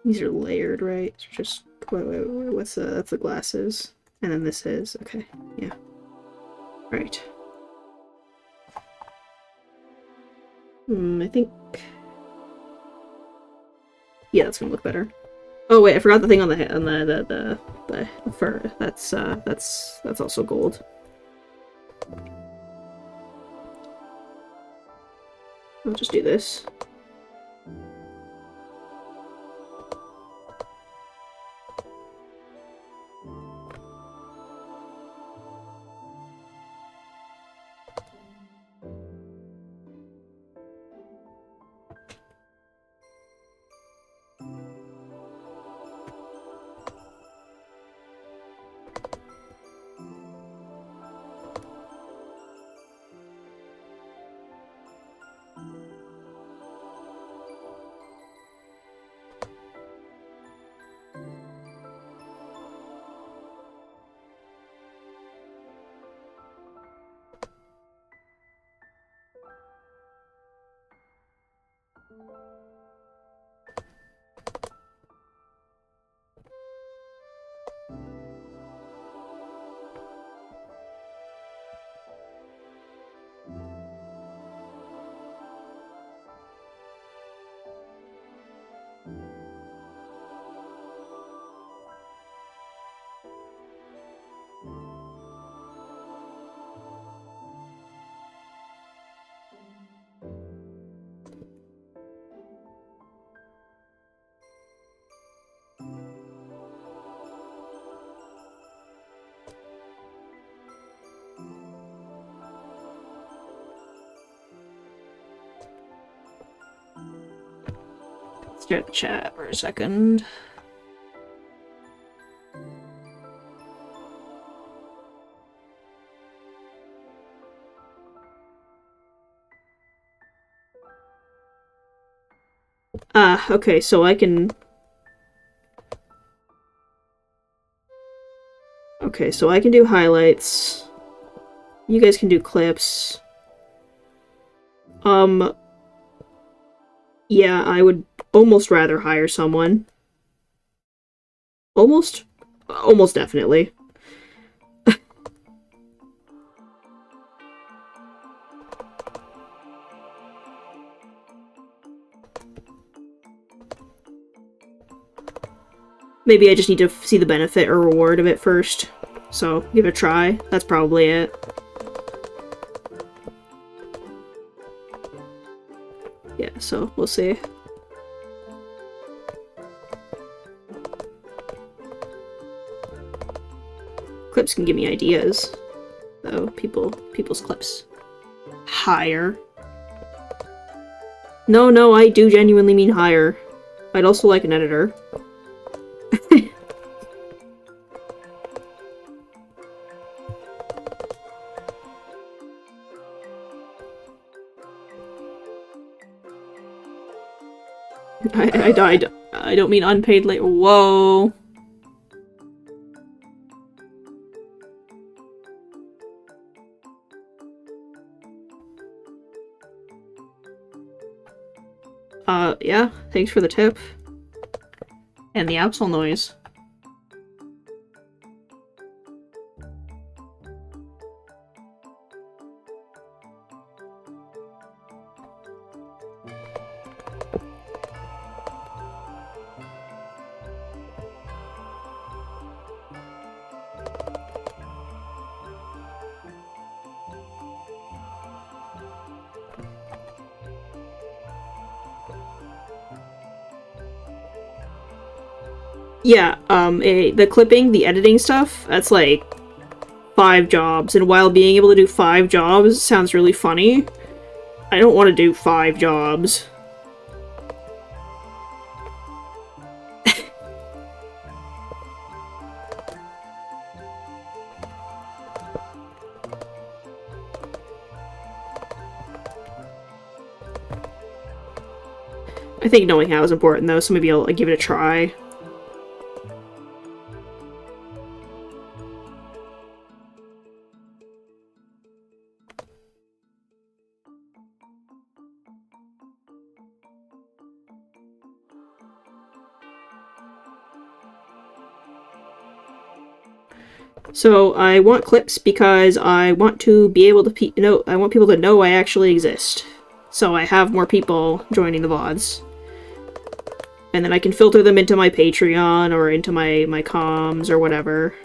these are layered, right? So just, wait, what's, that's the glasses. And then this is, okay, yeah. Right. I think... Yeah, that's gonna look better. Oh wait, I forgot the thing on the fur. That's also gold. I'll just do this. Stare at the chat for a second. Okay, so I can... Okay, so I can do highlights. You guys can do clips. Yeah, I would almost rather hire someone. Almost definitely. Maybe I just need to see the benefit or reward of it first. So, give it a try. That's probably it. Yeah, so we'll see. Clips can give me ideas, though. People's clips. Hire. No, I do genuinely mean hire. I'd also like an editor. I don't mean unpaid labor. Whoa. Yeah, thanks for the tip. And the absol noise. Yeah, the clipping, the editing stuff, that's like 5 jobs, and while being able to do 5 jobs sounds really funny, I don't want to do 5 jobs. I think knowing how is important though, so maybe I'll give it a try. So I want clips because I want to be able to I want people to know I actually exist. So I have more people joining the VODs. And then I can filter them into my Patreon or into my comms or whatever.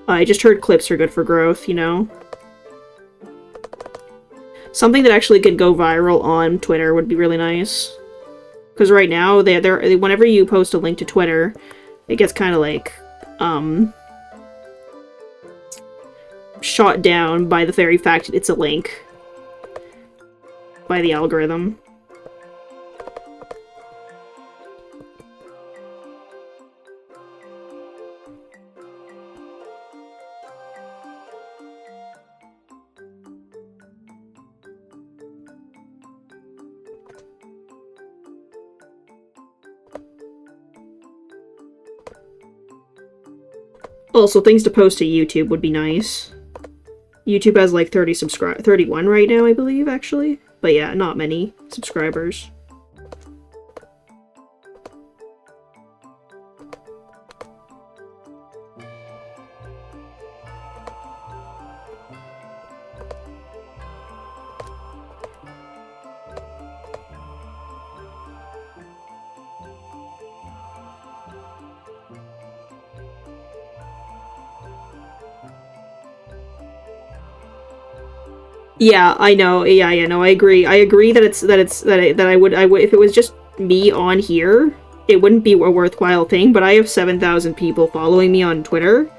I just heard clips are good for growth, you know? Something that actually could go viral on Twitter would be really nice. Because right now, whenever you post a link to Twitter, it gets kind of like, shot down by the very fact it's a link. By the algorithm. Also, things to post to YouTube would be nice. YouTube has like 31 right now, I believe, actually. But yeah, not many subscribers. Yeah, I know. Yeah, no, I agree. I agree that I would if it was just me on here, it wouldn't be a worthwhile thing, but I have 7,000 people following me on Twitter.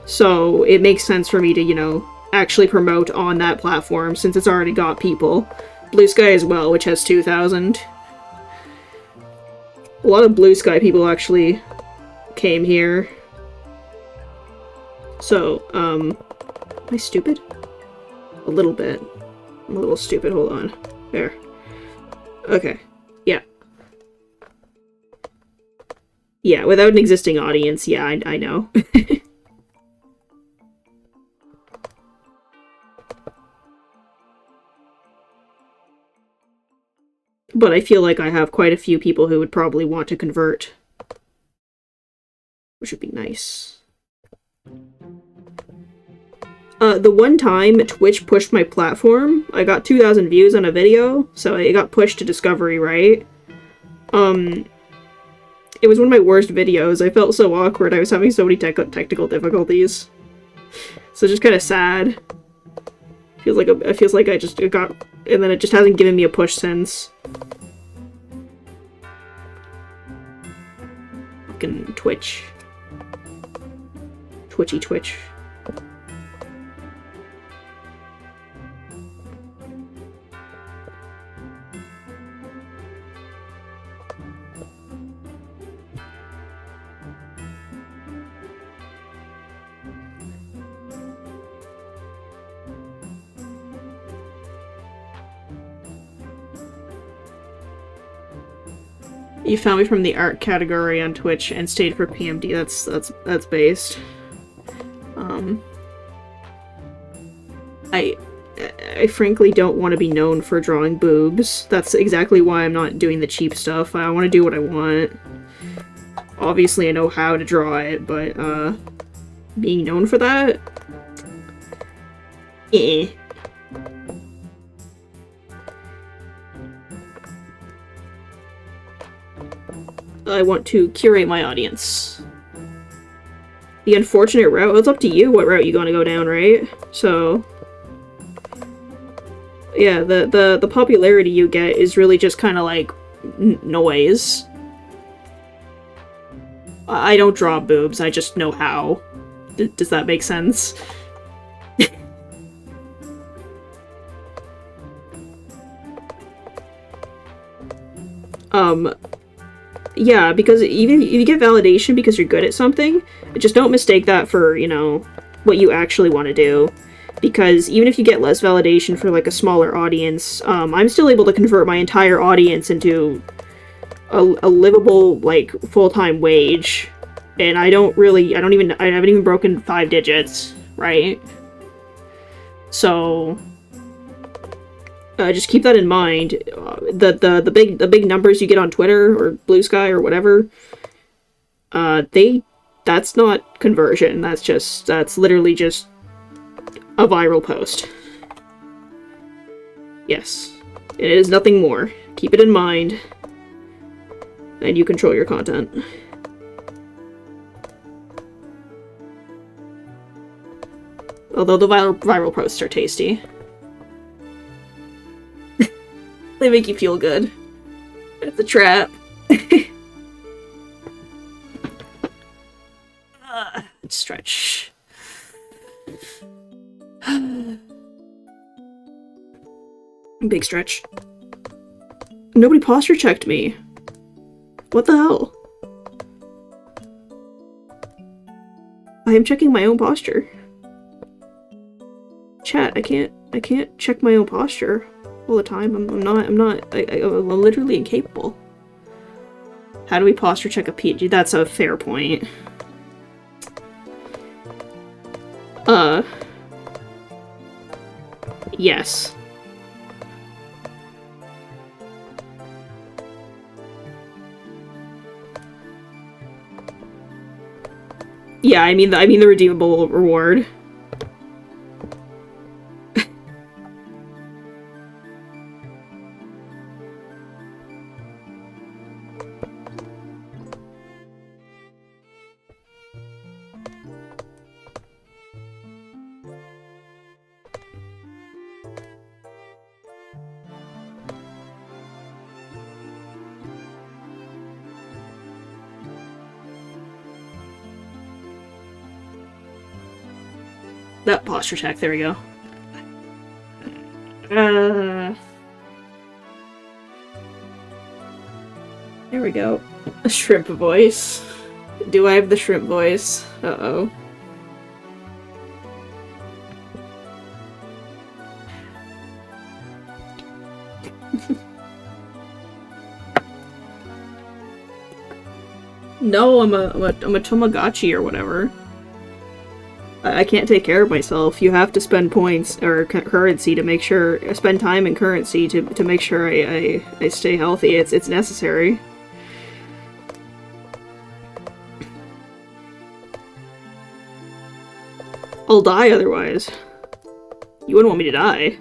So it makes sense for me to, you know, actually promote on that platform since it's already got people. Blue Sky as well, which has 2,000. A lot of Blue Sky people actually came here. So, am I stupid? A little bit. I'm a little stupid, hold on. There. Okay. Yeah. Yeah, without an existing audience, yeah, I know. But I feel like I have quite a few people who would probably want to convert. Which would be nice. The one time Twitch pushed my platform, I got 2,000 views on a video, so it got pushed to Discovery, right? It was one of my worst videos. I felt so awkward. I was having so many technical difficulties. So just kind of sad. It feels like I just got, and then it just hasn't given me a push since. Fucking Twitch. Twitchy Twitch. You found me from the art category on Twitch and stayed for PMD. That's based. I frankly don't want to be known for drawing boobs. That's exactly why I'm not doing the cheap stuff. I want to do what I want. Obviously, I know how to draw it, but being known for that? Eh. I want to curate my audience. The unfortunate route? Well, it's up to you what route you're gonna go down, right? So... yeah, the popularity you get is really just kind of like noise. I don't draw boobs, I just know how. Does that make sense? Yeah, because even if you get validation because you're good at something, just don't mistake that for, you know, what you actually want to do. Because even if you get less validation for, like, a smaller audience, I'm still able to convert my entire audience into a livable, like, full-time wage. And I haven't even broken 5 digits, right? So... just keep that in mind. The big numbers you get on Twitter or Blue Sky or whatever, that's not conversion. That's literally just a viral post. Yes, it is nothing more. Keep it in mind, and you control your content. Although the viral posts are tasty. They make you feel good. It's a trap. Stretch. Big stretch. Nobody posture checked me. What the hell? I am checking my own posture. Chat, I can't check my own posture all the time. I'm literally incapable. How do we posture check a PNG? That's a fair point. Yes. Yeah, I mean the redeemable reward. That posture check, there we go. There we go. A shrimp voice. Do I have the shrimp voice? Uh-oh. No, I'm a Tamagotchi or whatever. I can't take care of myself. You have to spend points or currency to make sure spend time and currency to make sure I stay healthy. It's necessary. I'll die otherwise. You wouldn't want me to die.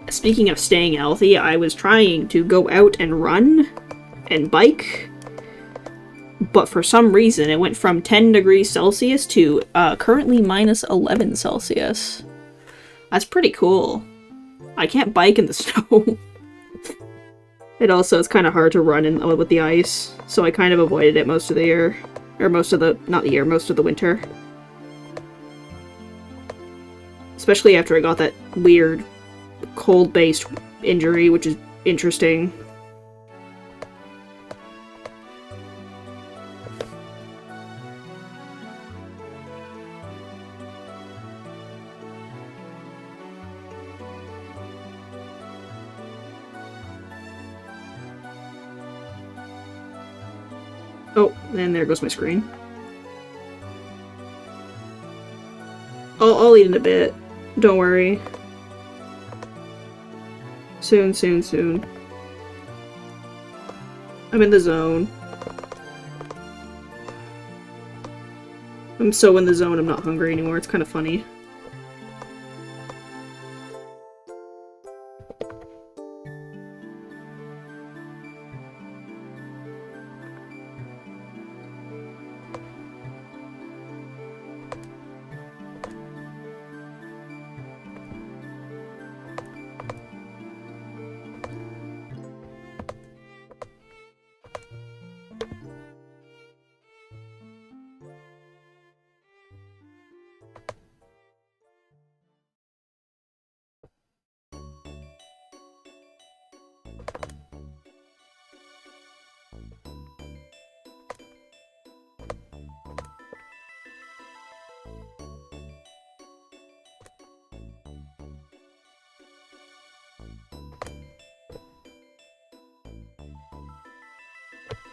Speaking of staying healthy, I was trying to go out and run and bike, but for some reason it went from 10 degrees Celsius to currently minus 11 Celsius. That's pretty cool. I can't bike in the snow. It also is kind of hard to run with the ice, so I kind of avoided it most of the year. Or most of the winter. Especially after I got that weird cold-based injury, which is interesting. Oh, and there goes my screen. I'll eat in a bit. Don't worry. Soon, soon, soon. I'm in the zone. I'm so in the zone I'm not hungry anymore. It's kind of funny.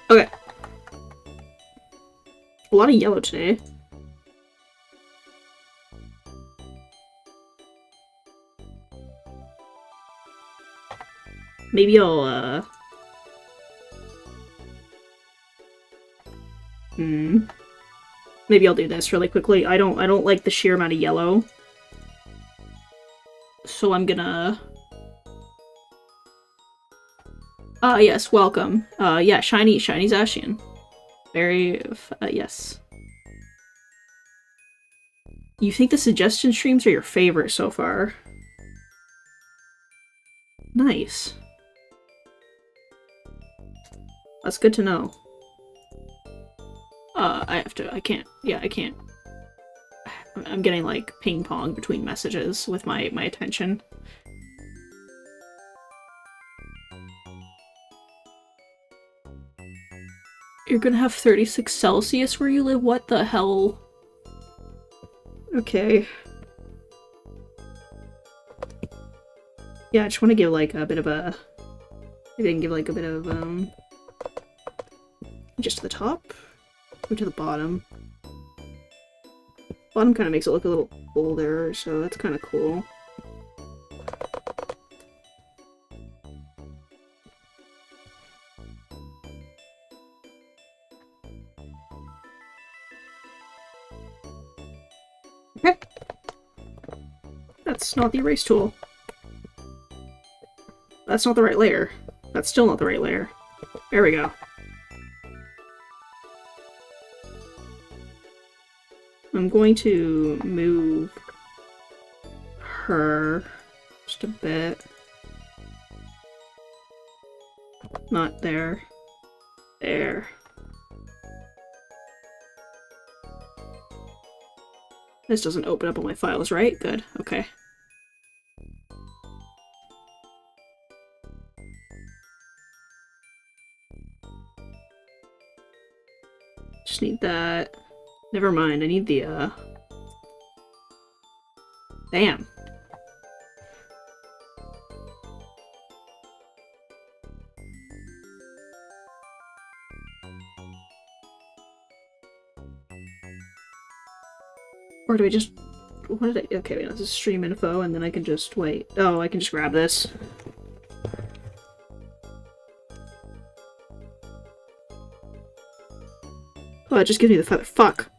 Okay. A lot of yellow today. Maybe I'll, Maybe I'll do this really quickly. I don't like the sheer amount of yellow. So I'm gonna... yes, welcome. Yeah, shiny Zacian. Very, yes. You think the suggestion streams are your favorite so far? Nice. That's good to know. I can't. Yeah, I can't. I'm getting, like, ping-pong between messages with my attention. You're gonna have 36 Celsius where you live? What the hell? Okay. Yeah, I just want to give, like, a bit of a... I didn't give, like, a bit of, just to the top? Or to the bottom? Bottom kind of makes it look a little older, so that's kind of cool. That's not the erase tool. That's not the right layer. That's still not the right layer. There we go. I'm going to move her just a bit. Not there. There. This doesn't open up on my files, right? Good. Okay. Just need that. Never mind, I need the, Damn. Or do I just... What did I... Okay, wait, this is stream info, and then I can just... Wait. Oh, I can just grab this. Oh, it just gives me the feather. Fuck.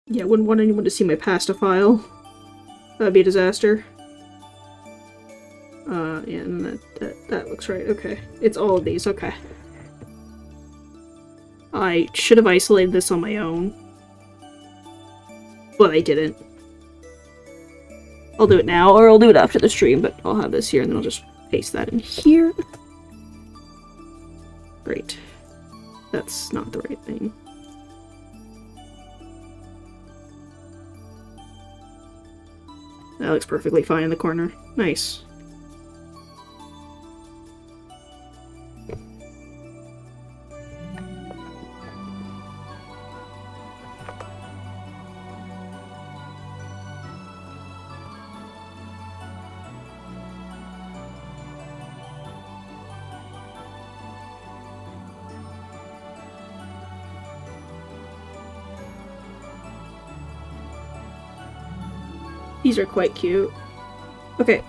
Yeah, I wouldn't want anyone to see my pasta file. That'd be a disaster. Yeah, and that looks right. Okay. It's all of these. Okay. I should have isolated this on my own. But I didn't. I'll do it now, or I'll do it after the stream, but I'll have this here, and then I'll just paste that in here. Great. That's not the right thing. That looks perfectly fine in the corner. Nice. These are quite cute. Okay.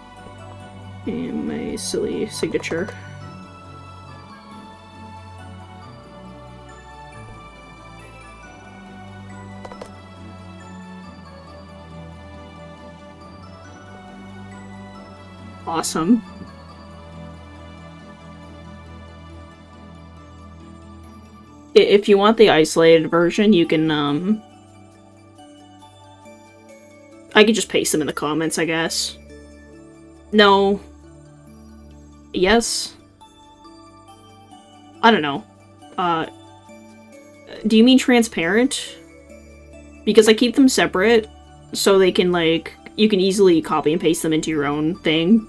And my silly signature. Awesome. If you want the isolated version, you can, I could just paste them in the comments, I guess. No. Yes? I don't know. Do you mean transparent? Because I keep them separate, so they can, like, you can easily copy and paste them into your own thing.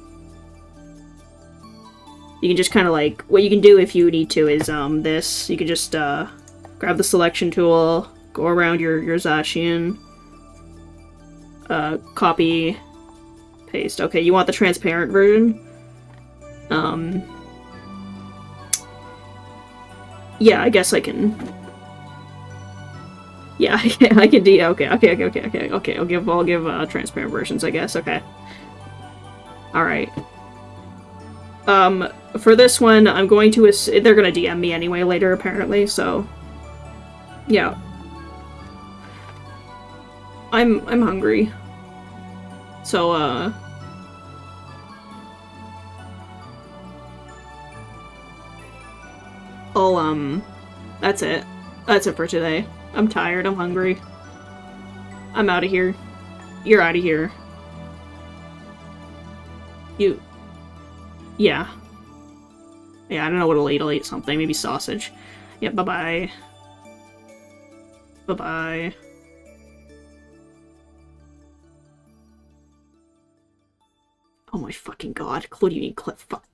You can just kind of, like, what you can do if you need to is, this. You can just, grab the selection tool, go around your Zacian, copy, paste. Okay, you want the transparent version? Yeah, I guess I can... Yeah, I can do... Okay. I'll give transparent versions, I guess. Okay. Alright. For this one, I'm going to... They're gonna DM me anyway later, apparently, so... Yeah. I'm hungry. So, that's it. That's it for today. I'm tired, I'm hungry. I'm out of here. You're out of here. You... Yeah. Yeah, I don't know what I'll eat something. Maybe sausage. Yeah, bye-bye. Bye-bye. Oh my fucking god. What do you mean, Cliff? Fuck.